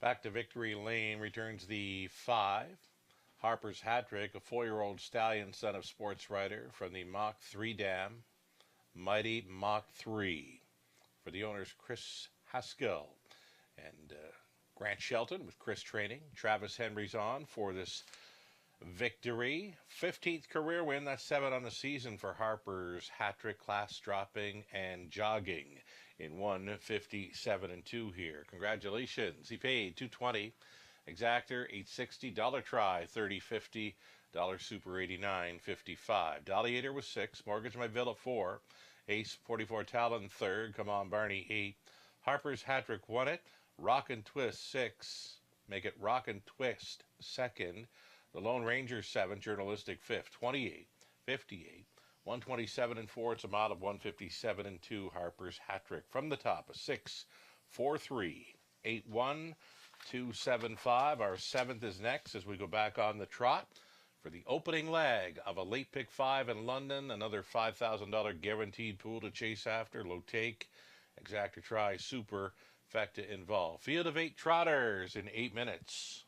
Back to victory lane returns the 5. Harper's hat trick, a 4-year-old stallion, son of sports writer from the Mach 3 dam, Mighty Mach 3. For the owners, Chris Haskell and Grant Shelton with Chris training. Travis Henry's on for this victory. 15th career win. That's 7 on the season for Harper's hat trick, class dropping and jogging in 157-2 here. Congratulations. He paid $220. Exactor $860. Try $30.50. Super $89.55. Dolliator was 6. Mortgage My Villa 4. Ace 44 Talon 3rd. Come on Barney 8. Harper's hat trick won it. Rock and Twist 6. Make it Rock and Twist 2nd. The Lone Ranger 7, Journalistic 5th, 28, 58, 127-4. It's a mod of 157-2. Harper's hat trick from the top, a 6, 4, 3, 8, 1, 2, 7, 5. Our 7th is next as we go back on the trot for the opening leg of a late pick 5 in London. Another $5,000 guaranteed pool to chase after. Low take, exactor try, super, fecta involved. Field of 8 trotters in 8 minutes.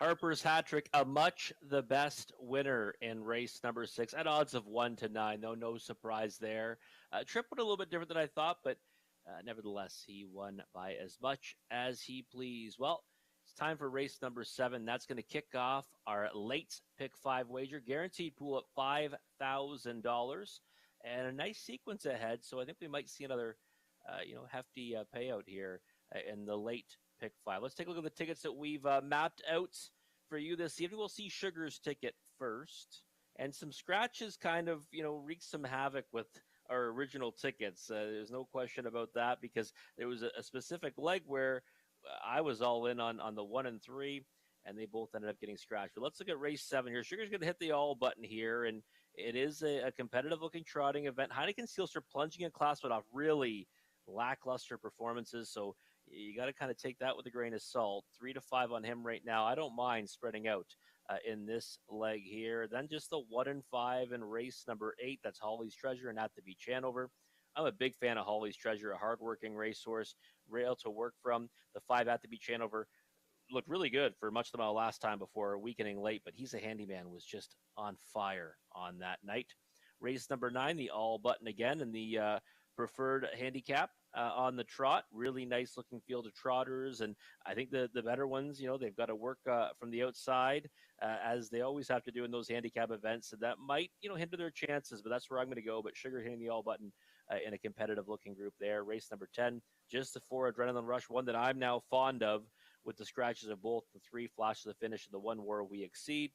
Harper's hat trick, a much the best winner in race number 6 at odds of 1-9. Though no surprise there. Trip went a little bit different than I thought, but nevertheless, he won by as much as he pleased. Well, it's time for race number 7. That's going to kick off our late pick 5 wager, guaranteed pool at $5,000, and a nice sequence ahead. So I think we might see another, hefty payout here in the late pick 5. Let's take a look at the tickets that we've mapped out for you this evening. We'll see Sugar's ticket first, and some scratches kind of, wreak some havoc with our original tickets. There's no question about that, because there was a specific leg where I was all in on the 1 and 3, and they both ended up getting scratched. But let's look at race 7 here. Sugar's going to hit the all button here, and it is a competitive-looking trotting event. Heineken Sealster plunging in class, but off really lackluster performances, so you got to kind of take that with a grain of salt. 3-5 on him right now. I don't mind spreading out in this leg here. Then just the 1 and 5 in race number 8. That's Holly's Treasure and At the Beach Hanover. I'm a big fan of Holly's Treasure, a hardworking racehorse, rail to work from. The 5 At the Beach Hanover looked really good for much of the mile last time before weakening late, but he's a handyman, was just on fire on that night. Race number 9, the all button again, and the preferred handicap on the trot. Really nice looking field of trotters, and I think the better ones, they've got to work from the outside, as they always have to do in those handicap events, and that might hinder their chances, but that's where I'm going to go. But Sugar hitting the all button in a competitive looking group there. Race number 10, just the 4 Adrenaline Rush, one that I'm now fond of, with the scratches of both the 3 Flash to the Finish and the 1 War We Exceed.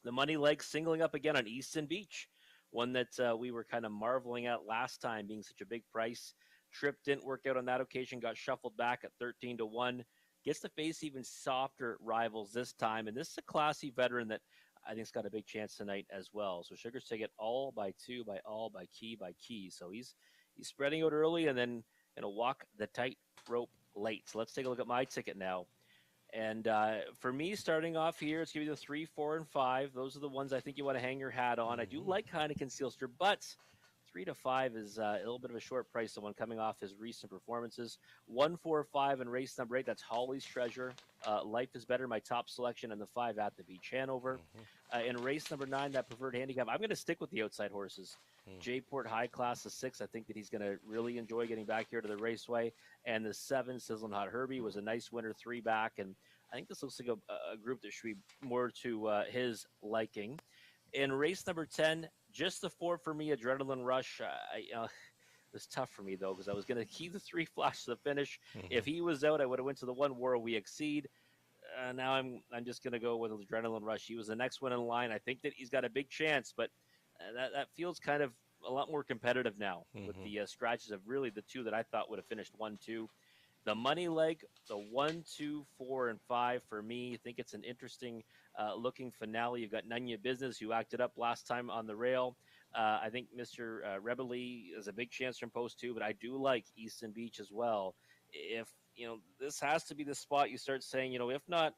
The money leg singling up again on Easton Beach, one that we were kind of marveling at last time, being such a big price. Trip didn't work out on that occasion, got shuffled back at 13-1. Gets to face even softer rivals this time, and this is a classy veteran that I think's got a big chance tonight as well. So Sugar's take it all by 2, by all, by key. So he's spreading out early and then going to walk the tight rope late. So let's take a look at my ticket now. And for me, starting off here, it's going to be the 3, 4, and 5. Those are the ones I think you want to hang your hat on. I do like Heineken Sealster, but 3-5 is a little bit of a short price. The one coming off his recent performances. 1, 4, 5 in race number 8. That's Holly's Treasure. Life is Better, my top selection, and the 5 At the Beach Hanover. In race number 9, that preferred handicap, I'm going to stick with the outside horses. J-Port High Class, the 6. I think that he's going to really enjoy getting back here to the raceway. And the 7, Sizzling Hot Herbie, was a nice winner, 3 back. And I think this looks like a group that should be more to his liking. In race number 10, just the 4 for me, Adrenaline Rush. It was tough for me, though, because I was going to keep the 3 Flash to the Finish. If he was out, I would have went to the 1 War We Exceed. Now I'm just going to go with Adrenaline Rush. He was the next one in line. I think that he's got a big chance, but that feels kind of a lot more competitive now with the scratches of really the 2 that I thought would have finished 1-2. The money leg, the 1, 2, 4, and 5 for me. I think it's an interesting looking finale. You've got Nunya Business, who acted up last time on the rail. I think Mr. Rebeli is a big chance from post 2, but I do like Easton Beach as well. If this has to be the spot you start saying, if not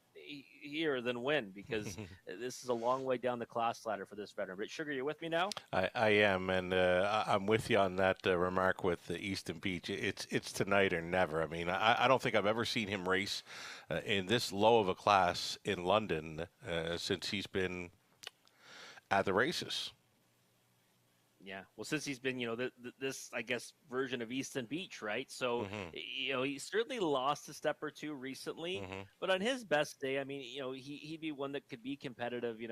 here, then when, because this is a long way down the class ladder for this veteran. But Sugar, you with me now? I am, and I'm with you on that remark with Easton Beach. It's tonight or never. I mean, I don't think I've ever seen him race in this low of a class in London since he's been at the races. Yeah, well, since he's been, this, I guess, version of Easton Beach, right? So, he certainly lost a step or 2 recently, but on his best day, I mean, he'd be one that could be competitive, in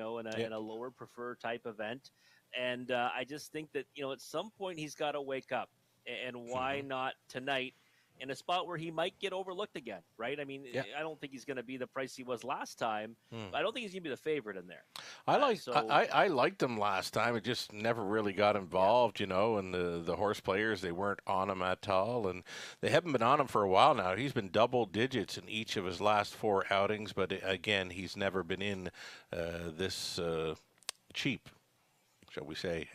a lower preferred type event. And I just think that, at some point he's got to wake up, and why not tonight in a spot where he might get overlooked again, right? I mean, I don't think he's going to be the price he was last time, but I don't think he's going to be the favorite in there. I liked him last time. It just never really got involved, and the horse players, they weren't on him at all, and they haven't been on him for a while now. He's been double digits in each of his last 4 outings, but again, he's never been in this cheap, shall we say,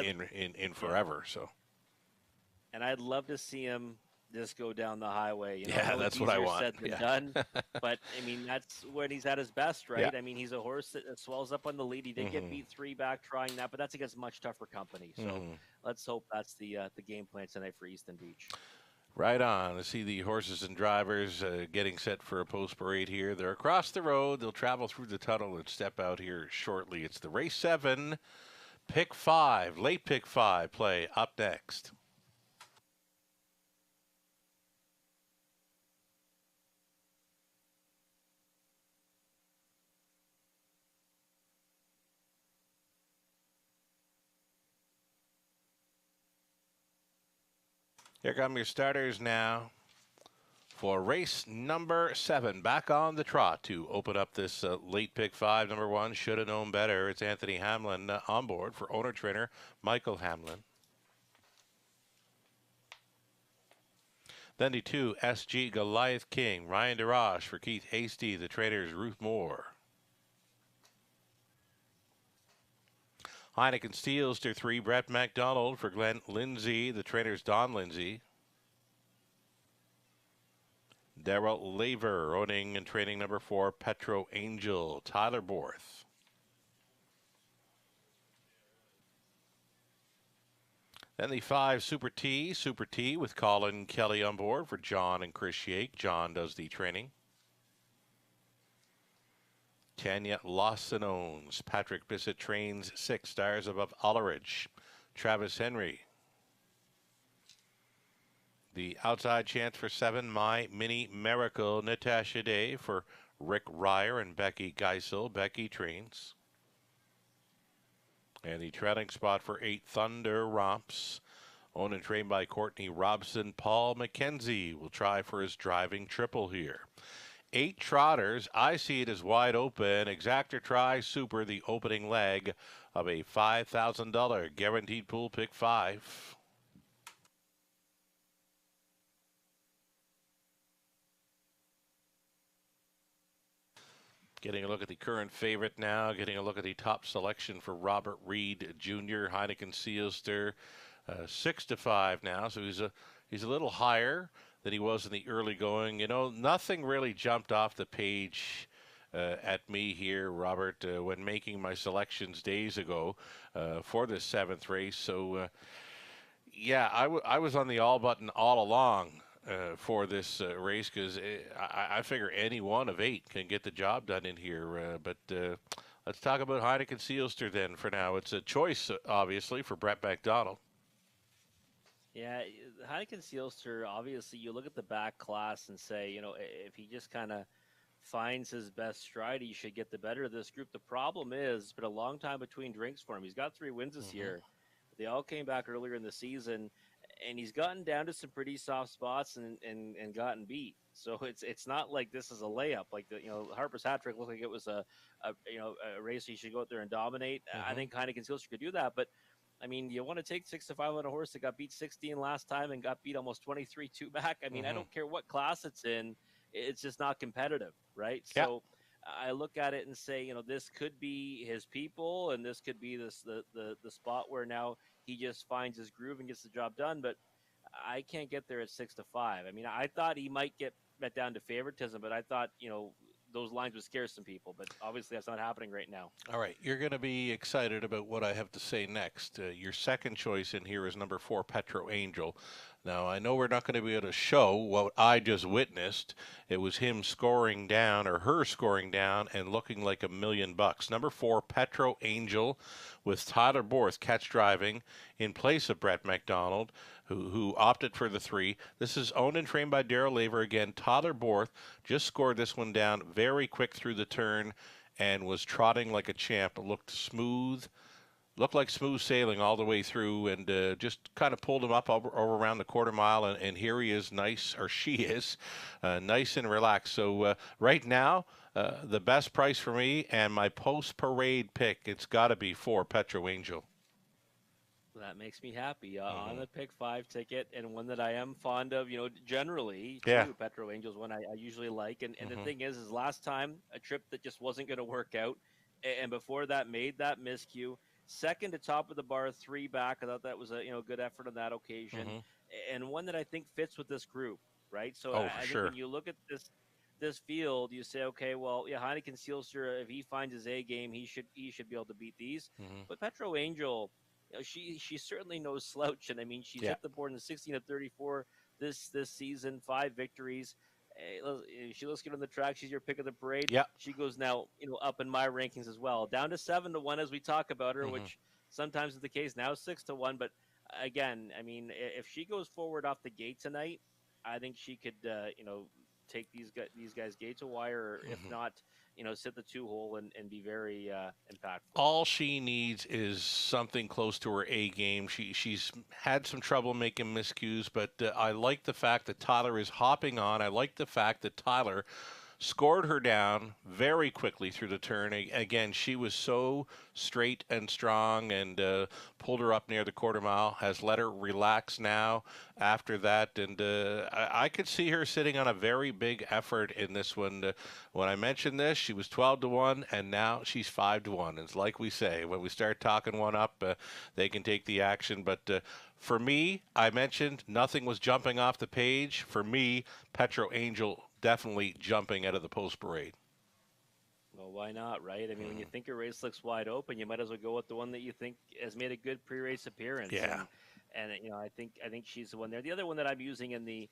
in forever. So, and I'd love to see him just go down the highway. That's what I want. Said than done, but I mean, that's when he's at his best, right? I mean, he's a horse that swells up on the lead. He did get beat 3 back trying that, but that's against much tougher company. So let's hope that's the game plan tonight for Easton Beach. Right on. I see the horses and drivers getting set for a post parade here. They're across the road. They'll travel through the tunnel and step out here shortly. It's the race 7, pick 5, late pick 5 play up next. Here come your starters now for race number 7. Back on the trot to open up this late pick 5. Number 1, should have known better. It's Anthony Hamlin on board for owner-trainer Michael Hamlin. Then the 2, SG Goliath King, Ryan DeRoche for Keith Hasty. The trainer's Ruth Moore. Heineken Steels to 3, Brett McDonald for Glenn Lindsay. The trainer's Don Lindsay. Darrell Laver owning and training number 4, Petro Angel, Tyler Borth. Then the 5, Super T with Colin Kelly on board for John and Chris Yake. John does the training. Tanya Lawson owns. Patrick Bissett trains 6 stars above Ullerich. Travis Henry. The outside chance for 7, My Mini Miracle, Natasha Day for Rick Ryer and Becky Geisel. Becky trains. And the trailing spot for 8, Thunder Romps. Owned and trained by Courtney Robson. Paul McKenzie will try for his driving triple here. 8 trotters. I see it as wide open. Exactor Try Super, the opening leg of a $5,000 guaranteed pool pick 5. Getting a look at the current favorite now. Getting a look at the top selection for Robert Reed Jr. Heineken Seelster, 6-5 now. So he's a little higher than he was in the early going. You know, nothing really jumped off the page at me here, Robert, when making my selections days ago for this 7th race. So, yeah, I was on the all button all along for this race because I figure any one of 8 can get the job done in here. But let's talk about Heineken Seelster then for now. It's a choice, obviously, for Brett McDonald. Yeah, Heineken Seelster, obviously, you look at the back class and say, you know, if he just kind of finds his best stride, he should get the better of this group. The problem is, it's been a long time between drinks for him. He's got 3 wins this year. They all came back earlier in the season, and he's gotten down to some pretty soft spots and gotten beat. So it's not like this is a layup. Like Harper's hat trick looked like it was a race he should go out there and dominate. I think Heineken Seelster could do that, but I mean, you want to take 6-5 on a horse that got beat 16 last time and got beat almost 23-2 back. I mean, I don't care what class it's in. It's just not competitive, right? Yeah. So I look at it and say, you know, this could be his people, and this could be the spot where now he just finds his groove and gets the job done. But I can't get there at 6-5. I mean, I thought he might get bet down to favoritism, but I thought, you know, those lines would scare some people, but obviously that's not happening right now. All right, you're going to be excited about what I have to say next. Your second choice in here is number 4, Petro Angel. Now, I know we're not going to be able to show what I just witnessed. It was him scoring down, or her scoring down, and looking like $1 million. Number 4, Petro Angel, with Tyler Borth catch driving in place of Brett McDonald, who opted for the 3. This is owned and trained by Darrell Laver. Again, Tyler Borth just scored this one down very quick through the turn and was trotting like a champ. It looked smooth. Looked like smooth sailing all the way through, and just kind of pulled him up over around the quarter mile, and here he is, nice, or she is, nice and relaxed. So right now, the best price for me and my post-parade pick, it's got to be 4, Petro Angel. That makes me happy. On the pick 5 ticket, and one that I am fond of, you know, generally, too, Petro Angel's one I usually like. And the thing is last time, a trip that just wasn't going to work out, and before that made that miscue. Second to top of the bar, 3 back. I thought that was a good effort on that occasion, and one that I think fits with this group, right? So I think when you look at this field, you say, okay, well, yeah, Heineken Seelster, if he finds his A game, he should be able to beat these. But Petro Angel, you know, she certainly knows slouch, and I mean she's hit the board in the 16 of 34 this season, 5 victories. She looks good on the track. She's your pick of the parade. Yeah. She goes now, up in my rankings as well, down to 7-1 as we talk about her, Mm-hmm. which sometimes is the case. Now 6-1, but again, I mean, if she goes forward off the gate tonight, I think she could, take these guys gate to wire, or if not, sit the 2-hole and be very impactful. All she needs is something close to her A game. She's had some trouble making miscues, but I like the fact that Tyler is hopping on. I like the fact that Tyler scored her down very quickly through the turn. Again, she was so straight and strong, and pulled her up near the quarter mile, has let her relax now after that. And I could see her sitting on a very big effort in this one. When I mentioned this, she was 12-1, and now she's 5-1. It's like we say, when we start talking one up, they can take the action. But for me, I mentioned nothing was jumping off the page. For me, Petro Angel definitely jumping out of the post parade. Well, why not, right? I mean, when you think a race looks wide open, you might as well go with the one that you think has made a good pre-race appearance. Yeah. And I think she's the one there. The other one that I'm using in the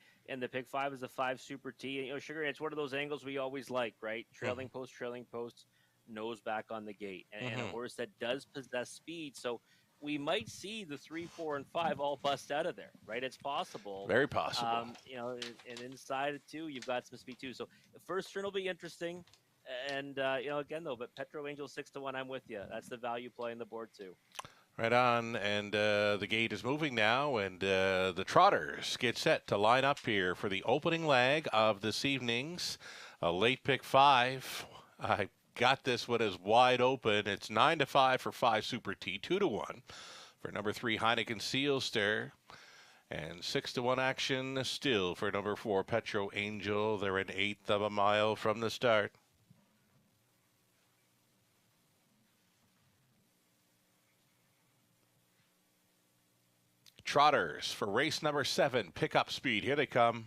pick 5 is the 5 Super T. And, Sugar, it's one of those angles we always like, right? Trailing post, nose back on the gate, and a horse that does possess speed. So we might see the 3, 4, and 5 all bust out of there, right? It's possible. Very possible. And inside it too, you've got some speed too. So the first turn will be interesting. And again though, but Petro Angel 6-1, I'm with you. That's the value play on the board too. Right on, and the gate is moving now, and the trotters get set to line up here for the opening leg of this evening's late pick 5. I got this one as wide open. It's 9-5 for 5 Super T, 2-1 for number 3 Heineken Sealster, and 6-1 action still for number 4 Petro Angel. They're an 1/8 of a mile from the start. Trotters for race number 7, pickup speed. Here they come.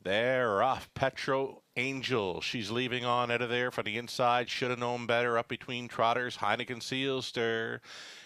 They're off. Petro Angel. She's leaving on out of there from the inside. Should have known better up between trotters. Heineken Sealster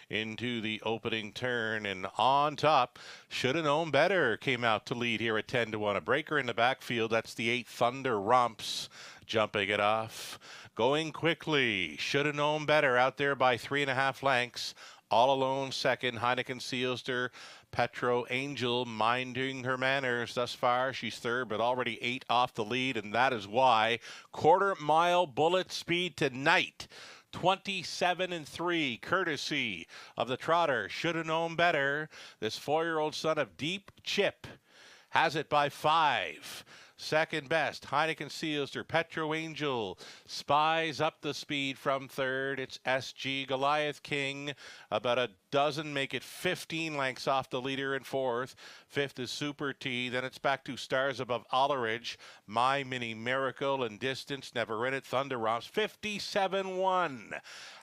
into the opening turn, and on top, Should have known better came out to lead here at 10-1. A breaker in the backfield. That's the 8 Thunder Rumps jumping it off. Going quickly. Should have known better out there by 3.5 lengths. All alone second, Heineken Sealster. Petro Angel minding her manners thus far. She's third, but already 8 off the lead, and that is why. Quarter-mile bullet speed tonight. 27-3, courtesy of the trotter. Should have known better. This 4-year-old son of Deep Chip has it by 5. Second best, Heineken Sealster. Petro Angel spies up the speed from third. It's SG Goliath King. About a dozen make it 15 lengths off the leader in fourth. Fifth is Super T. Then it's back to Stars Above Alleridge. My Mini Miracle and Distance Never In It. Thunder Romps 57-1.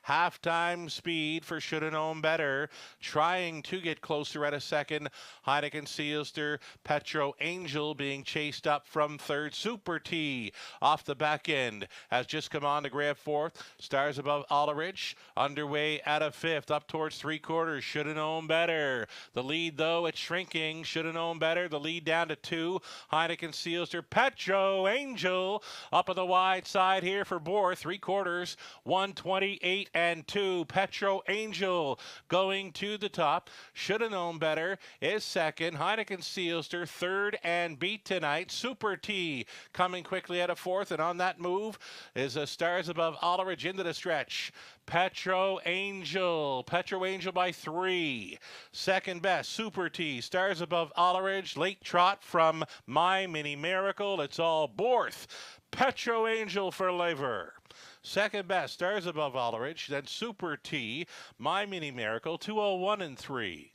Halftime speed for Should Have Known Better. Trying to get closer at a second. Heineken Sealster. Petro Angel being chased up from third. Super T off the back end has just come on to grab fourth. Stars Above Alleridge underway at a fifth. Up towards 3/4. Should Have Known Better. The lead, though, it's shrinking. Should Have Known Better. The lead down to 2. Heineken Sealster. Petro Angel up on the wide side here for Bohr. 3/4. 128-2. Petro Angel going to the top. Should Have Known Better is second. Heineken Sealster third and beat tonight. Super T coming quickly out of fourth, and on that move is a Stars Above Alleridge into the stretch. Petro Angel by 3. Second best, Super T. Stars Above Alleridge. Late trot from My Mini Miracle. It's all Borth. Petro Angel for Lever. Second best, Stars Above Alleridge. Then Super T. My Mini Miracle. 201-3.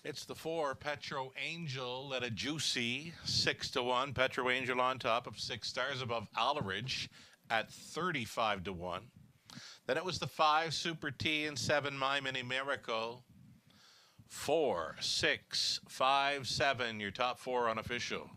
It's the 4, Petro Angel, at a juicy 6-1. Petro Angel on top of 6 stars above Alleridge at 35-1. Then it was the 5, Super T, and 7, My Mini Miracle. 4, 6, 5, 7, your top 4 unofficial.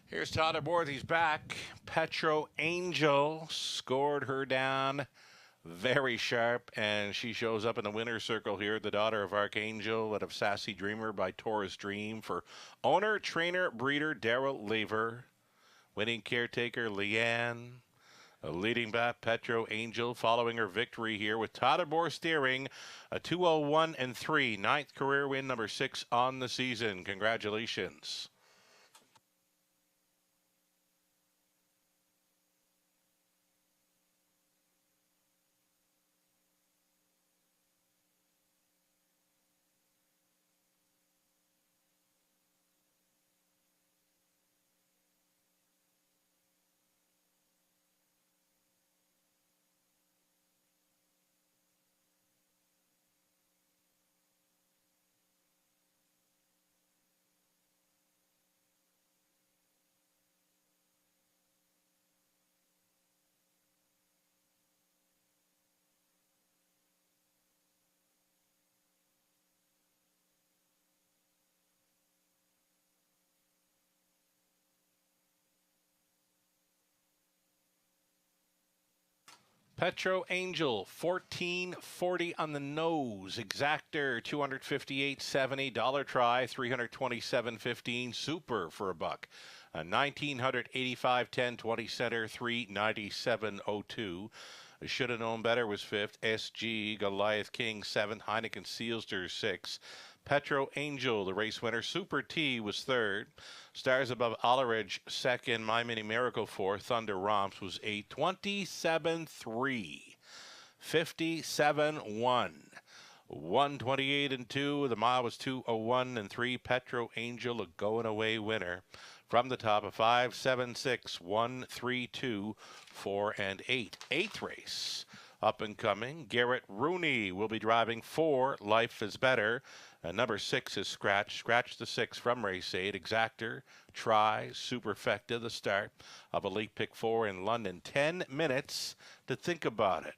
Here's Todd aboard. He's back. Petro Angel scored her down very sharp, and she shows up in the winner's circle here. The daughter of Archangel out of Sassy Dreamer by Taurus Dream for owner, trainer, breeder Daryl Lever. Winning caretaker Leanne. Leading back Petro Angel following her victory here with Todd aboard steering. A 201-3, 9th career win, number 6 on the season. Congratulations. Petro Angel, 1440 on the nose. Exactor, 258.70. Dollar Try, 327.15. Super for a buck. 1985.10. 20 center, 397.02. Should have known better was 5th. SG Goliath King 7th. Heineken Sealster 6th. Petro Angel, the race winner. Super T was 3rd. Stars Above Alleridge 2nd. My Mini Miracle 4th. Thunder Romps was 8th. 27-3. 57-1. 128-2. The mile was 201-3. Petro Angel, a going away winner. From the top of 5, 7, 6, 1, 3, 2, 4, and 8. 8th race. Up and coming. Garrett Rooney will be driving 4. Life is Better. Number 6 is Scratch. Scratch the 6 from race 8. Exactor, Try, Superfecta, the start of Elite Pick 4 in London. 10 minutes to think about it.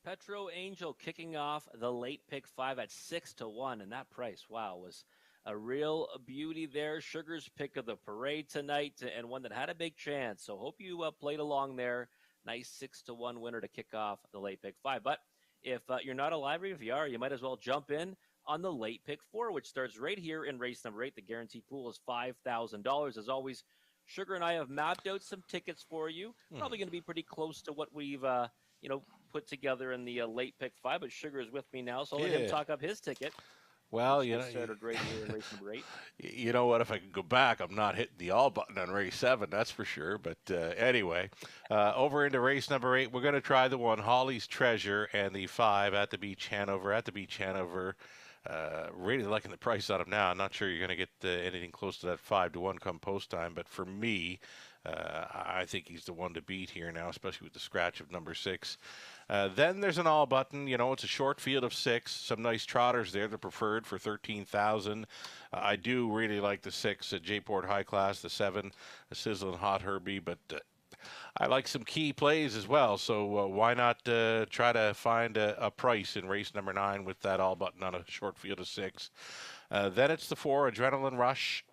Petro Angel kicking off the late pick 5 at 6-1, and that price, wow, was a real beauty there. Sugar's pick of the parade tonight, and one that had a big chance. So hope you played along there. Nice 6-1 winner to kick off the late pick 5. But if you're not a library, if you are, you might as well jump in on the late pick 4, which starts right here in race number 8. The guaranteed pool is $5,000. As always, Sugar and I have mapped out some tickets for you. Probably going to be pretty close to what we've put together in the late pick 5, but Sugar is with me now, so I'll let him talk up his ticket. Well, started right here in race number 8. You know what? If I could go back, I'm not hitting the all button on race 7, that's for sure. But anyway, over into race number 8, we're going to try the one Holly's Treasure and the 5 At the Beach Hanover. At the Beach Hanover, really liking the price on him now. I'm not sure you're going to get anything close to that 5-1 come post time, but for me, I think he's the one to beat here now, especially with the scratch of number 6. Then there's an all button. It's a short field of 6. Some nice trotters there. The preferred for 13,000. I do really like the 6 at J-Port High Class, the 7, the Sizzling Hot Herbie, but I like some key plays as well. So why not try to find a price in race number 9 with that all button on a short field of 6. Then it's the 4 Adrenaline Rush.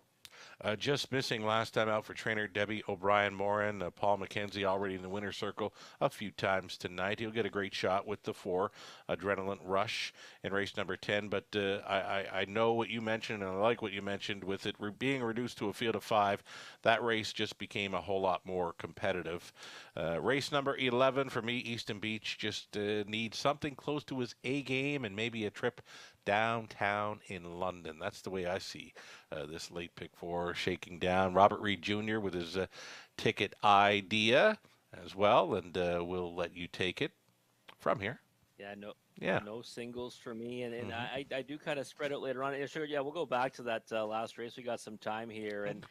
Just missing last time out for trainer Debbie O'Brien-Morin. Paul McKenzie already in the winner's circle a few times tonight. He'll get a great shot with the 4 Adrenaline Rush in race number 10. But I know what you mentioned, and I like what you mentioned with it being reduced to a field of 5. That race just became a whole lot more competitive. Race number 11 for me, Easton Beach, just needs something close to his A game and maybe a trip downtown in London. That's the way I see this late pick 4 shaking down. Robert Reed Jr. with his ticket idea as well, and we'll let you take it from here. No singles for me, and I do kind of spread out later on. Sure, we'll go back to that last race. We got some time here, and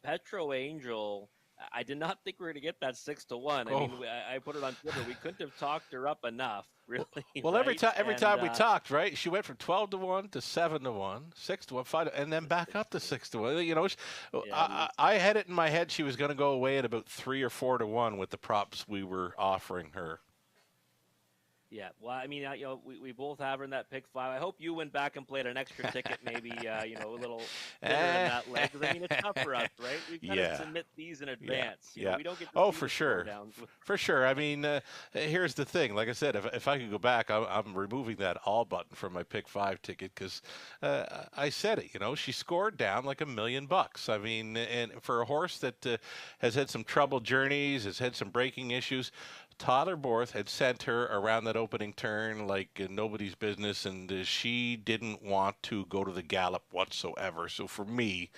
Petro Angel, I did not think we were going to get that 6-1. I mean, I put it on Twitter. We couldn't have talked her up enough, really. Well, right? every time we talked, right? She went from 12-1 to 7-1, 6-1, 5, and then back up to 6-1. I had it in my head she was going to go away at about 3 or 4-1 with the props we were offering her. Yeah, well, I mean, we both have her in that pick 5. I hope you went back and played an extra ticket, maybe, a little bigger in that leg. Because, I mean, it's tough for us, right? We've got to submit these in advance. Yeah. We don't get to for sure. For sure. I mean, here's the thing. Like I said, if I could go back, I'm removing that all button from my pick 5 ticket because I said it, she scored down like $1 million. I mean, and for a horse that has had some troubled journeys, has had some braking issues, Tyler Borth had sent her around that opening turn like nobody's business, and she didn't want to go to the gallop whatsoever. So for me,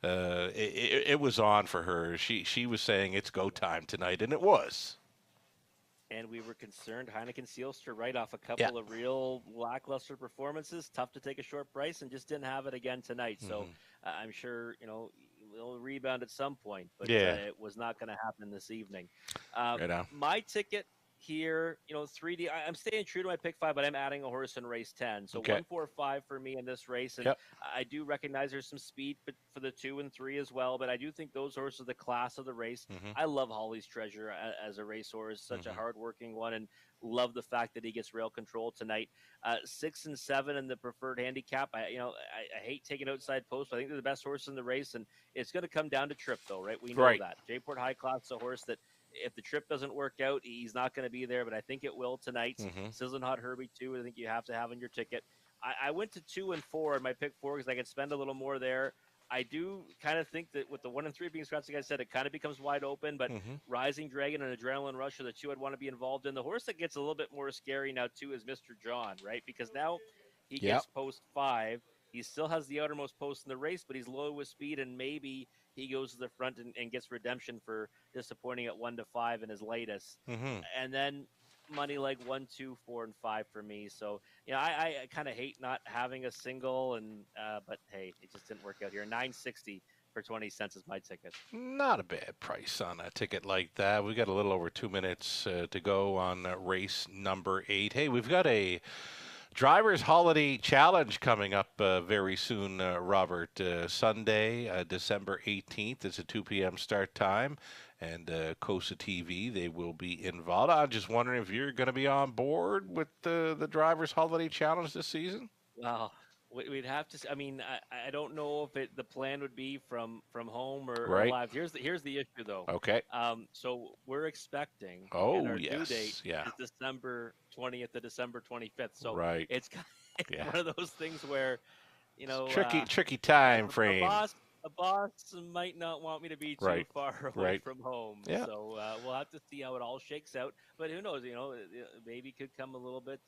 it was on for her. She was saying it's go time tonight, and it was. And we were concerned Heineken Seelster right off a couple of real lackluster performances. Tough to take a short price, and just didn't have it again tonight. So I'm sure, it'll rebound at some point, but it was not going to happen this evening. My ticket here, 3D, I'm staying true to my pick 5, but I'm adding a horse in race 10. So 1, 4, 5 for me in this race. And I do recognize there's some speed for the 2 and 3 as well, but I do think those horses are the class of the race. I love Holly's Treasure as a racehorse, such a hardworking one, and love the fact that he gets rail control tonight. 6 and 7 in the preferred handicap. I hate taking outside posts, but I think they're the best horse in the race, and it's going to come down to trip, though, right? We know that. J-Port High Class is a horse that if the trip doesn't work out, he's not going to be there, but I think it will tonight. Sizzling Hot Herbie, too, I think you have to have on your ticket. I went to 2 and 4 in my pick 4 because I could spend a little more there. I do kind of think that with the 1 and 3 being scratched, like I said, it kind of becomes wide open, but Rising Dragon and Adrenaline Rush are the 2 I'd want to be involved in. The horse that gets a little bit more scary now, too, is Mr. John, right? Because now he gets post 5. He still has the outermost post in the race, but he's low with speed, and maybe he goes to the front and gets redemption for disappointing at 1-5 in his latest. And then money like 1, 2, 4, and 5 for me. So, I kind of hate not having a single, and but hey, it just didn't work out here. $9.60 for 20 cents is my ticket. Not a bad price on a ticket like that. We got a little over 2 minutes to go on race number 8. Hey, we've got a Drivers Holiday Challenge coming up very soon, Robert. Sunday, December 18th. It's a 2 p.m. start time. And COSA TV, they will be involved. I'm just wondering if you're going to be on board with the Drivers Holiday Challenge this season? Well, we'd have to. I mean, I don't know if the plan would be from home or Right. live. Here's the issue though. Okay. So we're expecting, and Oh, our due yes. date Yeah. is December 20th to December 25th. So Right. it's Yeah. one of those things where, Tricky time a frame. boss might not want me to be too Right. far away Right. from home. Yeah. So we'll have to see how it all shakes out. But who knows? Maybe it could come a little bit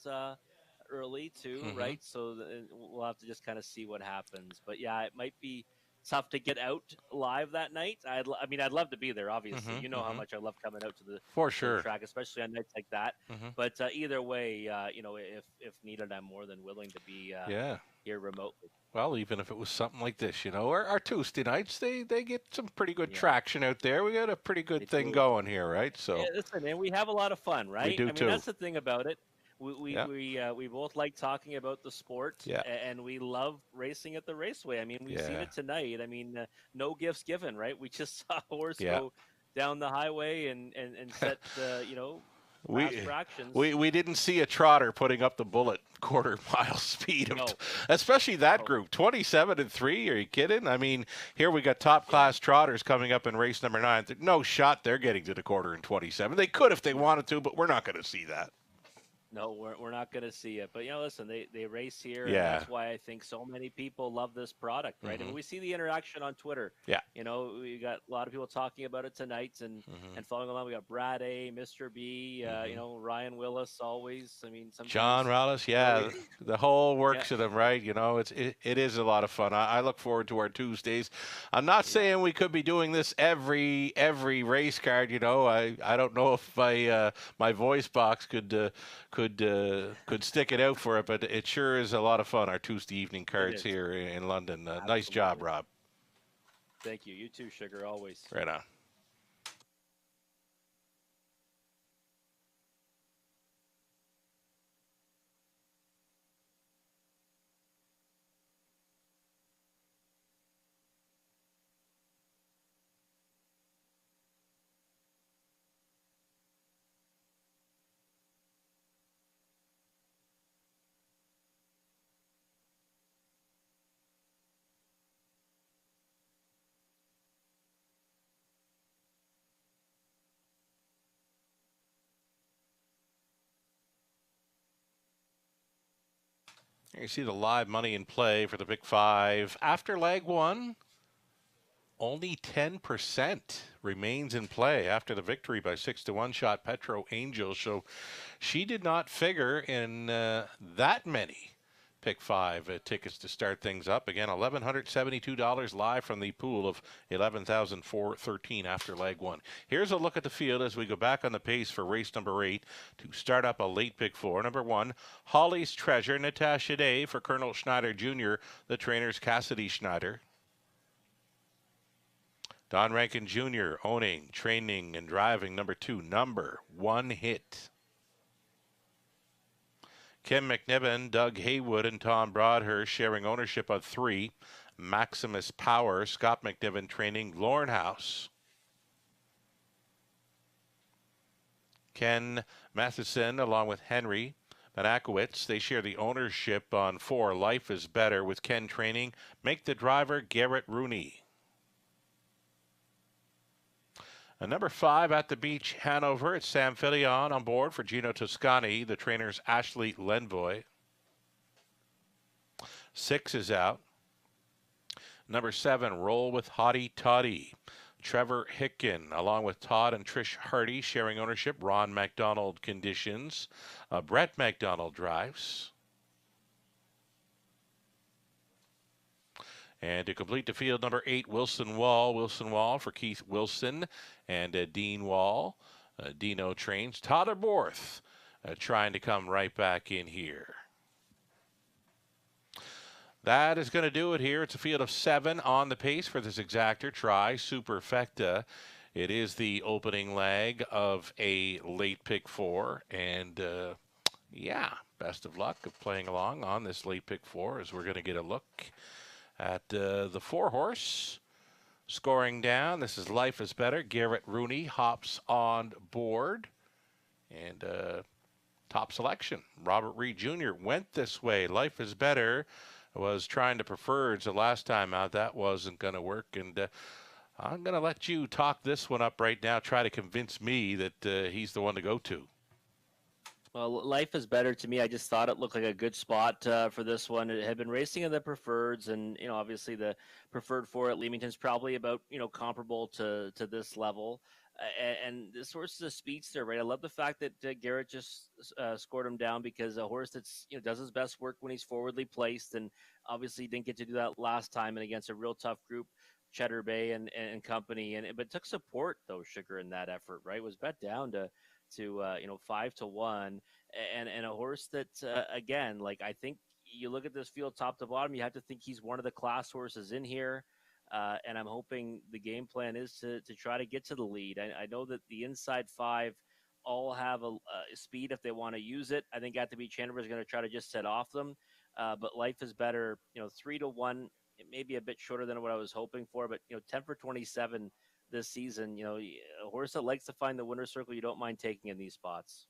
early too, Mhm. right? So we'll have to just kind of see what happens. But yeah, it might be tough to get out live that night. I mean, I'd love to be there. Obviously, Mhm, you know how mhm. much I love coming out to the For to the sure. track, especially on nights like that. Mhm. But either way, if needed, I'm more than willing to be Yeah. here remotely. Well, even if it was something like this, our Tuesday nights, they get some pretty good Yeah. traction out there. We got a pretty good They thing do. going here, right? So Yeah, listen, man, we have a lot of fun, right? do I mean, too. that's the thing about it. Yeah. We both like talking about the sport, Yeah. and we love racing at the raceway. I mean, we've seen Yeah. it tonight. I mean, no gifts given, right? We just saw a horse Yeah. go down the highway and set fast We fractions. we didn't see a trotter putting up the bullet quarter mile speed, No. especially that No. group 27 and 3. Are you kidding? I mean, here we got top class trotters coming up in race number 9. No shot they're getting to the quarter in 27. They could if they wanted to, but we're not going to see that. No, we're not going to see it. But listen, they race here, Yeah. and that's why I think so many people love this product, right? Mhm. And we see the interaction on Twitter. Yeah. We got a lot of people talking about it tonight, and Mhm. and following along. We got Brad A, Mr. B, Mhm. Ryan Willis always. I mean, sometimes John Rollis, yeah, the whole works Yeah. of them, right? It is a lot of fun. I look forward to our Tuesdays. I'm not saying we could be doing this every race card. I don't know if my voice box could stick it out for it, but it sure is a lot of fun. Our Tuesday evening cards is. here in London. Nice job, Absolutely. Rob. Thank you. You too, Sugar. Always. Right on. Here you see the live money in play for the Big Five. After leg 1, only 10% remains in play after the victory by 6-1 shot Petro Angel. So she did not figure in that many Pick 5 tickets to start things up. Again, $1,172 live from the pool of $11,413 after leg 1. Here's a look at the field as we go back on the pace for race number 8 to start up a late Pick 4. Number 1, Holly's Treasure, Natasha Day for Colonel Schneider Jr., the trainers Cassidy Schneider. Don Rankin Jr. owning, training, and driving number 2, Number 1 Hit. Kim McNiven, Doug Haywood, and Tom Broadhurst sharing ownership of 3, Maximus Power. Scott McNiven training, Lornhouse. Ken Matheson along with Henry Manakowitz, they share the ownership on 4, Life is Better, with Ken training, Make the Driver, Garrett Rooney. Number 5 at the beach, Hanover. It's Sam Filion on board for Gino Toscani, the trainers Ashley Lenvoy. 6 is out. Number 7, Roll with Hottie Toddy. Trevor Hicken, along with Todd and Trish Hardy, sharing ownership. Ron McDonald conditions. Brett McDonald drives. And to complete the field, number 8, Wilson Wall. Wilson Wall for Keith Wilson and Dean Wall. Dino trains. Todd Borth trying to come right back in here. That is going to do it here. It's a field of 7 on the pace for this exactor Tri Superfecta. It is the opening leg of a late Pick 4. And, yeah, best of luck of playing along on this late pick 4 as we're going to get a look at the 4-horse. Scoring down, this is Life is Better. Garrett Rooney hops on board. And top selection, Robert Reed Jr. went this way. Life is Better was trying to preferreds the last time out. That wasn't going to work. And I'm going to let you talk this one up right now. Try to convince me that he's the one to go to. Well, Life is Better to me. I just thought it looked like a good spot for this one. It had been racing in the preferreds, and obviously the preferred 4 at Leamington's probably about comparable to this level. And this horse is a speedster, right? I love the fact that Garrett just scored him down, because a horse that's does his best work when he's forwardly placed, and obviously didn't get to do that last time and against a real tough group, Cheddar Bay and company. But took support though, Sugar, in that effort, right? Was bet down to 5-1, and a horse that again, like, I think you look at this field top to bottom, you have to think he's one of the class horses in here, and I'm hoping the game plan is to try to get to the lead. I know that the inside 5 all have a speed if they want to use it. I think At the Beach Hanover is going to try to just set off them, but Life is Better, 3-1. It may be a bit shorter than what I was hoping for, but 10 for 27 this season. A horse that likes to find the winner's circle, you don't mind taking in these spots.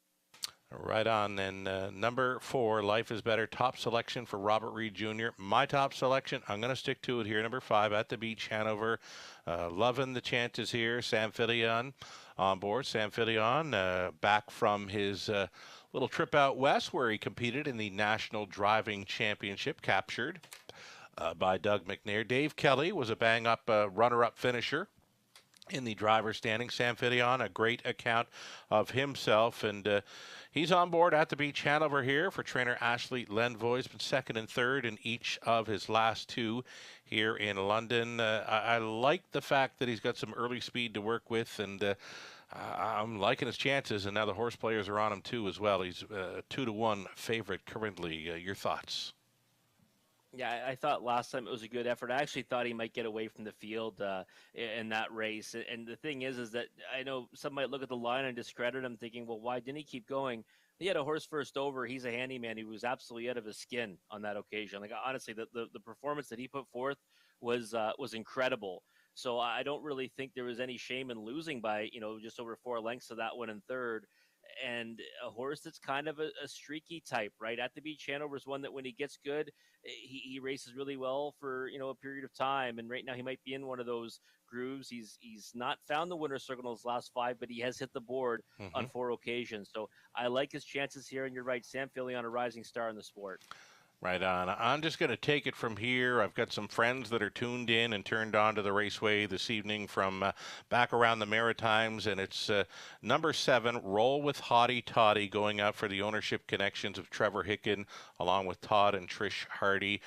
Right on. And number 4, Life is Better, top selection for Robert Reed Jr. My top selection, I'm going to stick to it here. Number 5, At the Beach Hanover. Loving the chances here. Sam Filion on board. Sam Filion back from his little trip out west where he competed in the National Driving Championship, captured by Doug McNair. Dave Kelly was a bang-up runner-up finisher in the driver's standing. Sam Filion, a great account of himself, and he's on board At the Beach Hanover here for trainer Ashley Lenvoy. He's been second and third in each of his last 2 here in London. I like the fact that he's got some early speed to work with, and I'm liking his chances, and now the horse players are on him too as well. He's a 2-1 favorite currently. Your thoughts? Yeah, I thought last time it was a good effort. I actually thought he might get away from the field in that race. And the thing is that I know some might look at the line and discredit him, thinking, well, why didn't he keep going? He had a horse first over. He's a handyman. He was absolutely out of his skin on that occasion. Like, honestly, the performance that he put forth was incredible. So I don't really think there was any shame in losing by just over 4 lengths to that one in third. And a horse that's kind of a streaky type, right? At the Beach Hanover is one that when he gets good, he races really well for a period of time. And right now he might be in one of those grooves. He's not found the winner's circle in his last 5, but he has hit the board on 4 occasions. So I like his chances here. And you're right, Sam Filion, a rising star in the sport. Right on. I'm just going to take it from here. I've got some friends that are tuned in and turned on to the Raceway this evening from back around the Maritimes, and it's number 7, Roll with Hottie Toddy, going out for the ownership connections of Trevor Hicken, along with Todd and Trish Hardy.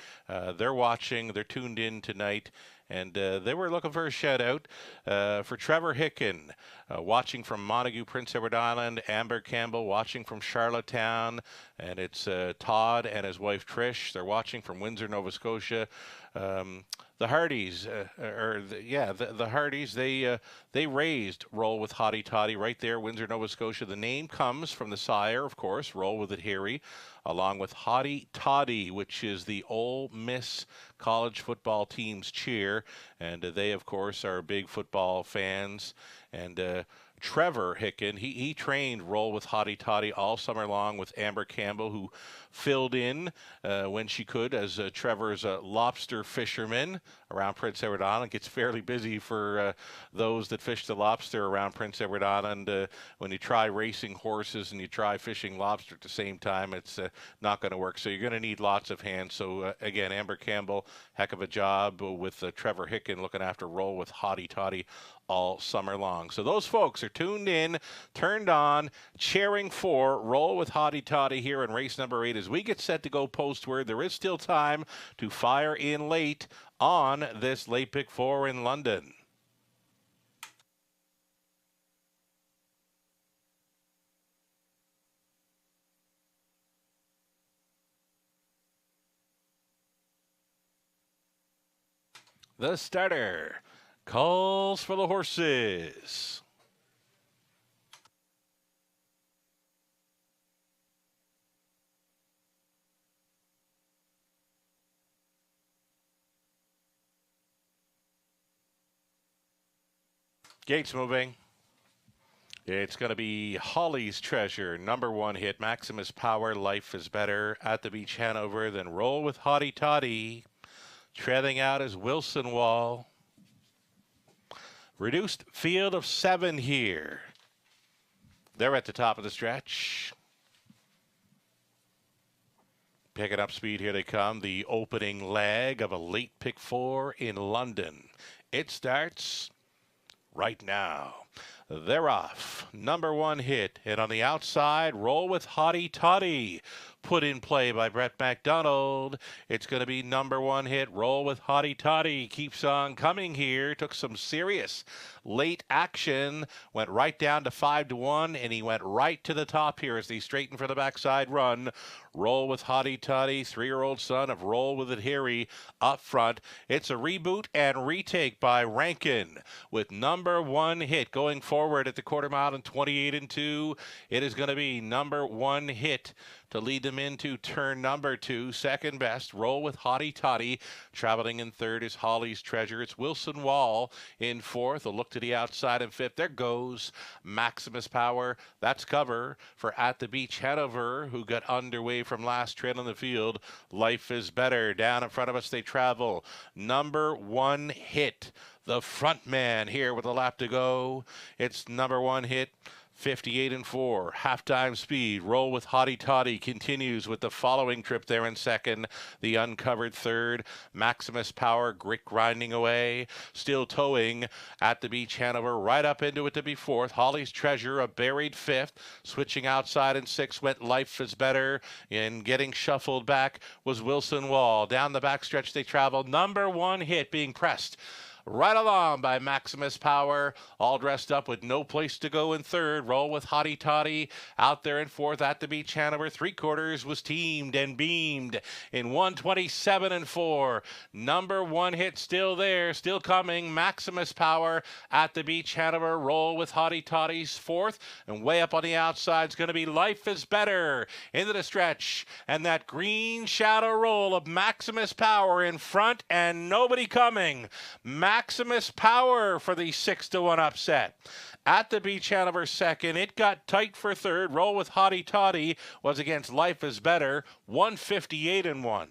They're watching. They're tuned in tonight. And they were looking for a shout-out for Trevor Hicken, watching from Montague, Prince Edward Island. Amber Campbell watching from Charlottetown. And it's Todd and his wife Trish. They're watching from Windsor, Nova Scotia. The Hardys, the Hardys, they raised Roll with Hottie Toddy right there, Windsor, Nova Scotia. The name comes from the sire, of course, Roll with It Harry, along with Hottie Toddy, which is the Ole Miss college football team's cheer. And they, of course, are big football fans. And Trevor Hicken, he trained Roll with Hottie Toddy all summer long with Amber Campbell, who filled in when she could as Trevor's lobster fisherman around Prince Edward Island. Gets fairly busy for those that fish the lobster around Prince Edward Island. When you try racing horses and you try fishing lobster at the same time, it's not going to work. So you're going to need lots of hands. So again, Amber Campbell, heck of a job with Trevor Hicken looking after Roll with Hottie Toddy all summer long. So those folks are tuned in, turned on, cheering for Roll with Hottie Toddy here in race number 8 as we get set to go postward. There is still time to fire in late on this late pick 4 in London. The starter calls for the horses. Gates moving. It's going to be Holly's Treasure, number one hit. Maximus Power, Life is Better. At the Beach, Hanover. Then Roll with Hottie Toddy. Trailing out is Wilson Wall. Reduced field of 7 here. They're at the top of the stretch. Picking up speed, here they come. The opening leg of a late pick 4 in London. It starts right now. They're off. Number one hit. And on the outside, Roll with Hottie Toddy. Put in play by Brett McDonald. It's going to be number one hit. Roll with Hottie Toddy. Keeps on coming here. Took some serious late action. Went right down to 5-1, and he went right to the top here as they straighten for the backside run. Roll with Hottie Toddy, 3-year-old son of Roll with It Harry up front. It's a reboot and retake by Rankin with number one hit going forward at the quarter mile in 28-2. It is going to be number one hit to lead them into turn number 2. Second best, Roll with Hottie Toddy. Traveling in third is Holly's Treasure. It's Wilson Wall in fourth. A look to the outside in fifth. There goes Maximus Power. That's cover for At the Beach Hanover, who got underway from last trail in the field. Life is Better. Down in front of us they travel. Number one hit. The front man here with a lap to go. It's number one hit. 58-4, halftime speed. Roll with Hottie Toddy continues with the following trip there in second. The uncovered third. Maximus Power grit grinding away. Still towing At the Beach Hanover right up into it to be fourth. Holly's Treasure a buried fifth. Switching outside in sixth went Life is Better. And getting shuffled back was Wilson Wall. Down the backstretch they travel. Number one hit being pressed right along by Maximus Power, all dressed up with no place to go in third. Roll with Hottie Toddy out there in fourth. At the Beach Hanover, 3/4 was teamed and beamed in 127-4. Number one hit still there, still coming. Maximus Power At the Beach Hanover. Roll with Hottie Toddy's fourth, and way up on the outside is going to be Life is Better into the stretch, and that green shadow roll of Maximus Power in front and nobody coming. Maximus Power for the 6-1 upset. At the Beach Hanover second, it got tight for third. Roll with Hottie Toddy was against Life is Better, 158-1.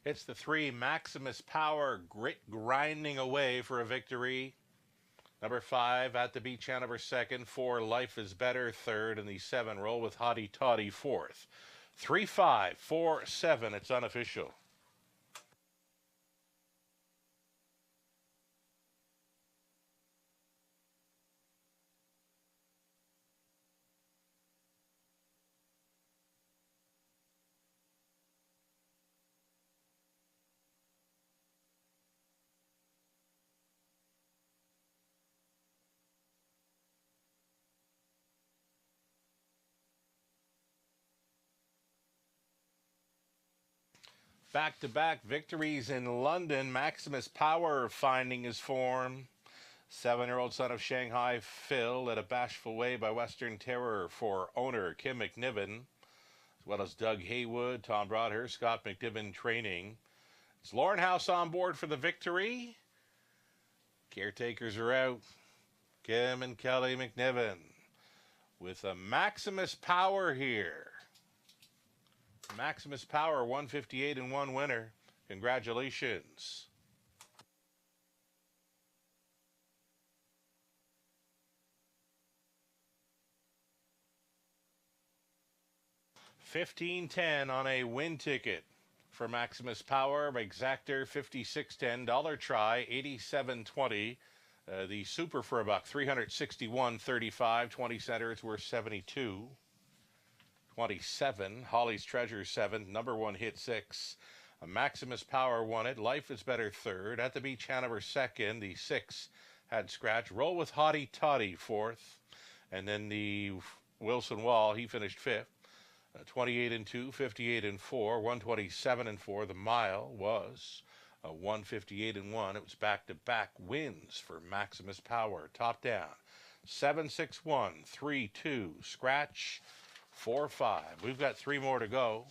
It's the 3, Maximus Power, grit grinding away for a victory. Number 5, At the Beach Hanover second. 4, Life is Better third. And the 7, Roll with Hottie Toddy fourth. 3-5, 4-7. It's unofficial. Back-to-back victories in London. Maximus Power finding his form. 7-year-old son of Shanghai Phil led a bashful way by Western Terror for owner Kim McNiven, as well as Doug Haywood, Tom Broadhurst, Scott McNiven training. Is Lauren House on board for the victory? Caretakers are out. Kim and Kelly McNiven with a Maximus Power here. Maximus Power, 158-1 winner. Congratulations. $15.10 on a win ticket for Maximus Power. Exactor, $56.10. Dollar try, $87.20. The super for $1, $361.35. 20 centers worth $72. 27. Holly's Treasure 7. Number 1 hit 6. Maximus Power won it. Life is Better third. At the Beach Hanover second. The 6 had scratch. Roll with Hottie Toddy fourth. And then the Wilson Wall, he finished fifth. 28 and 2, 58 and 4, 127 and 4. The mile was 158 and 1. It was back-to-back wins for Maximus Power. Top down. 761, 3-2, scratch, 4-5. We've got 3 more to go.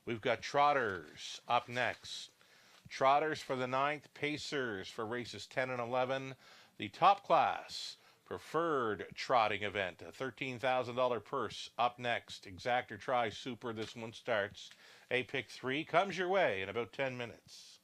We've got Trotters up next. Trotters for the 9th, Pacers for races 10 and 11. The top class preferred trotting event, a $13,000 purse up next. Exact or Try Super, this one starts. A pick 3 comes your way in about 10 minutes.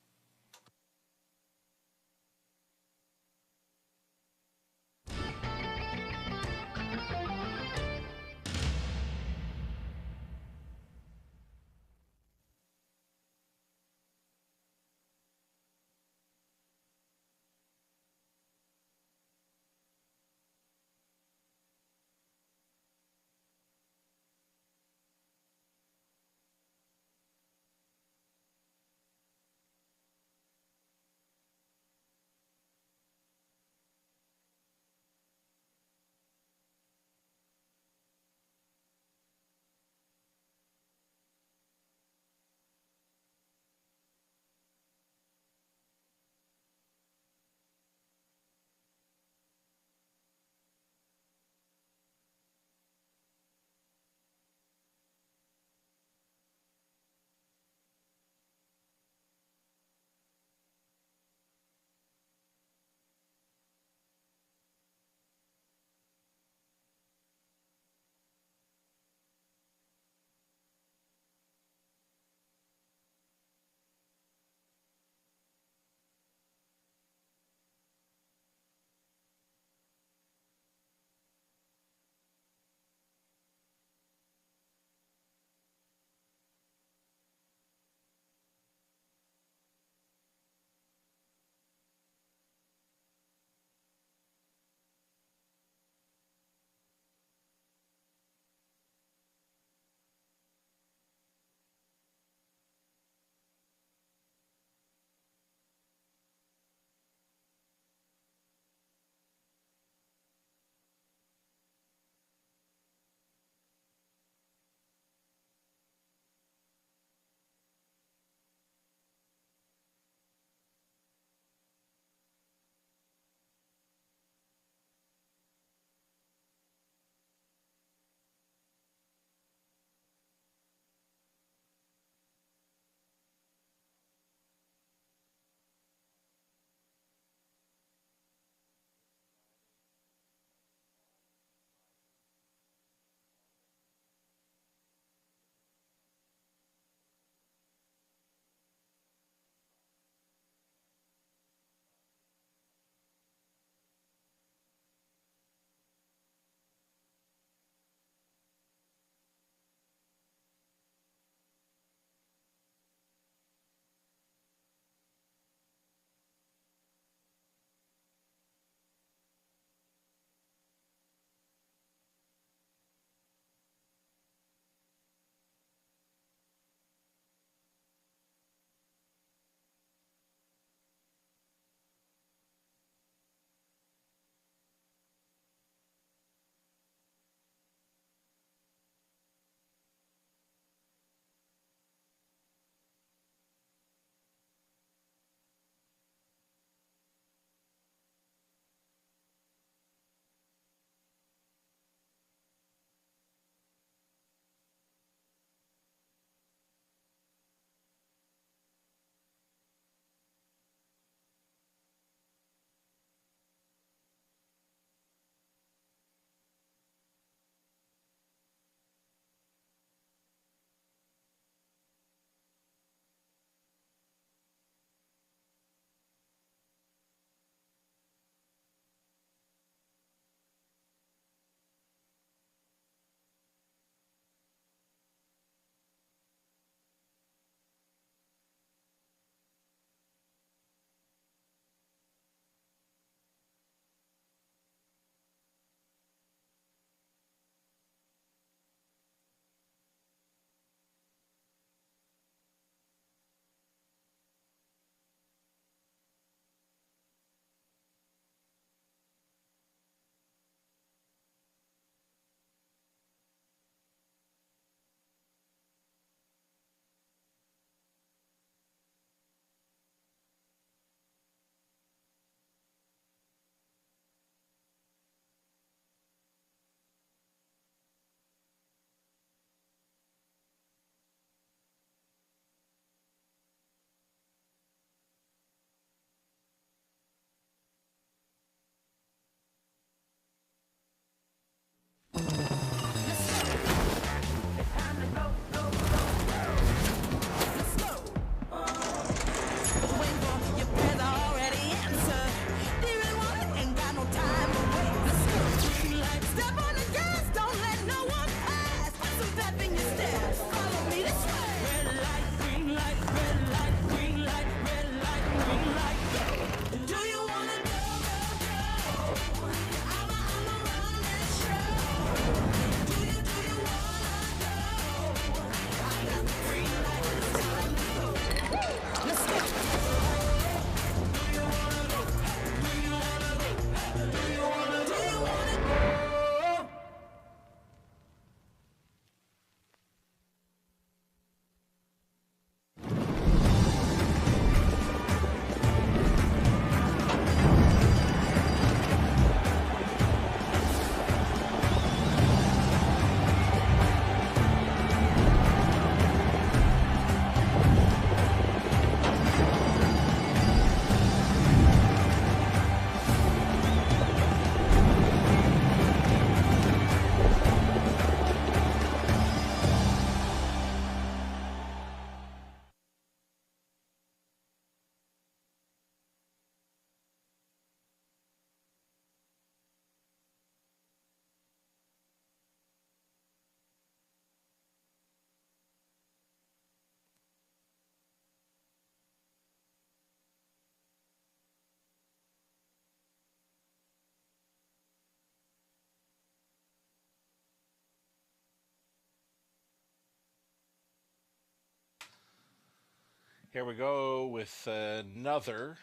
Here we go with another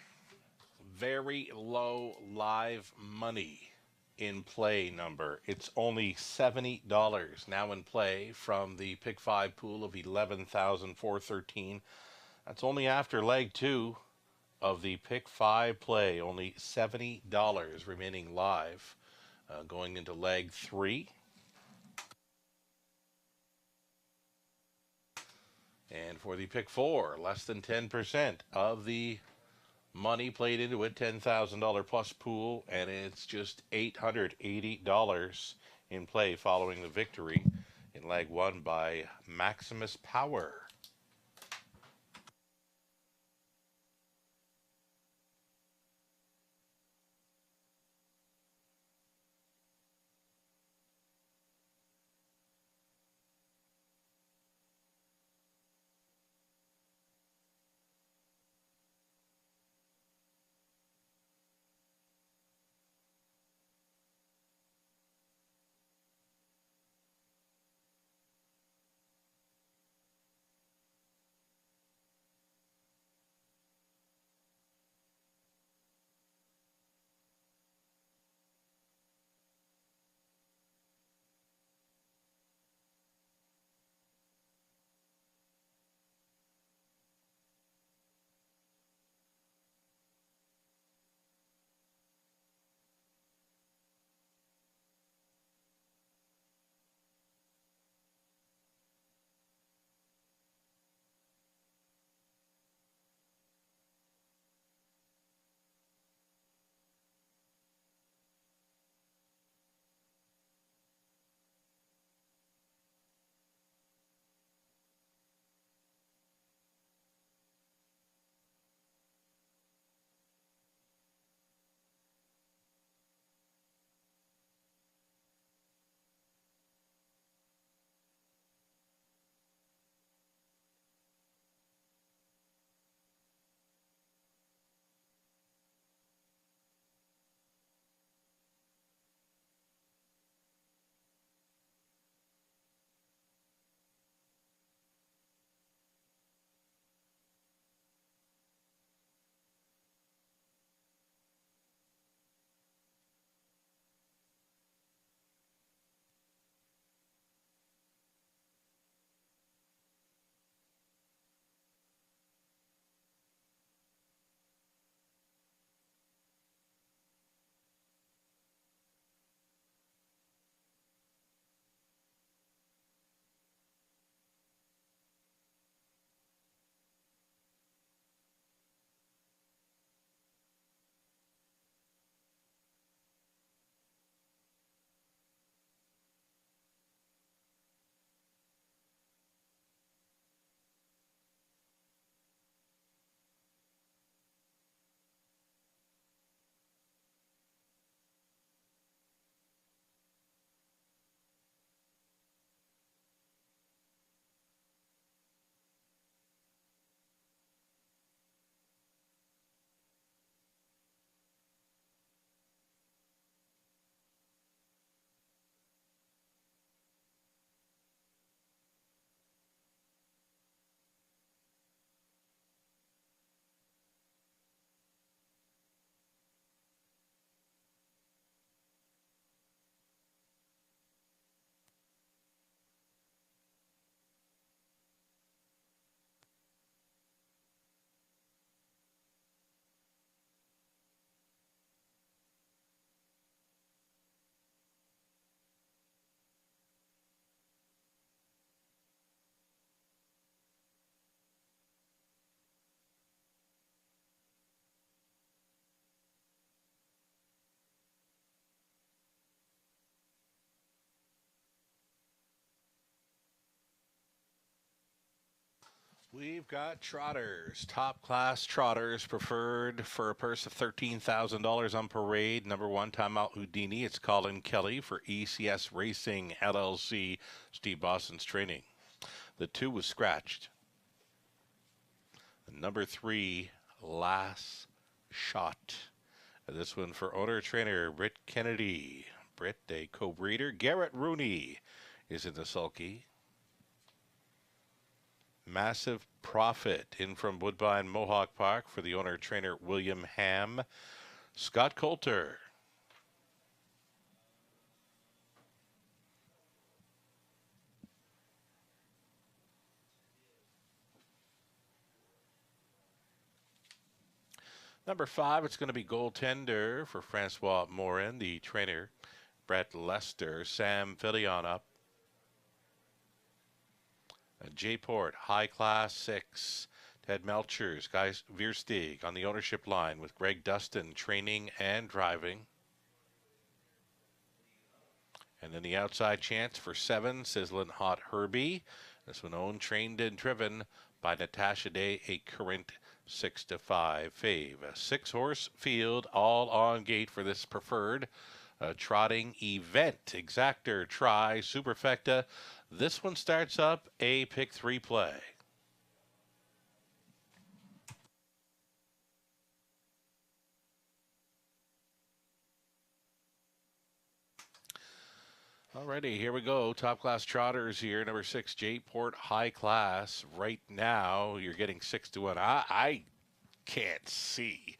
very low live money in play number. It's only $70 now in play from the pick 5 pool of 11,413. That's only after leg 2 of the pick 5 play. Only $70 remaining live going into leg 3. And for the pick 4, less than 10% of the money played into it, $10,000 plus pool, and it's just $880 in play following the victory in leg 1 by Maximus Power. We've got trotters, top class trotters preferred for a purse of $13,000 on parade. Number 1, Timeout Houdini. It's Colin Kelly for ECS Racing LLC, Steve Boston's training. The 2 was scratched. Number 3, Last Shot. This one for owner trainer Britt Kennedy. Britt, a co-breeder. Garrett Rooney is in the sulky. Massive Profit in from Woodbine Mohawk Park for the owner trainer William Ham. Scott Coulter. Number 5, it's going to be Goaltender for Francois Morin, the trainer Brett Lester. Sam Filion up. J-Port, High Class 6. Ted Melchers, Guy Veersteeg on the ownership line with Greg Dustin training and driving. And then the outside chance for 7, Sizzlin' Hot Herbie. This one owned, trained, and driven by Natasha Day, a current 6-5 fave. A 6-horse field, all on gate for this preferred trotting event. Exactor, Try, Superfecta. This one starts up a pick 3 play. Alrighty, here we go. Top class trotters here. Number 6, J-Port High Class. Right now, you're getting 6-1. I can't see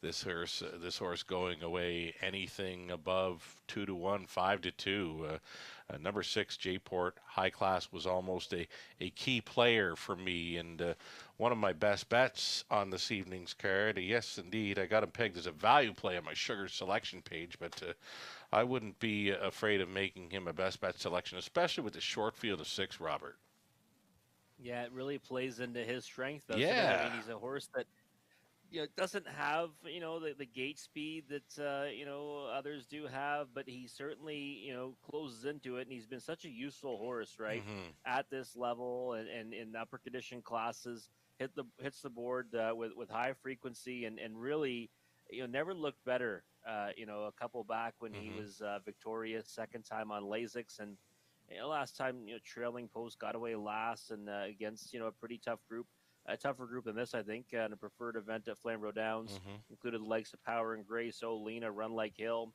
this horse going away anything above 2-1, 5-2. Number 6, J-Port High Class was almost a key player for me and one of my best bets on this evening's card. Yes, indeed, I got him pegged as a value play on my Sugar selection page, but I wouldn't be afraid of making him a best bet selection, especially with the short field of 6, Robert. Yeah, it really plays into his strength, doesn't Yeah. it? I mean, he's a horse that doesn't have the gate speed that others do have, but he certainly closes into it, and he's been such a useful horse, right? At this level and in upper condition classes, hits the board with high frequency and really never looked better. A couple back when he was victorious second time on Lasix, and last time trailing post got away last and against a pretty tough group. A tougher group than this, I think, in a preferred event at Flamborough Downs, included the likes of Power and Grace, Olena, Run Like Hill.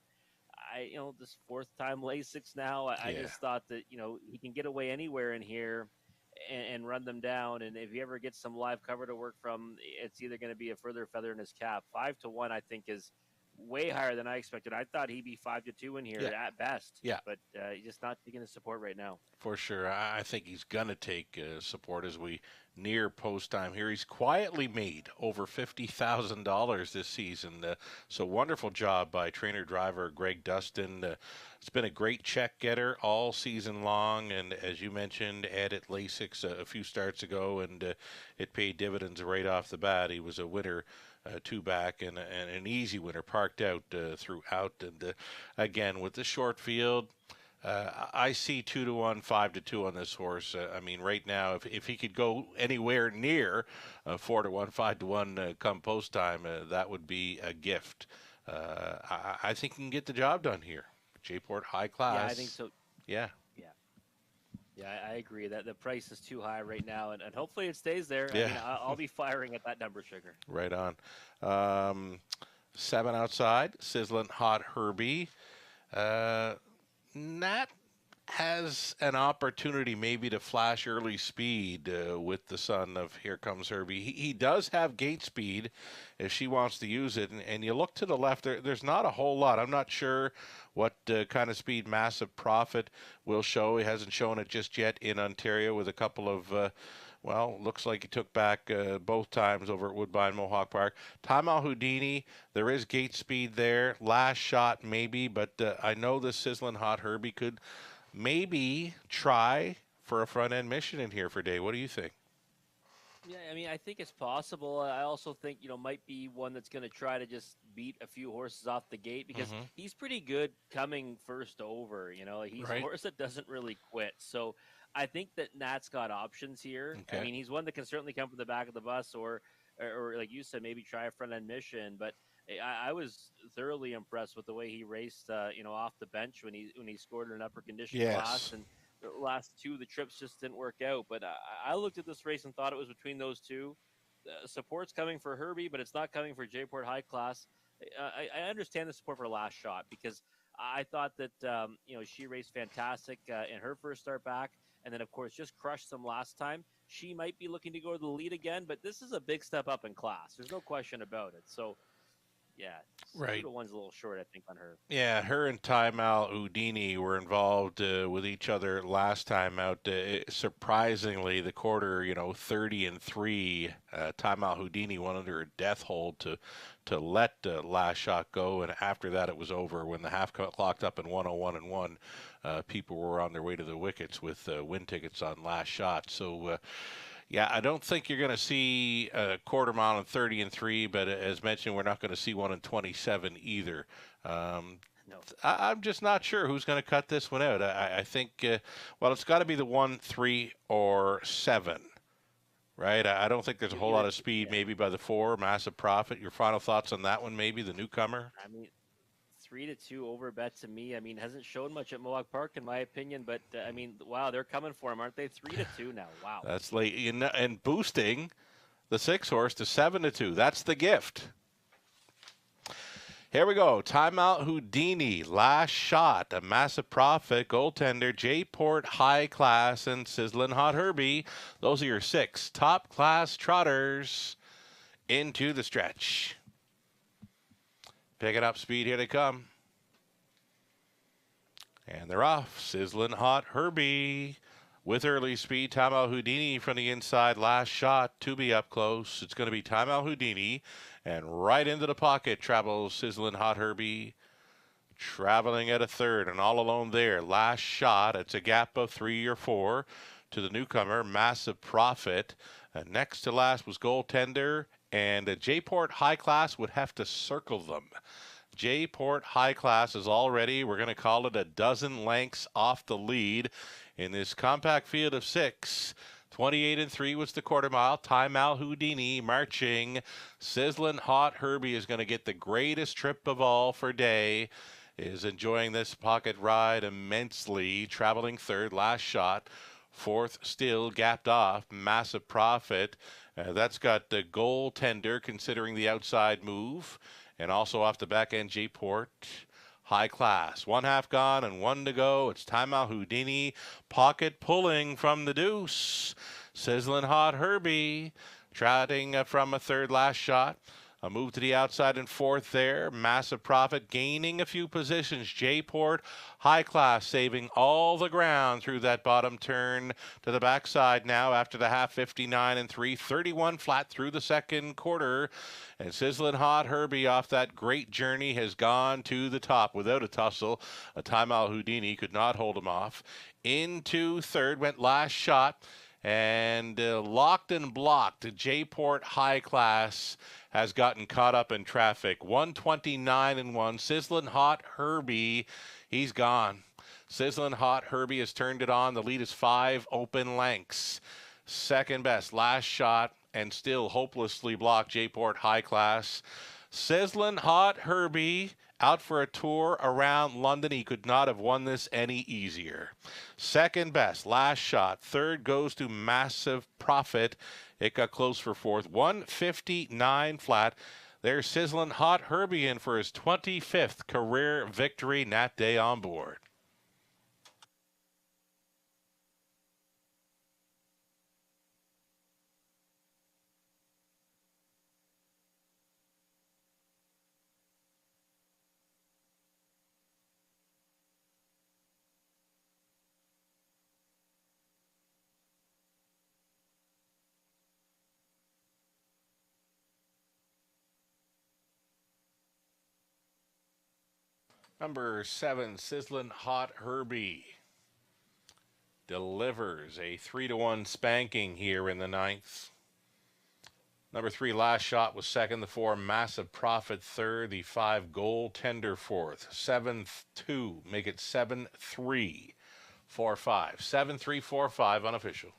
This 4th time Lasix now, I just thought that, he can get away anywhere in here and run them down. And if he ever gets some live cover to work from, it's either going to be a further feather in his cap. 5-1, I think, is way higher than I expected. I thought he'd be 5-2 in here at best. Yeah. But he's just not taking the support right now. For sure. I think he's going to take support as we near post time here. He's quietly made over $50,000 this season. So wonderful job by trainer driver Greg Dustin. It's been a great check getter all season long. And as you mentioned, added Lasix a few starts ago, and it paid dividends right off the bat. He was a winner. 2 back and an easy winner, parked out throughout. And again, with the short field, I see 2-1, 5-2 on this horse. I mean, right now, if he could go anywhere near 4-1, 5-1 come post time, that would be a gift. I think he can get the job done here. J-Port High Class. Yeah, I think so. Yeah. Yeah, I agree that the price is too high right now, and hopefully it stays there. Yeah. I mean, I'll be firing at that number, Sugar. Right on. 7 outside, Sizzlin' Hot Herbie. Nat has an opportunity maybe to flash early speed with the son of Here Comes Herbie. He does have gate speed if she wants to use it. And you look to the left, there's not a whole lot. I'm not sure what kind of speed Massive Profit will show. He hasn't shown it just yet in Ontario with a couple of looks like he took back both times over at Woodbine Mohawk Park. Time Al Houdini, there is gate speed there. Last shot maybe, but I know the Sizzlin' Hot Herbie could maybe try for a front end mission in here for Day. What do you think? Yeah, I mean, I think it's possible. I also think, might be one that's going to try to just beat a few horses off the gate because he's pretty good coming first over. He's a horse that doesn't really quit. So I think that Nat's got options here. Okay. I mean, he's one that can certainly come from the back of the bus or like you said, maybe try a front end mission. But I was thoroughly impressed with the way he raced, off the bench when he scored in an upper condition class. And the last 2 of the trips just didn't work out. But I looked at this race and thought it was between those 2. Support's coming for Herbie, but it's not coming for J-Port High Class. I understand the support for Last Shot because I thought that she raced fantastic in her first start back, and then of course just crushed them last time. She might be looking to go to the lead again, but this is a big step up in class. There's no question about it. So yeah, Right. 2-1's a little short, I think, on her. Yeah, her and Mal Houdini were involved with each other last time out. Surprisingly, the quarter, 30-3, Mal Houdini went under a death hold to let Last Shot go, and after that, it was over. When the half clocked up in 101-1, people were on their way to the wickets with win tickets on Last Shot. So. Yeah, I don't think you're going to see a quarter mile in 30-3, but as mentioned, we're not going to see one in 27 either. No. I'm just not sure who's going to cut this one out. I think, it's got to be the 1, 3, or 7, right? I don't think there's a whole lot of speed, maybe by the 4, Massive Profit. Your final thoughts on that one, maybe, the newcomer? I mean, 3-2 over bet to me. I mean, hasn't shown much at Mohawk Park in my opinion, but wow, they're coming for him, aren't they? 3-2 now. Wow. That's late, and boosting the 6 horse to 7-2. That's the gift. Here we go. Timeout Houdini, Last Shot, a Massive Profit, Goaltender, J-Port, High Class, and Sizzlin' Hot Herbie. Those are your 6 top class trotters into the stretch. Picking up speed, here they come. And they're off. Sizzlin' Hot Herbie with early speed. Timeout Houdini from the inside. Last Shot to be up close. It's going to be Timeout Houdini. And right into the pocket travels Sizzlin' Hot Herbie. Traveling at a third and all alone there. Last Shot. It's a gap of 3 or 4 to the newcomer. Massive Profit. Next to last was Goaltender. And J-Port High Class would have to circle them. J-Port High Class is already, we're going to call it, a dozen lengths off the lead in this compact field of 6. 28-3 was the quarter mile. Timeout Houdini marching. Sizzlin' Hot Herbie is going to get the greatest trip of all for day. Is enjoying this pocket ride immensely. Traveling third, Last Shot. Fourth, still gapped off. Massive Profit. That's got the Goaltender considering the outside move. And also off the back end, J-Port, High Class. 1 half gone and 1 to go. It's Timeout Houdini. Pocket pulling from the deuce. Sizzlin' Hot Herbie. Trotting from a third, Last Shot. A move to the outside in fourth there. Massive Profit gaining a few positions. J-Port, High Class saving all the ground through that bottom turn to the backside now after the half. 59-3. 31 flat through the second quarter. And Sizzlin' Hot Herbie off that great journey has gone to the top without a tussle. A Timeout Houdini could not hold him off. Into third went Last Shot. And locked and blocked. J-Port High Class has gotten caught up in traffic. 129-1. Sizzlin' Hot Herbie, he's gone. Sizzlin' Hot Herbie has turned it on. The lead is 5 open lengths. Second best, Last Shot, and still hopelessly blocked J-Port High Class. Sizzlin' Hot Herbie out for a tour around London. He could not have won this any easier. Second best, Last Shot. Third goes to Massive Profit. It got close for fourth. 159 flat. There's Sizzlin' Hot Herbie in for his 25th career victory. Nat Day on board. Number 7, Sizzlin' Hot Herbie delivers a 3-1 spanking here in the 9th. Number 3, Last Shot was second. The 4, Massive Profit third. The 5, Goaltender fourth. 7-2, make it 7-3, 4-5. 7-3, 4-5 unofficial.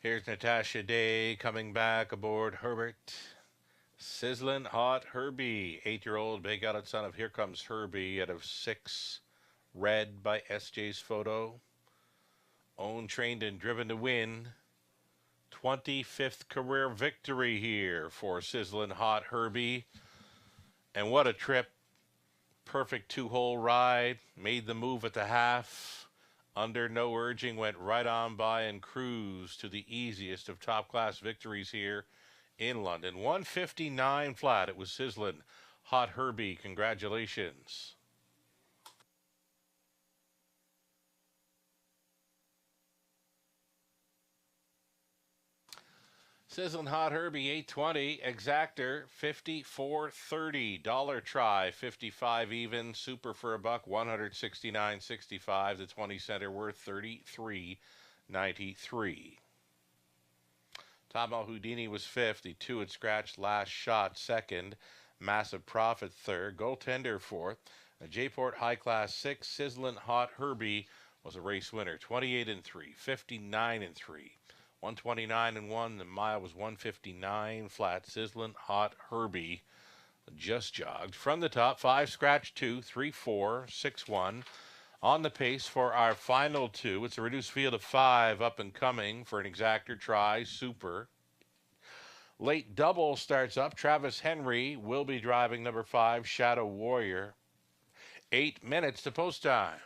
Here's Natasha Day coming back aboard Herbert. Sizzling Hot Herbie, 8-year-old big outlet son of Here Comes Herbie out of 6, red by SJ's Photo. Owned, trained, and driven to win. 25th career victory here for Sizzling Hot Herbie. And what a trip. Perfect 2-hole ride. Made the move at the half. Under no urging, went right on by and cruised to the easiest of top-class victories here in London. 159 flat. It was Sizzling Hot Herbie. Congratulations. Sizzling Hot Herbie, 820. Exactor, 54.30. Dollar try, 55 even. Super for a buck, 169.65. The 20 center worth 33.93. Tom Al Houdini was fifth. The 2 had scratched last shot second. Massive Profit third. Goaltender fourth. A J-Port High Class 6. Sizzling Hot Herbie was a race winner. 28-3, 59-3. 129-1. The mile was 159 flat. Sizzling Hot Herbie just jogged from the top. 5 scratch 2, 3 4, 6 1. On the pace for our final 2. It's a reduced field of 5 up and coming for an exactor try. Super. Late double starts up. Travis Henry will be driving number 5, Shadow Warrior. 8 minutes to post time.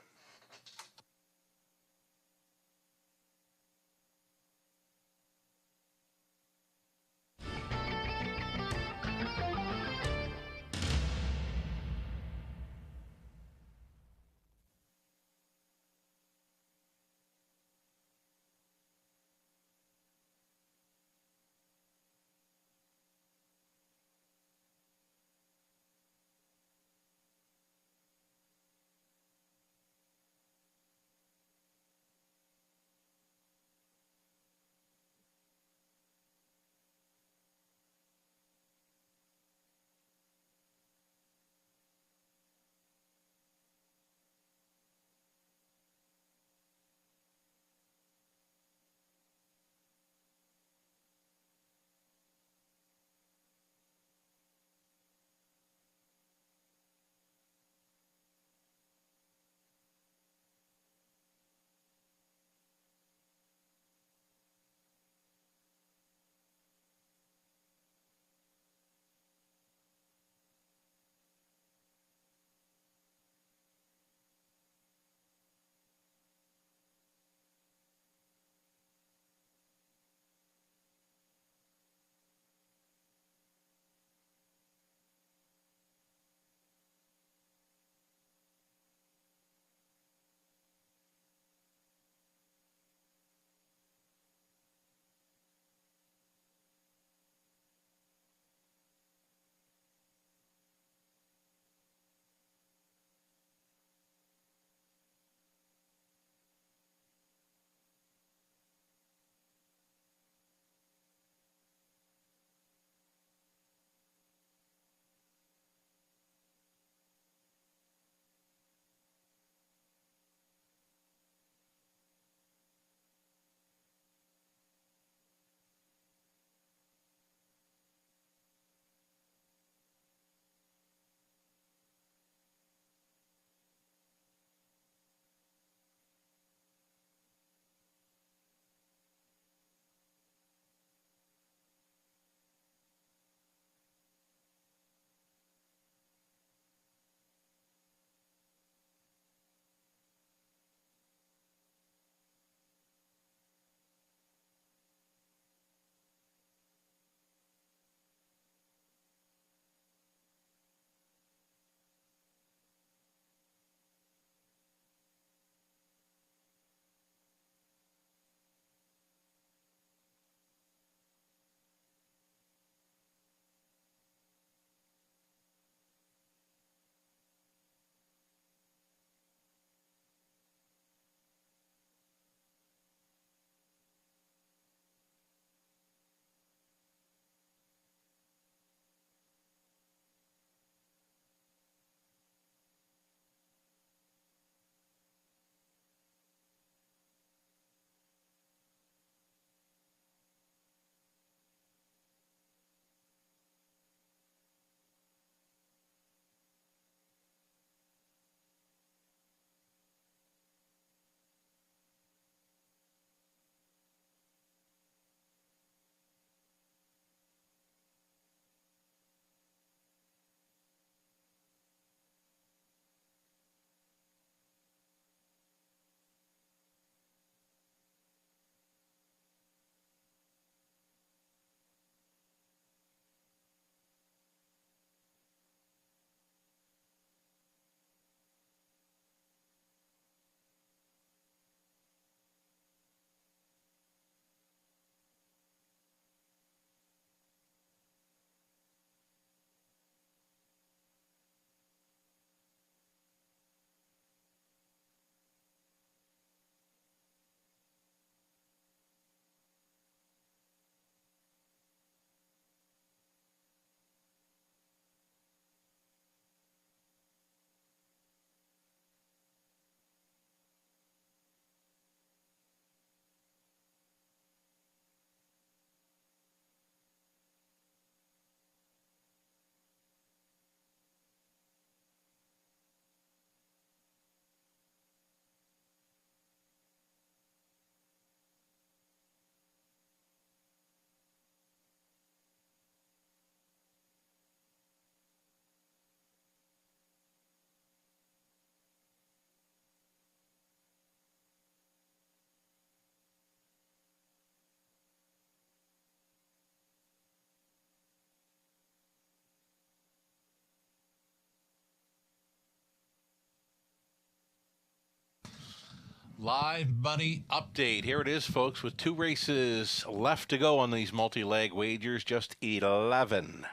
Live money update. Here it is, folks, with 2 races left to go on these multi-leg wagers. Just $11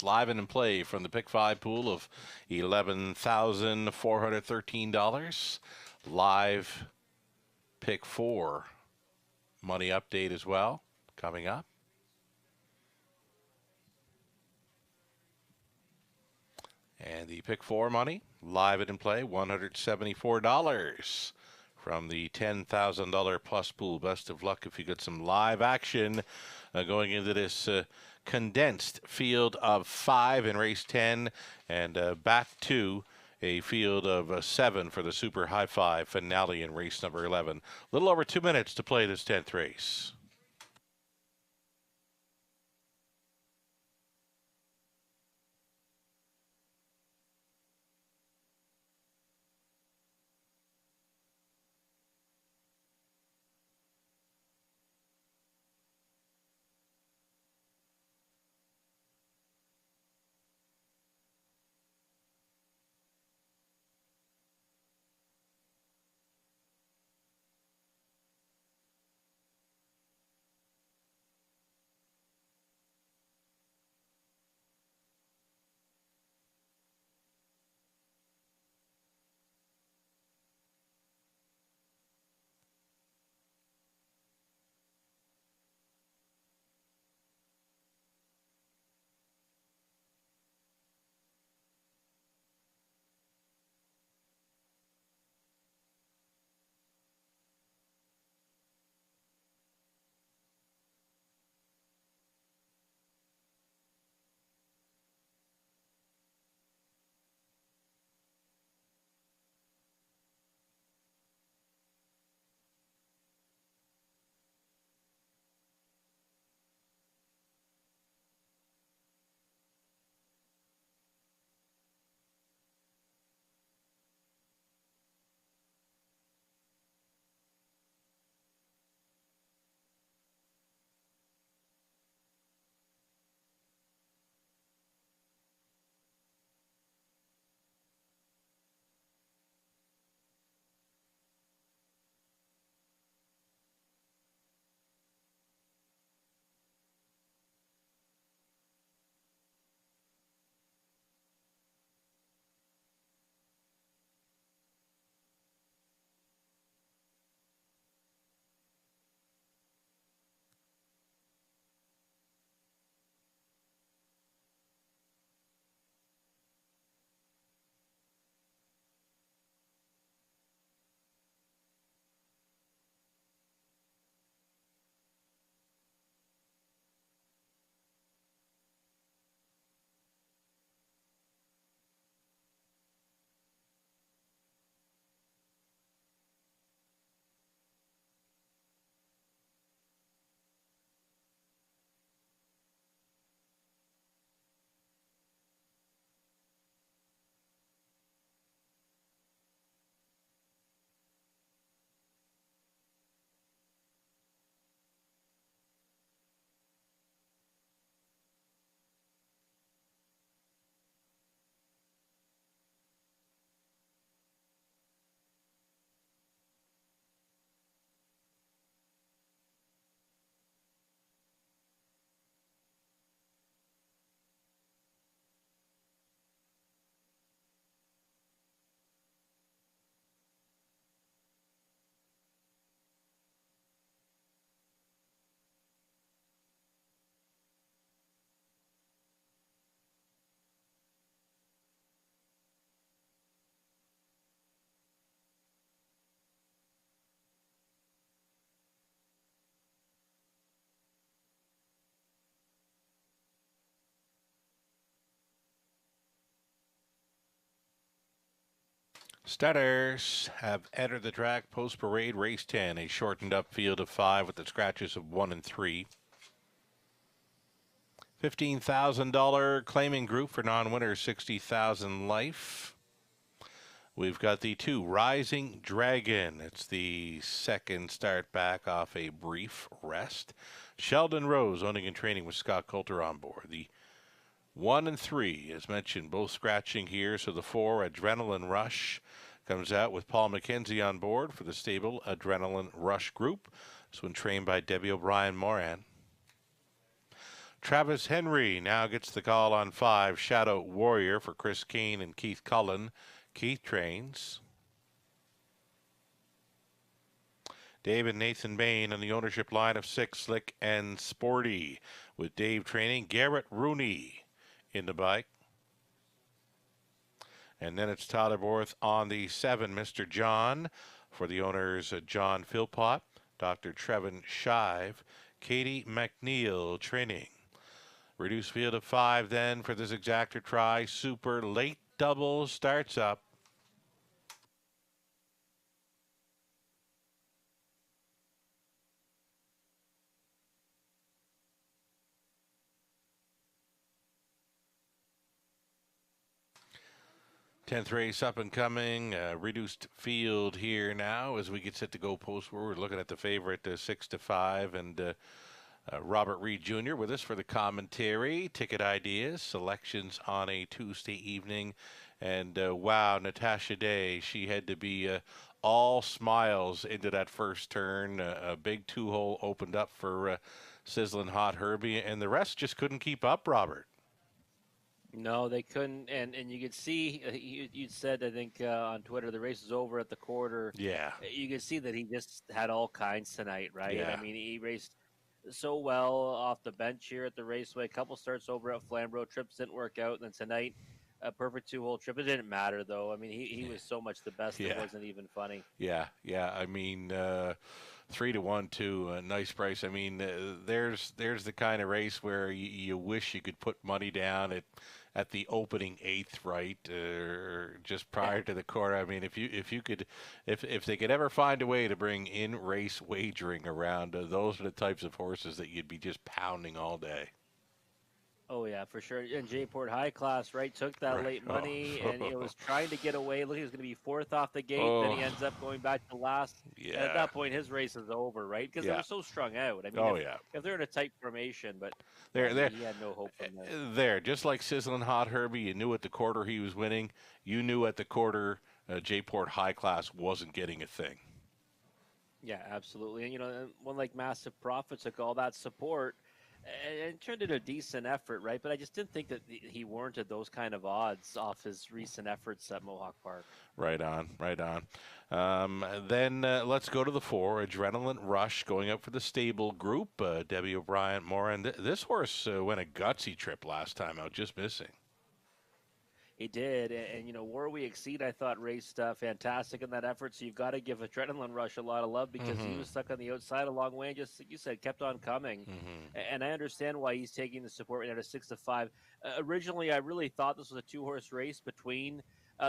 live and in play from the Pick 5 pool of $11,413. Live Pick 4 money update as well coming up. And the Pick 4 money, live and in play, $174 from the $10,000 plus pool. Best of luck if you get some live action going into this condensed field of 5 in race 10 and back to a field of 7 for the Super High Five finale in race number 11. A little over 2 minutes to play this 10th race. Starters have entered the track post parade race 10, a shortened up field of 5 with the scratches of 1 and 3. $15,000 claiming group for non-winners, 60,000 life. We've got the 2 Rising Dragon. It's the second start back off a brief rest. Sheldon Rose owning and training with Scott Coulter on board. The 1 and 3, as mentioned, both scratching here. So the 4 Adrenaline Rush comes out with Paul McKenzie on board for the stable Adrenaline Rush Group. This one trained by Debbie O'Brien Moran. Travis Henry now gets the call on 5, Shadow Warrior for Chris Kane and Keith Cullen. Keith trains. Dave and Nathan Bain on the ownership line of 6, Slick and Sporty. With Dave training, Garrett Rooney in the bike. And then it's Tyler Borth on the 7, Mr. John, for the owners John Philpott, Dr. Trevin Shive, Katie McNeil training. Reduced field of 5 then for this exactor try. Super late double starts up. Tenth race up and coming. Reduced field here now as we get set to go postward. We're looking at the favorite 6-5 and Robert Reed Jr. with us for the commentary. Ticket ideas, selections on a Tuesday evening. And wow, Natasha Day, she had to be all smiles into that first turn. A big 2-hole opened up for Sizzling Hot Herbie, and the rest just couldn't keep up, Robert. No, they couldn't, and you could see, you said, I think, on Twitter, the race is over at the quarter. Yeah. You could see that he just had all kinds tonight, right? Yeah. I mean, he raced so well off the bench here at the Raceway. A couple starts over at Flamborough. Trips didn't work out, and then tonight, a perfect 2-hole trip. It didn't matter, though. I mean, he was so much the best, it wasn't even funny. Yeah. I mean, 3-1 too, a nice price. I mean, there's the kind of race where you wish you could put money down at the opening 8th, right, just prior to the quarter. I mean, if they could ever find a way to bring in race wagering around, those are the types of horses that you'd be just pounding all day. Oh, yeah, for sure. And J-Port High Class, right, took that late money, and it was trying to get away. Look, he was going to be 4th off the gate. Then he ends up going back to last. Yeah. And at that point, his race is over, right? Because they were so strung out. I mean, if they're in a tight formation, but he had no hope from there. Just like Sizzling Hot Herbie, you knew at the quarter he was winning. You knew at the quarter J-Port High Class wasn't getting a thing. Yeah, absolutely. And, one like Massive Profit took all that support and turned into a decent effort, right? But I just didn't think that he warranted those kind of odds off his recent efforts at Mohawk Park. Right on. Then let's go to the 4, Adrenaline Rush, going up for the stable group. Debbie O'Brien Moran. This horse went a gutsy trip last time out, just missing. He did, and War We Exceed, I thought, raced fantastic in that effort. So you've got to give Adrenaline Rush a lot of love because he was stuck on the outside a long way and just, like you said, kept on coming. And I understand why he's taking the support at a 6-5. Originally, I really thought this was a 2-horse race between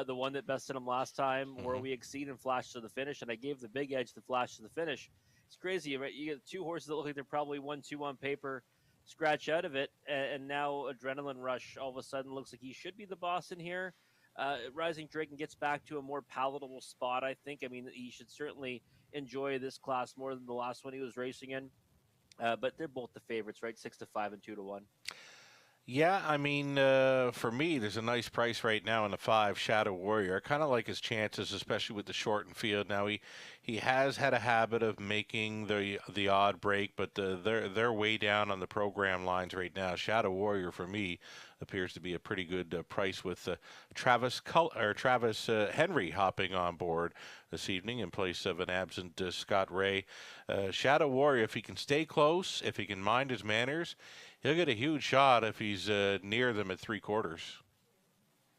the one that bested him last time, War We Exceed and Flash to the Finish, and I gave the big edge to Flash to the Finish. It's crazy, right? You get 2 horses that look like they're probably 1-2 on paper, scratch out of it, and now Adrenaline Rush all of a sudden looks like he should be the boss in here. Rising Dragon gets back to a more palatable spot, I think. I mean, he should certainly enjoy this class more than the last one he was racing in. But they're both the favorites, right? 6-5 and 2-1. Yeah, I mean, for me, there's a nice price right now in the 5, Shadow Warrior. I kind of like his chances, especially with the shortened field. Now, he has had a habit of making the odd break, but they're way down on the program lines right now. Shadow Warrior, for me, appears to be a pretty good price with Travis Henry hopping on board this evening in place of an absent Scott Ray. Shadow Warrior, if he can stay close, if he can mind his manners, he'll get a huge shot if he's near them at 3/4.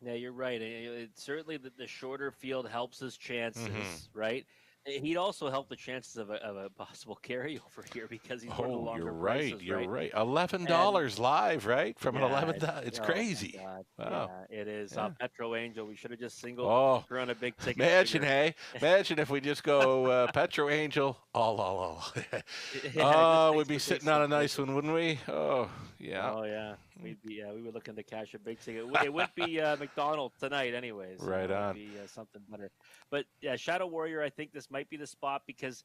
Yeah, you're right. Certainly, the shorter field helps his chances, right? He'd also help the chances of a possible carryover here because he's one of the longer prices, You're right. $11 live, right? From an $11. It's crazy. Wow. Yeah, it is. Petro Angel. We should have just singled her on a big ticket. Imagine if we just go Petro Angel. We'd be sitting on a nice one, wouldn't we? Oh, yeah. Oh, yeah. We were looking to cash a big ticket. It wouldn't be McDonald tonight anyways. Right on. It would be something better. But, yeah, Shadow Warrior, I think this might might be the spot because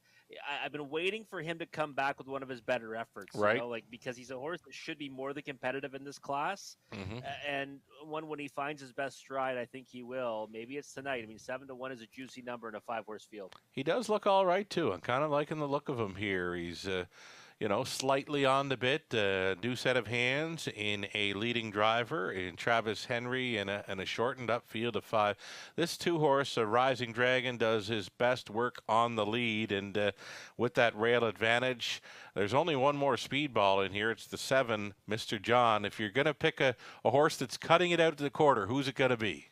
I've been waiting for him to come back with one of his better efforts. Right. You know, like because he's a horse that should be more than competitive in this class, and when he finds his best stride, I think he will. Maybe it's tonight. I mean, 7-1 is a juicy number in a 5-horse field. He does look all right too. I'm kind of liking the look of him here. He's slightly on the bit, new set of hands in a leading driver in Travis Henry and a shortened up field of 5. This 2-horse, Rising Dragon, does his best work on the lead, and with that rail advantage, there's only one more speedball in here. It's the 7, Mr. John. If you're going to pick a horse that's cutting it out to the quarter, who's it going to be?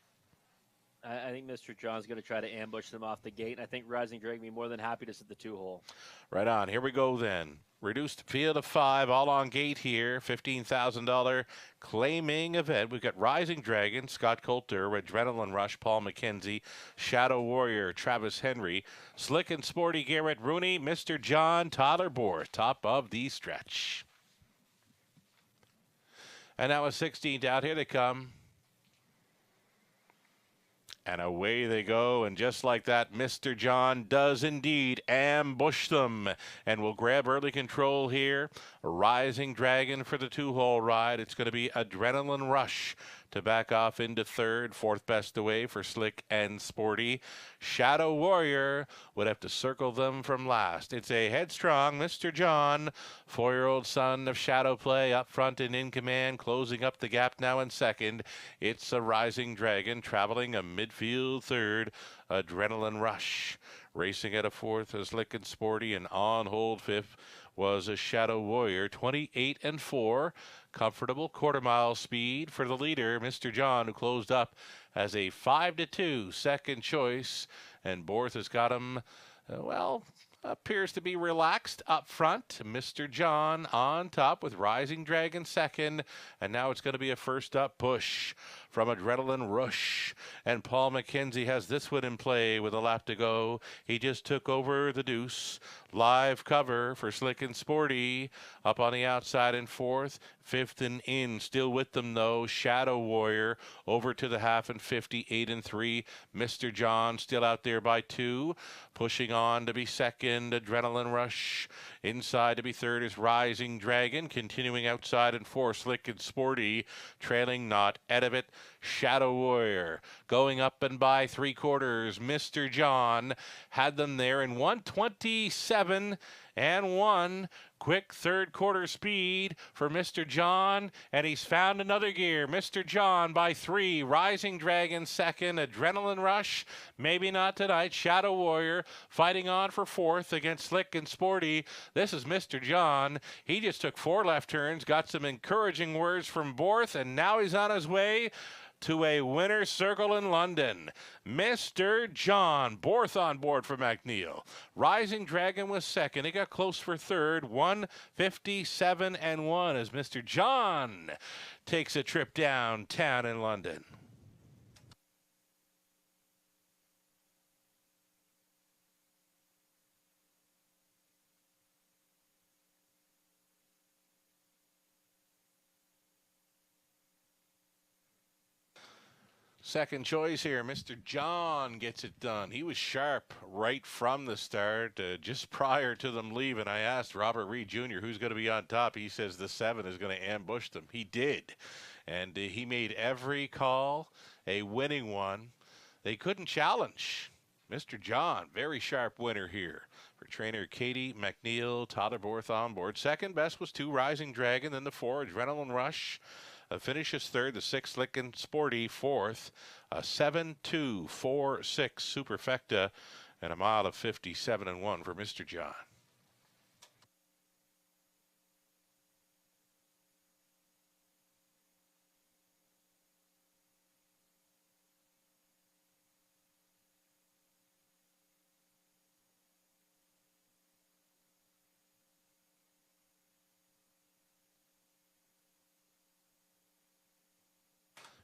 I think Mr. John's going to try to ambush them off the gate, and I think Rising Dragon will be more than happy to sit the 2-hole. Right on. Here we go then. Reduced field of 5, all on gate here. $15,000 claiming event. We've got Rising Dragon, Scott Coulter, Adrenaline Rush, Paul McKenzie, Shadow Warrior, Travis Henry, Slick and Sporty, Garrett Rooney, Mr. John, Tyler Borth, top of the stretch. And now a 16th out. Here they come. And away they go, and just like that, Mr. John does indeed ambush them and will grab early control here. Rising Dragon for the 2-hole ride. It's going to be Adrenaline Rush to back off into 3rd. 4th best away for Slick and Sporty. Shadow Warrior would have to circle them from last. It's a headstrong Mr. John, 4-year-old son of Shadow Play, up front and in command, closing up the gap now in 2nd. It's a Rising Dragon traveling a midfield 3rd. Adrenaline Rush racing at a 4th as Slick and Sporty, and on hold 5th was a Shadow Warrior. 28-4. Comfortable quarter-mile speed for the leader, Mr. John, who closed up as a 5-2 second choice. And Borth has got him, appears to be relaxed up front. Mr. John on top with Rising Dragon 2nd. And now it's going to be a first up push from Adrenaline Rush. And Paul McKenzie has this one in play with a lap to go. He just took over the deuce. Live cover for Slick and Sporty. Up on the outside in 4th. 5th and in. Still with them though. Shadow Warrior over to the half and 58-3. Mr. John still out there by 2. Pushing on to be 2nd. Adrenaline Rush. Inside to be 3rd is Rising Dragon. Continuing outside in 4th. Slick and Sporty. Trailing not out of it. Shadow Warrior going up and by 3/4. Mr. John had them there in 1:27.1. Quick 3rd quarter speed for Mr. John, and he's found another gear. Mr. John by 3. Rising Dragon 2nd. Adrenaline Rush, maybe not tonight. Shadow Warrior fighting on for 4th against Slick and Sporty. This is Mr. John. He just took 4 left turns, got some encouraging words from Borth, and now he's on his way to a winner's circle in London. Mr. John, Borth on board for McNeil. Rising Dragon was 2nd. He got close for 3rd. 1:57.1 as Mr. John takes a trip downtown in London. Second choice here, Mr. John gets it done. He was sharp right from the start. Just prior to them leaving, I asked Robert Reed Jr. who's going to be on top. He says the 7 is going to ambush them. He did. And he made every call a winning one. They couldn't challenge. Mr. John, very sharp winner here for trainer Katie McNeil. Tyler Borth on board. Second best was 2 Rising Dragon, then the 4 Adrenaline Rush. Finishes 3rd, the 6 Slick and Sporty 4th, a 7-2-4-6 Superfecta, and a mile of 57.1 for Mr. John.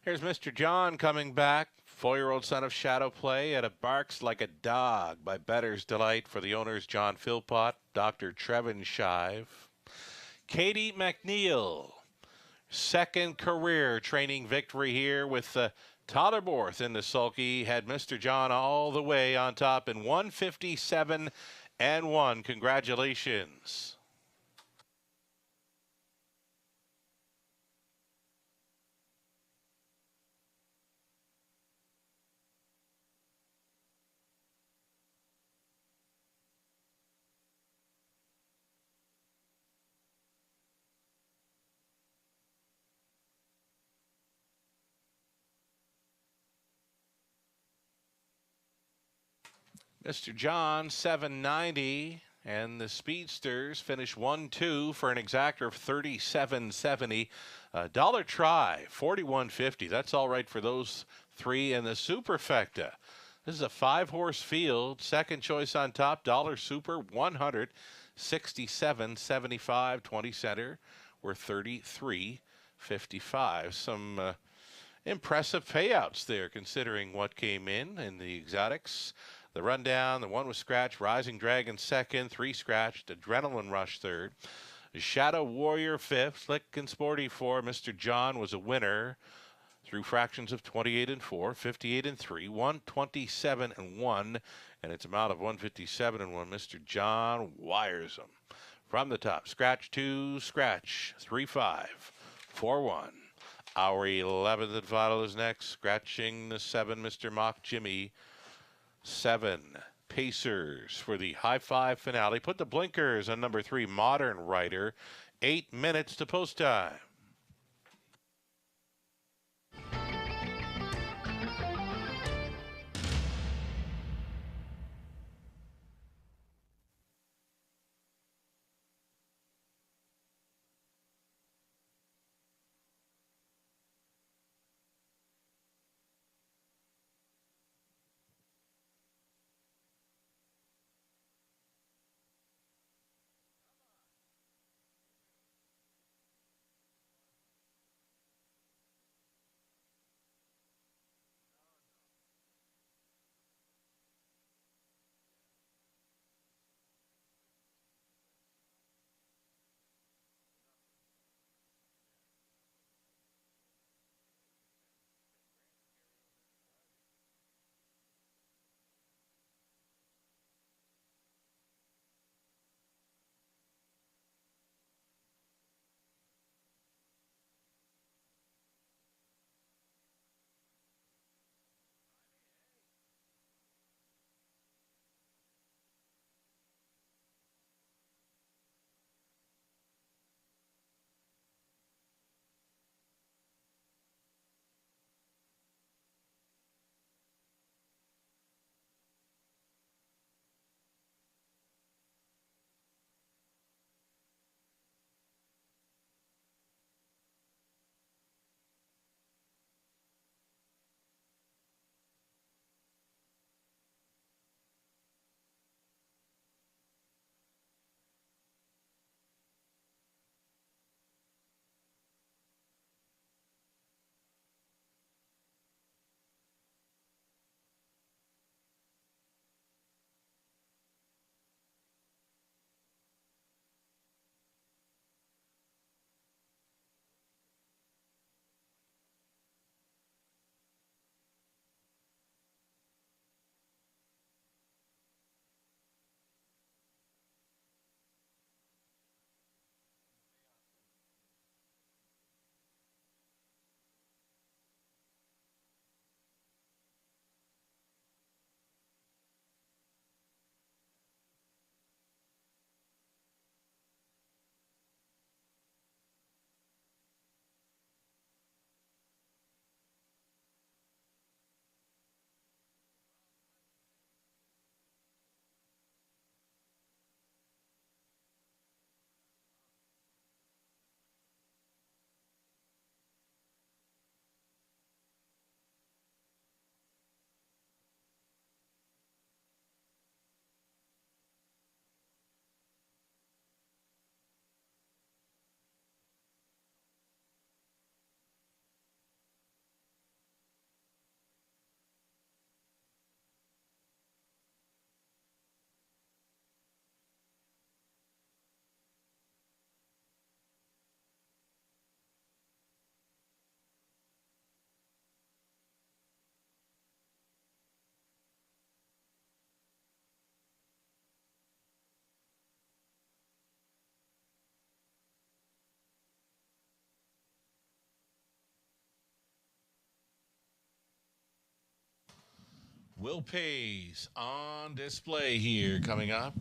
Here's Mr. John coming back. 4-year-old son of Shadow Play at a Barks Like a Dog by Better's Delight for the owners John Philpott, Dr. Trevin Shive. Katie McNeil, 2nd career training victory here with Tyler Borth in the sulky had Mr. John all the way on top in 157 and 1. Congratulations. Mr. John 790 and the Speedsters finish 1-2 for an exactor of 37.70. Dollar try 41.50. That's all right for those three and the Superfecta. This is a 5-horse field. Second choice on top, Dollar Super 167.75. 20 center were 33.55. Some impressive payouts there considering what came in the exotics. The rundown, the one was scratched, Rising Dragon second, 3 scratched, Adrenaline Rush third, Shadow Warrior fifth, Slick and Sporty 4. Mr. John was a winner through fractions of 28 and 4, 58 and 3, 127 and 1, and its amount of 157 and 1. Mr. John wires them from the top. Scratch 2, scratch 3-5, 4-1. Our 11th and final is next. Scratching the 7, Mr. Mock Jimmy. 7 Pacers for the high five finale. Put the blinkers on number 3, Modern Rider. 8 minutes to post time. Will Pays on display here coming up.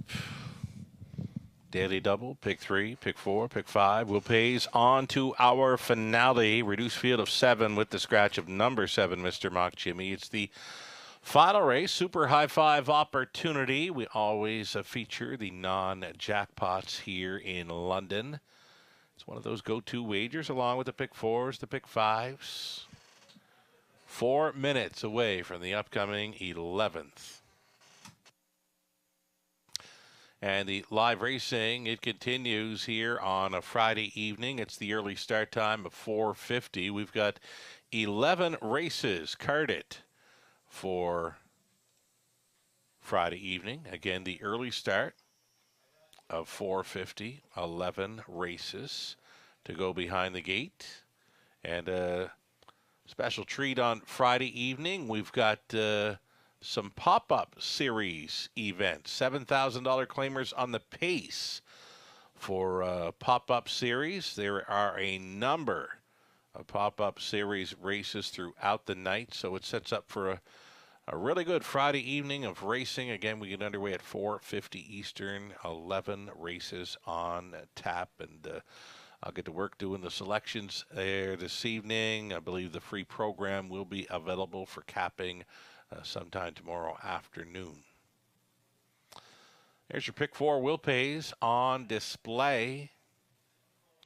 Daily double, pick 3, pick 4, pick 5. Will Pays on to our finale. Reduced field of 7 with the scratch of number 7, Mr. Mock Jimmy. It's the final race, Super High Five Opportunity. We always feature the non-jackpots here in London. It's one of those go-to wagers along with the pick 4s, the pick 5s. 4 minutes away from the upcoming 11th. And the live racing, it continues here on a Friday evening. It's the early start time of 4:50. We've got 11 races carded for Friday evening. Again, the early start of 4:50, 11 races to go behind the gate. And a special treat on Friday evening. We've got some pop-up series events. $7,000 claimers on the pace for pop-up series. There are a number of pop-up series races throughout the night, so it sets up for a really good Friday evening of racing. Again, we get underway at 4:50 Eastern. 11 races on tap, and I'll get to work doing the selections there this evening. I believe the free program will be available for capping sometime tomorrow afternoon. There's your pick 4 Will Pays on display.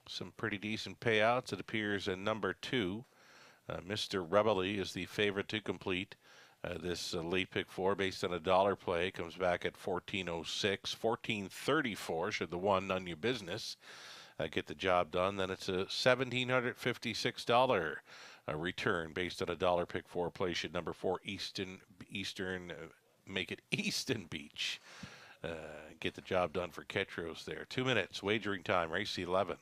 Some pretty decent payouts. It appears number 2, Mr. Rebelly, is the favorite to complete this late pick 4 based on a dollar play. Comes back at 14.06, 14.34 should the one none your business get the job done. Then it's a $1,756 return based on a dollar pick 4 play. Should number 4 Eastern make it Easton Beach. Get the job done for Ketros there. 2 minutes wagering time. Race 11.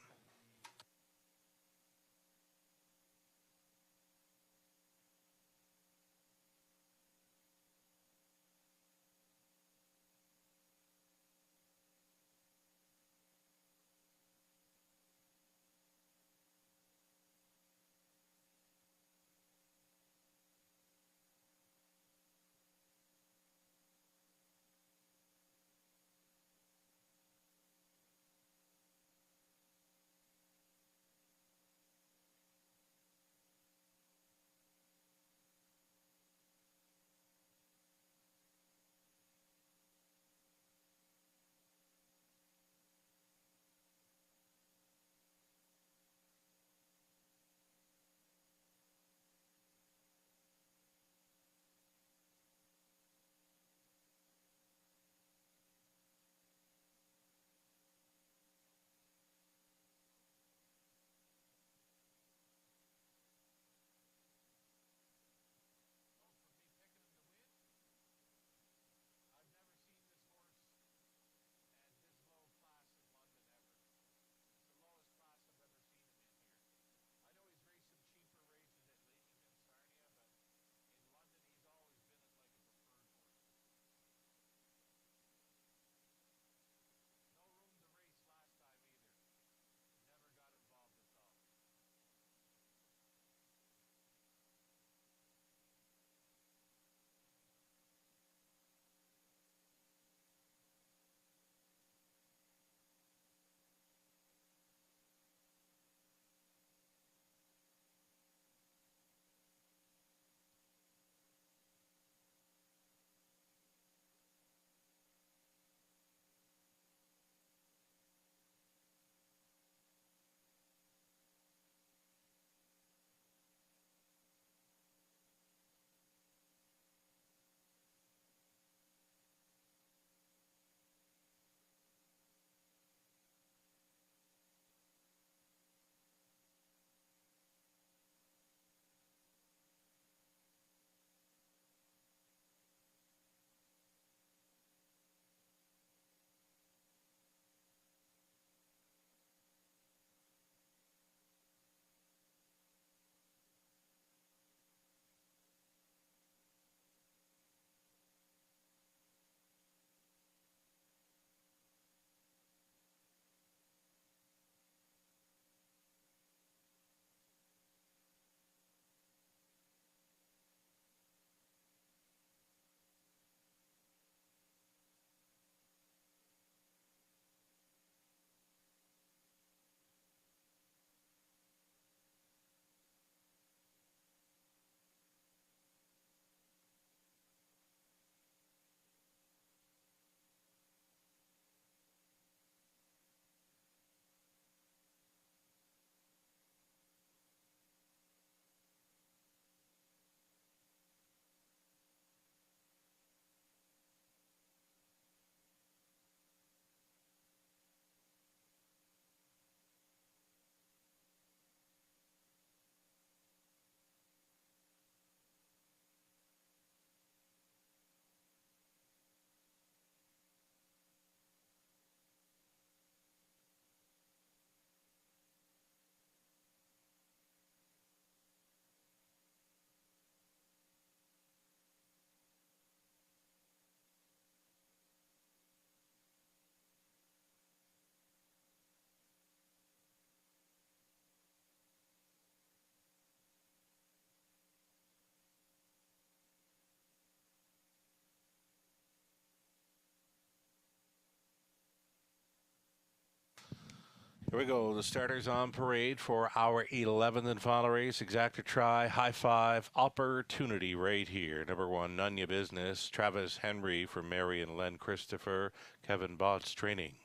Here we go. The starters on parade for our 11th and final race. Exacta Try, High Five, Opportunity right here. Number 1, None Ya Business. Travis Henry from Mary and Len Christopher. Kevin Botts training.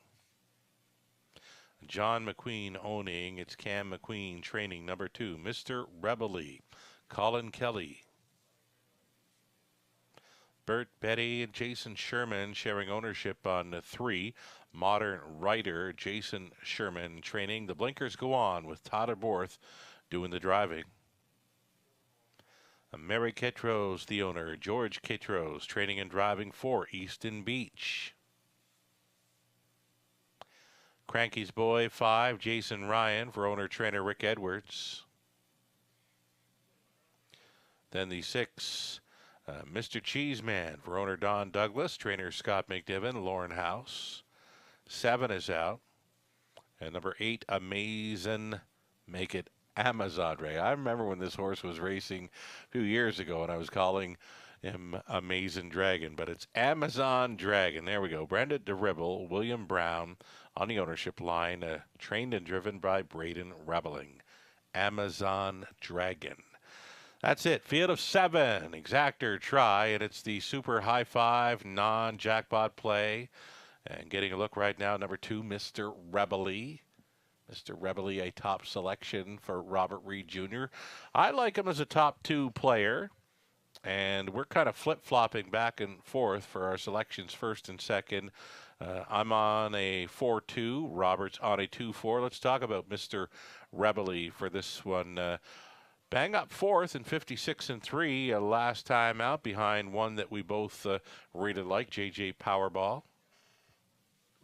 John McQueen owning. It's Cam McQueen training. Number 2, Mr. Rebelly. Colin Kelly. Bert Betty and Jason Sherman sharing ownership on 3. Modern Rider, Jason Sherman training. The blinkers go on with Tyler Borth doing the driving. Mary Kitros, the owner. George Kitros training and driving for Easton Beach. Cranky's Boy 5, Jason Ryan for owner-trainer Rick Edwards. Then the 6, Mr. Cheeseman for owner Don Douglas, trainer Scott McNiven, Lauren House. 7 is out. And number 8, Amazing Make It Amazon Ray. I remember when this horse was racing a few years ago and I was calling him Amazing Dragon, but it's Amazon Dragon. There we go. Brenda DeRibble, William Brown on the ownership line, trained and driven by Braden Rebelling. Amazon Dragon. That's it. Field of 7. Exactor Try, and it's the Super High Five non-jackpot play. And getting a look right now, number 2, Mr. Rebelly. Mr. Rebelly, a top selection for Robert Reed Jr. I like him as a top 2 player, and we're kind of flip-flopping back and forth for our selections first and second. I'm on a 4-2. Robert's on a 2-4. Let's talk about Mr. Rebelly for this one. Bang up 4th and 56-3 last time out behind one that we both really like, JJ Powerball.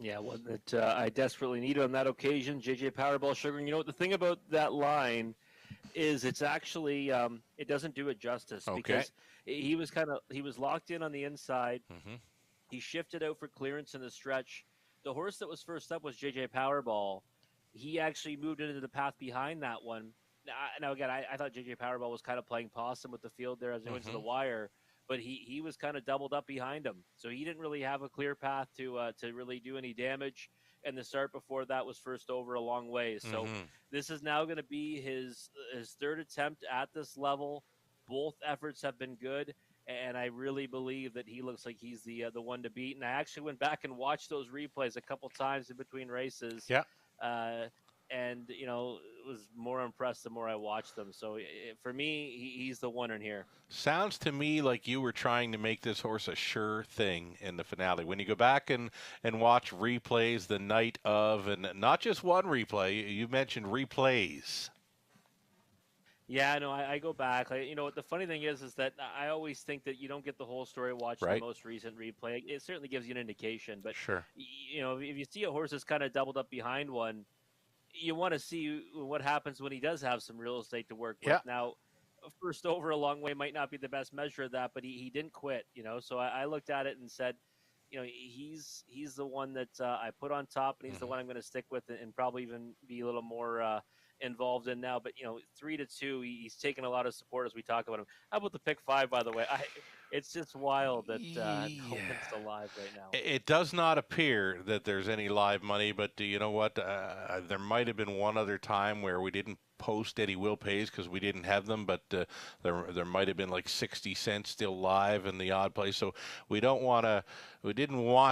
Yeah, one that I desperately needed on that occasion, JJ Powerball Sugar. And you know what the thing about that line is, it's actually it doesn't do it justice, because he was locked in on the inside. Mm-hmm. He shifted out for clearance in the stretch. The horse that was first up was JJ Powerball. He actually moved into the path behind that one. Now again, I thought JJ Powerball was kind of playing possum with the field there as he went to the wire, but he was kind of doubled up behind him, so he didn't really have a clear path to really do any damage. And the start before that was first over a long way. So this is now going to be his third attempt at this level. Both efforts have been good, and I really believe that he looks like he's the one to beat. And I actually went back and watched those replays a couple times in between races. Yeah. And, you know, was more impressed the more I watched them. So for me, he's the winner here. Sounds to me like you were trying to make this horse a sure thing in the finale. When you go back and watch replays the night of, and not just one replay, you mentioned replays. Yeah, no, I go back. You know, the funny thing is that I always think that you don't get the whole story watching the most recent replay. It certainly gives you an indication. But, sure, you know, if you see a horse that's kind of doubled up behind one, you want to see what happens when he does have some real estate to work with. Now, first over a long way might not be the best measure of that, but he didn't quit, you know. So I looked at it and said, you know, he's the one that I put on top, and he's the one I'm going to stick with and probably even be a little more involved in now. But, you know, 3-2, he's taken a lot of support as we talk about him. How about the pick 5, by the way? It's just wild that no one's alive right now. It does not appear that there's any live money, but you know what? There might have been one other time where we didn't post any will pays because we didn't have them, but there might have been like 60 cents still live in the odd place. So we didn't want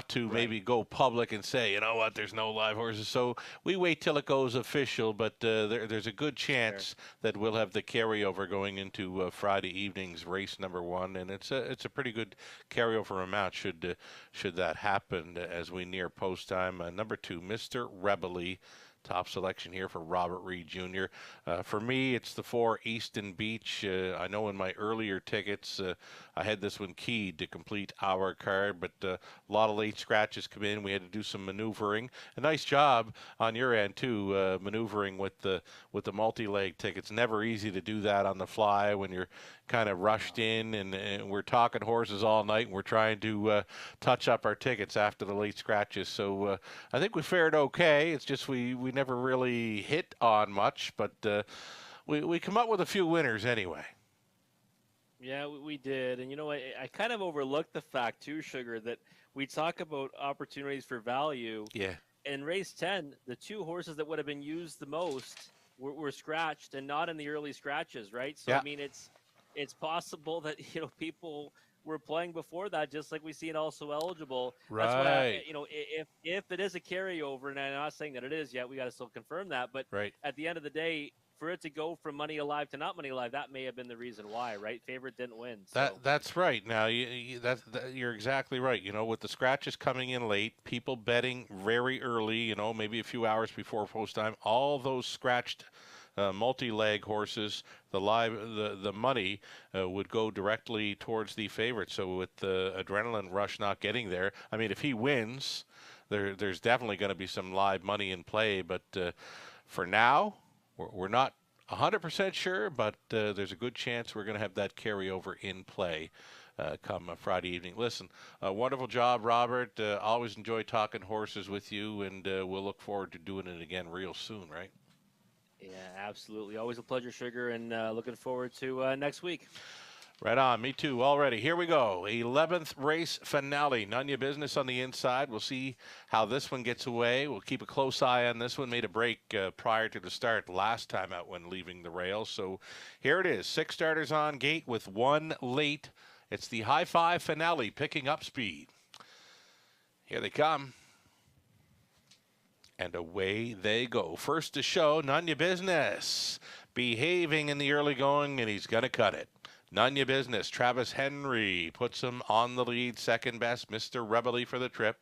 to maybe go public and say, you know what, there's no live horses. So we wait till it goes official, but there's a good chance that we'll have the carryover going into Friday evening's race number 1, and it's a pretty good carryover amount should that happen as we near post time. Number 2, Mr. Rebelly. Top selection here for Robert Reed Jr. For me, it's the 4, Easton Beach. I know in my earlier tickets, I had this one keyed to complete our card, but a lot of late scratches come in. We had to do some maneuvering. A nice job on your end, too, maneuvering with the multi-leg tickets. Never easy to do that on the fly when you're kind of rushed in, and we're talking horses all night, and we're trying to touch up our tickets after the late scratches. So I think we fared okay. It's just we never really hit on much, but we come up with a few winners anyway. Yeah, we did. And, you know, I kind of overlooked the fact, too, Sugar, that we talk about opportunities for value. Yeah. in race 10, the two horses that would have been used the most were scratched and not in the early scratches, right? So Yeah. I mean, it's possible that people were playing before that, just like we see it also eligible. That's why Right. if it is a carryover, and I'm not saying that it is yet, we got to still confirm that. But Right. at the end of the day, for it to go from Money Alive to not Money Alive, that may have been the reason why, right? Favorite didn't win. So. That's right. Now you're exactly right. With the scratches coming in late, people betting very early. Maybe a few hours before post time. All those scratched multi-leg horses, the money would go directly towards the favorite. So with the adrenaline rush not getting there, I mean, if he wins, there's definitely going to be some live money in play. But for now, we're not 100% sure, but there's a good chance we're going to have that carryover in play come Friday evening. Listen, wonderful job, Robert. Always enjoy talking horses with you, and we'll look forward to doing it again real soon, right? Yeah, absolutely. Always a pleasure, Sugar, and looking forward to next week. Right on. Me too. Already. Here we go. 11th race finale. None of your business on the inside. We'll see how this one gets away. We'll keep a close eye on this one. Made a break prior to the start last time out when leaving the rails. So here it is. 6 starters on gate with 1 late. It's the High Five finale picking up speed. Here they come. And away they go. First to show, None Your Business. Behaving in the early going, and he's going to cut it. None Your Business. Travis Henry puts him on the lead. Second best, Mr. Rebel for the trip.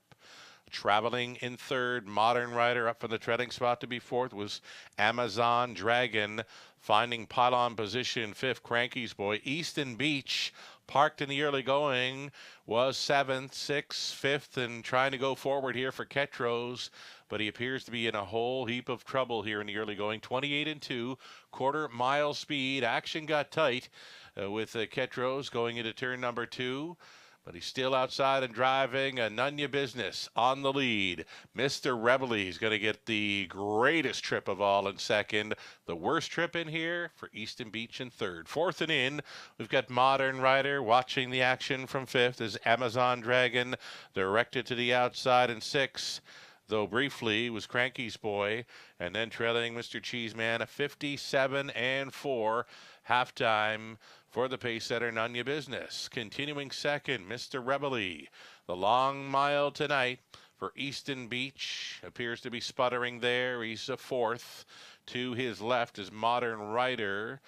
Traveling in third, Modern Rider up for the treading spot to be fourth was Amazon Dragon. Finding pylon position fifth, Cranky's Boy. Easton Beach parked in the early going was seventh, sixth, fifth, and trying to go forward here for Ketros. But he appears to be in a whole heap of trouble here in the early going. 28 and 2, quarter mile speed. Action got tight with Ketros going into turn number 2. But he's still outside and driving. None Your Business on the lead. Mr. Rebel is going to get the greatest trip of all in second. The worst trip in here for Easton Beach in third. Fourth and in, we've got Modern Rider watching the action from fifth as Amazon Dragon directed to the outside in sixth. Though briefly was Cranky's Boy, and then trailing Mr. Cheeseman, a 57 and 4 halftime for the pace setter, None Your Business. Continuing second, Mr. Rebel. The long mile tonight for Easton Beach appears to be sputtering there. He's a fourth. To his left is Modern Rider.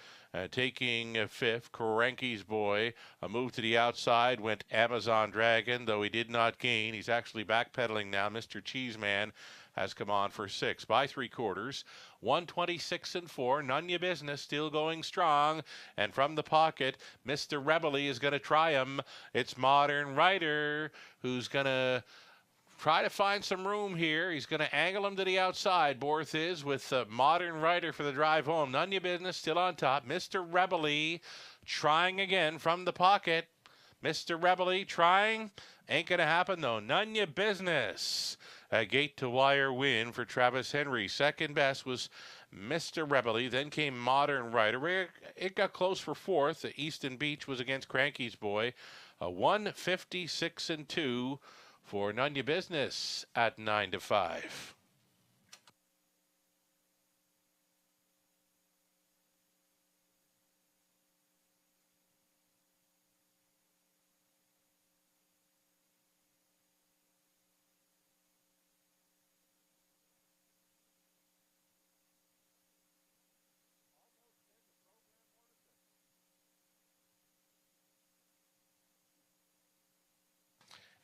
Taking fifth, Cranky's Boy. A move to the outside went Amazon Dragon, though he did not gain. He's actually backpedaling now. Mr. Cheeseman has come on for 6 by 3/4. 126 and 4. None Your Business still going strong. And from the pocket, Mr. Rebel is going to try him. It's Modern Rider who's going to try to find some room here. He's going to angle him to the outside. Borth is with Modern Rider for the drive home. None Your Business still on top. Mr. Rebel trying again from the pocket. Mr. Rebel trying. Ain't going to happen though. None Your Business. A gate to wire win for Travis Henry. Second best was Mr. Rebel. Then came Modern Rider. It got close for fourth. Easton Beach was against Cranky's Boy. A 156 and 2 for None Your Business at 9 to 5.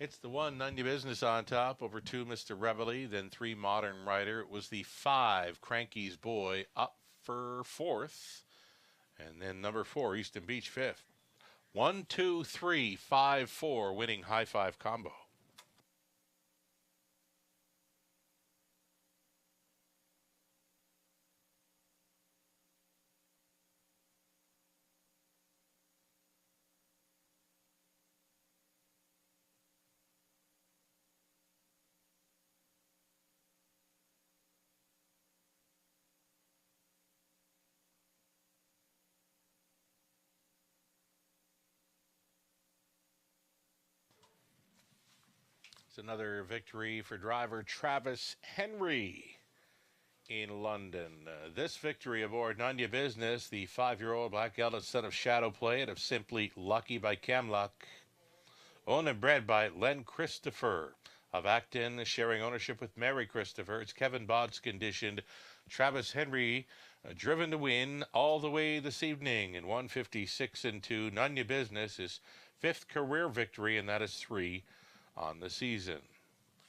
It's the 1, None Your Business on top, over 2, Mr. Rebel, then 3, Modern Rider. It was the 5, Cranky's Boy, up for fourth. And then number 4, Easton Beach, fifth. 1, 2, 3, 5, 4, winning high five combo. It's another victory for driver Travis Henry in London. This victory aboard Nanya Business, the 5-year-old black gelded son of Shadow Play out of Simply Lucky by Camluck, owned and bred by Len Christopher of Acton, sharing ownership with Mary Christopher. It's Kevin Bod's conditioned. Travis Henry driven to win all the way this evening in 156 and 2. Nanya Business, his 5th career victory, and that is 3 on the season.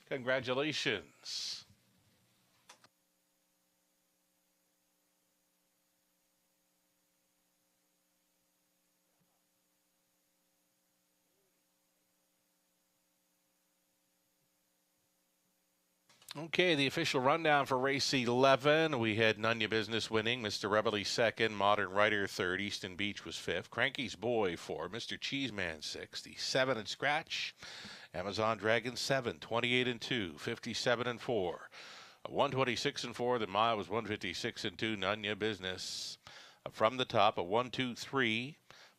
Congratulations. Okay, the official rundown for race 11. We had Nanya Business winning, Mr. Rebelly second, Modern Rider third, Easton Beach was fifth, Cranky's Boy 4, Mr. Cheeseman 6, the 7 and Scratch, Amazon Dragon 7, 28 and 2, 57 and 4, 126 and 4. The mile was 156 and 2. Nanya Business from the top, a 1, 2, 3,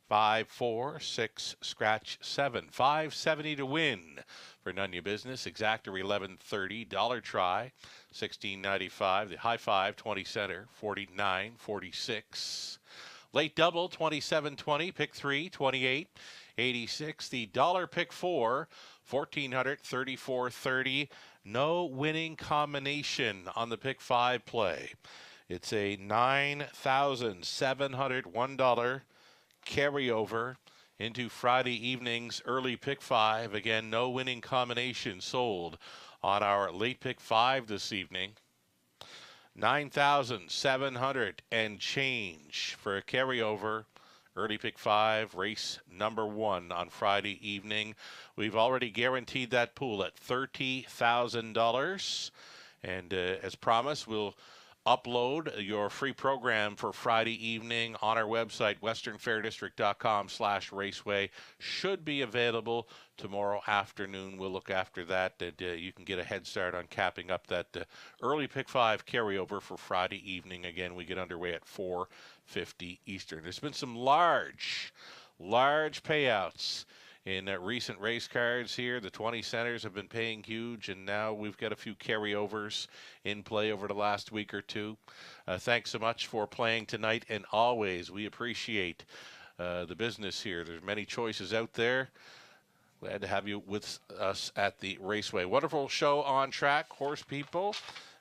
5, 4, 6, Scratch 7, 570 to win for Nanya Business. Exactor 1130, Dollar Try 1695, the High Five 20 center 49.46, Late Double 27.20, Pick 3 28.86, the Dollar Pick 4 1400 34.30. No winning combination on the Pick 5 play. It's a $9,701 carryover into Friday evening's early Pick 5. Again, no winning combination sold on our late Pick 5 this evening. 9,700 and change for a carryover early Pick 5, race number 1 on Friday evening. We've already guaranteed that pool at $30,000. And as promised, we'll upload your free program for Friday evening on our website, westernfairdistrict.com/raceway. Should be available tomorrow afternoon. We'll look after that, and you can get a head start on capping up that early Pick 5 carryover for Friday evening. Again, we get underway at 4:50 Eastern. There's been some large payouts in recent race cards here. The 20 centers have been paying huge, and now we've got a few carryovers in play over the last week or two. Thanks so much for playing tonight, and always we appreciate the business here. There's many choices out there. Glad to have you with us at the Raceway. Wonderful show on track, horse people.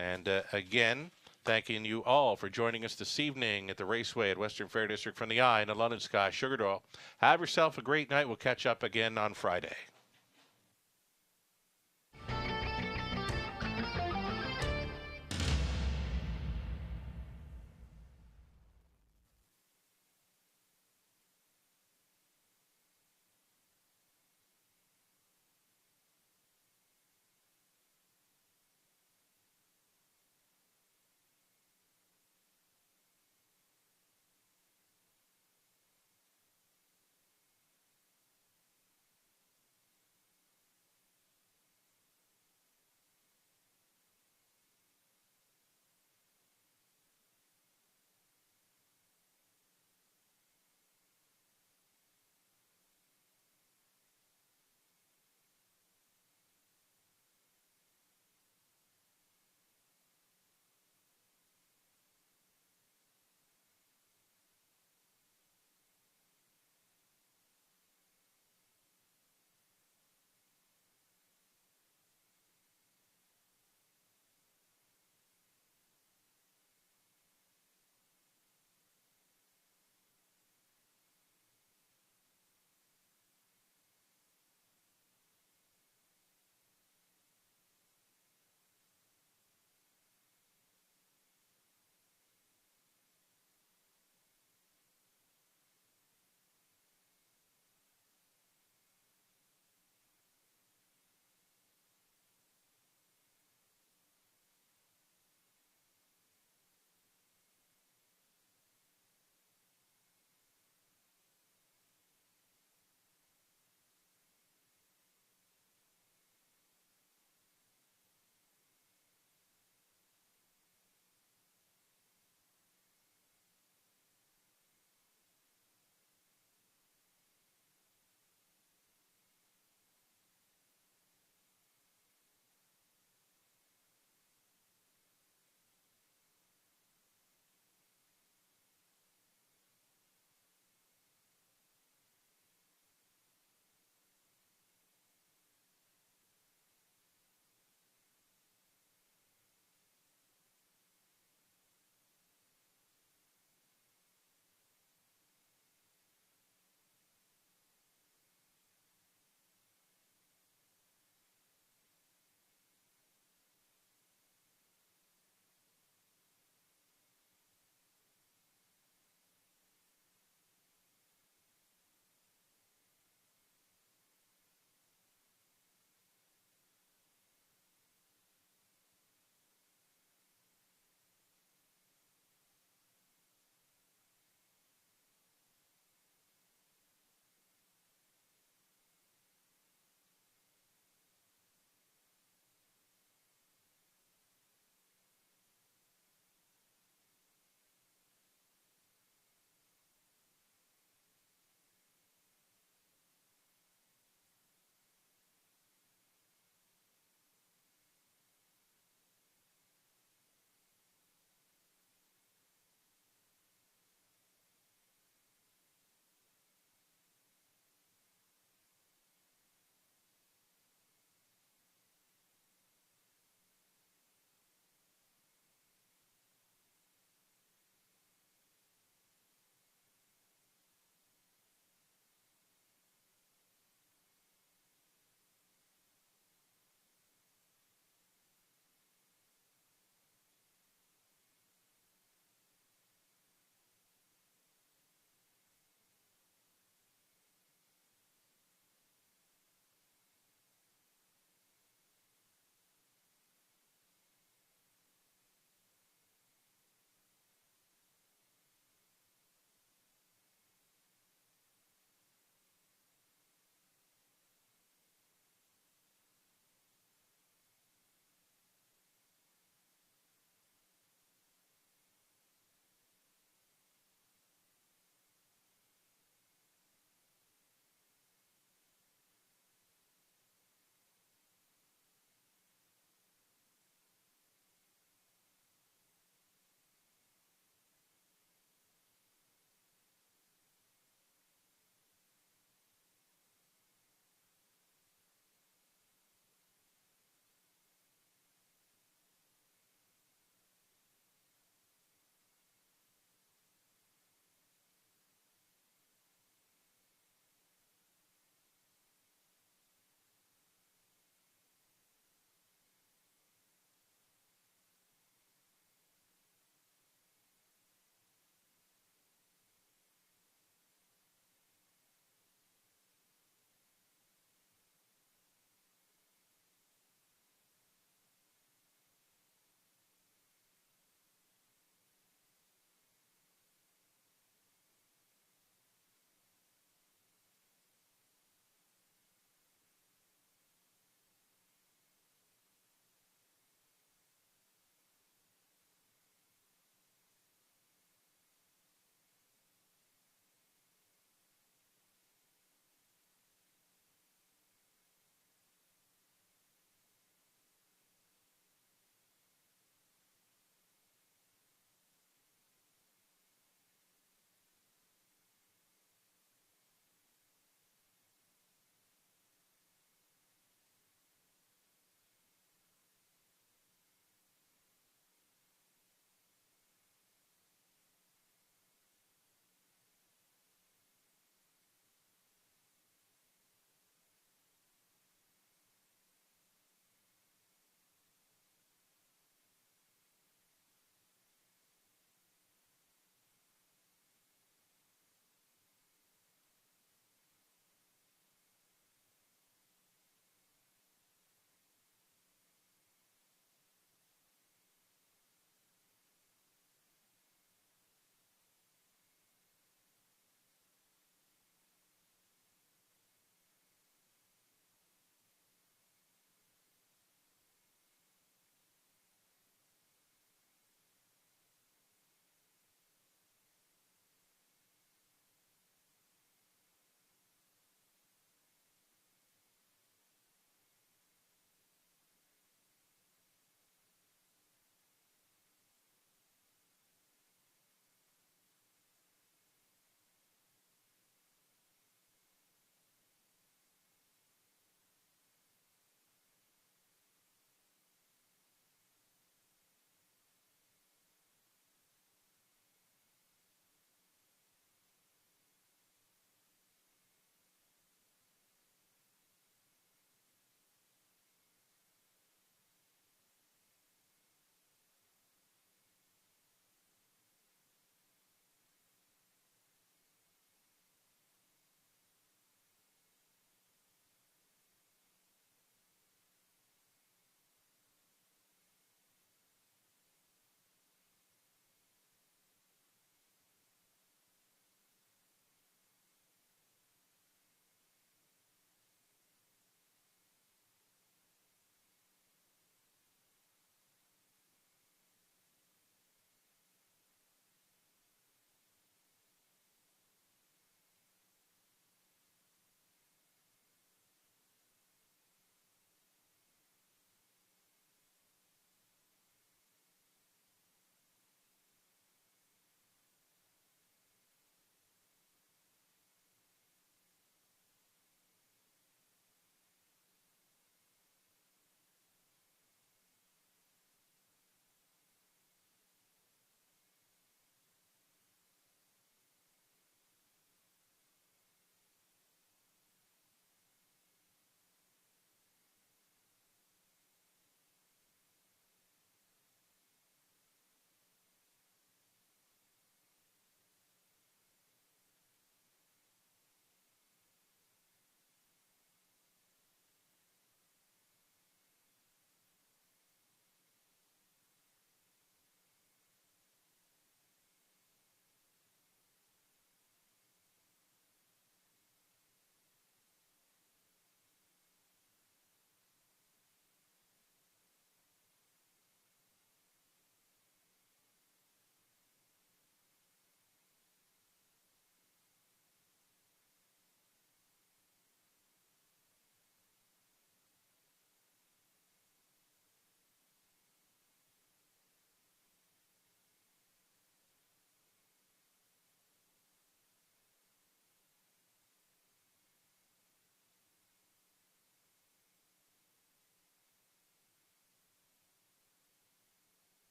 And again, thanking you all for joining us this evening at the Raceway at Western Fair District from the Eye in the London Sky Sugar Doyle. Have yourself a great night. We'll catch up again on Friday.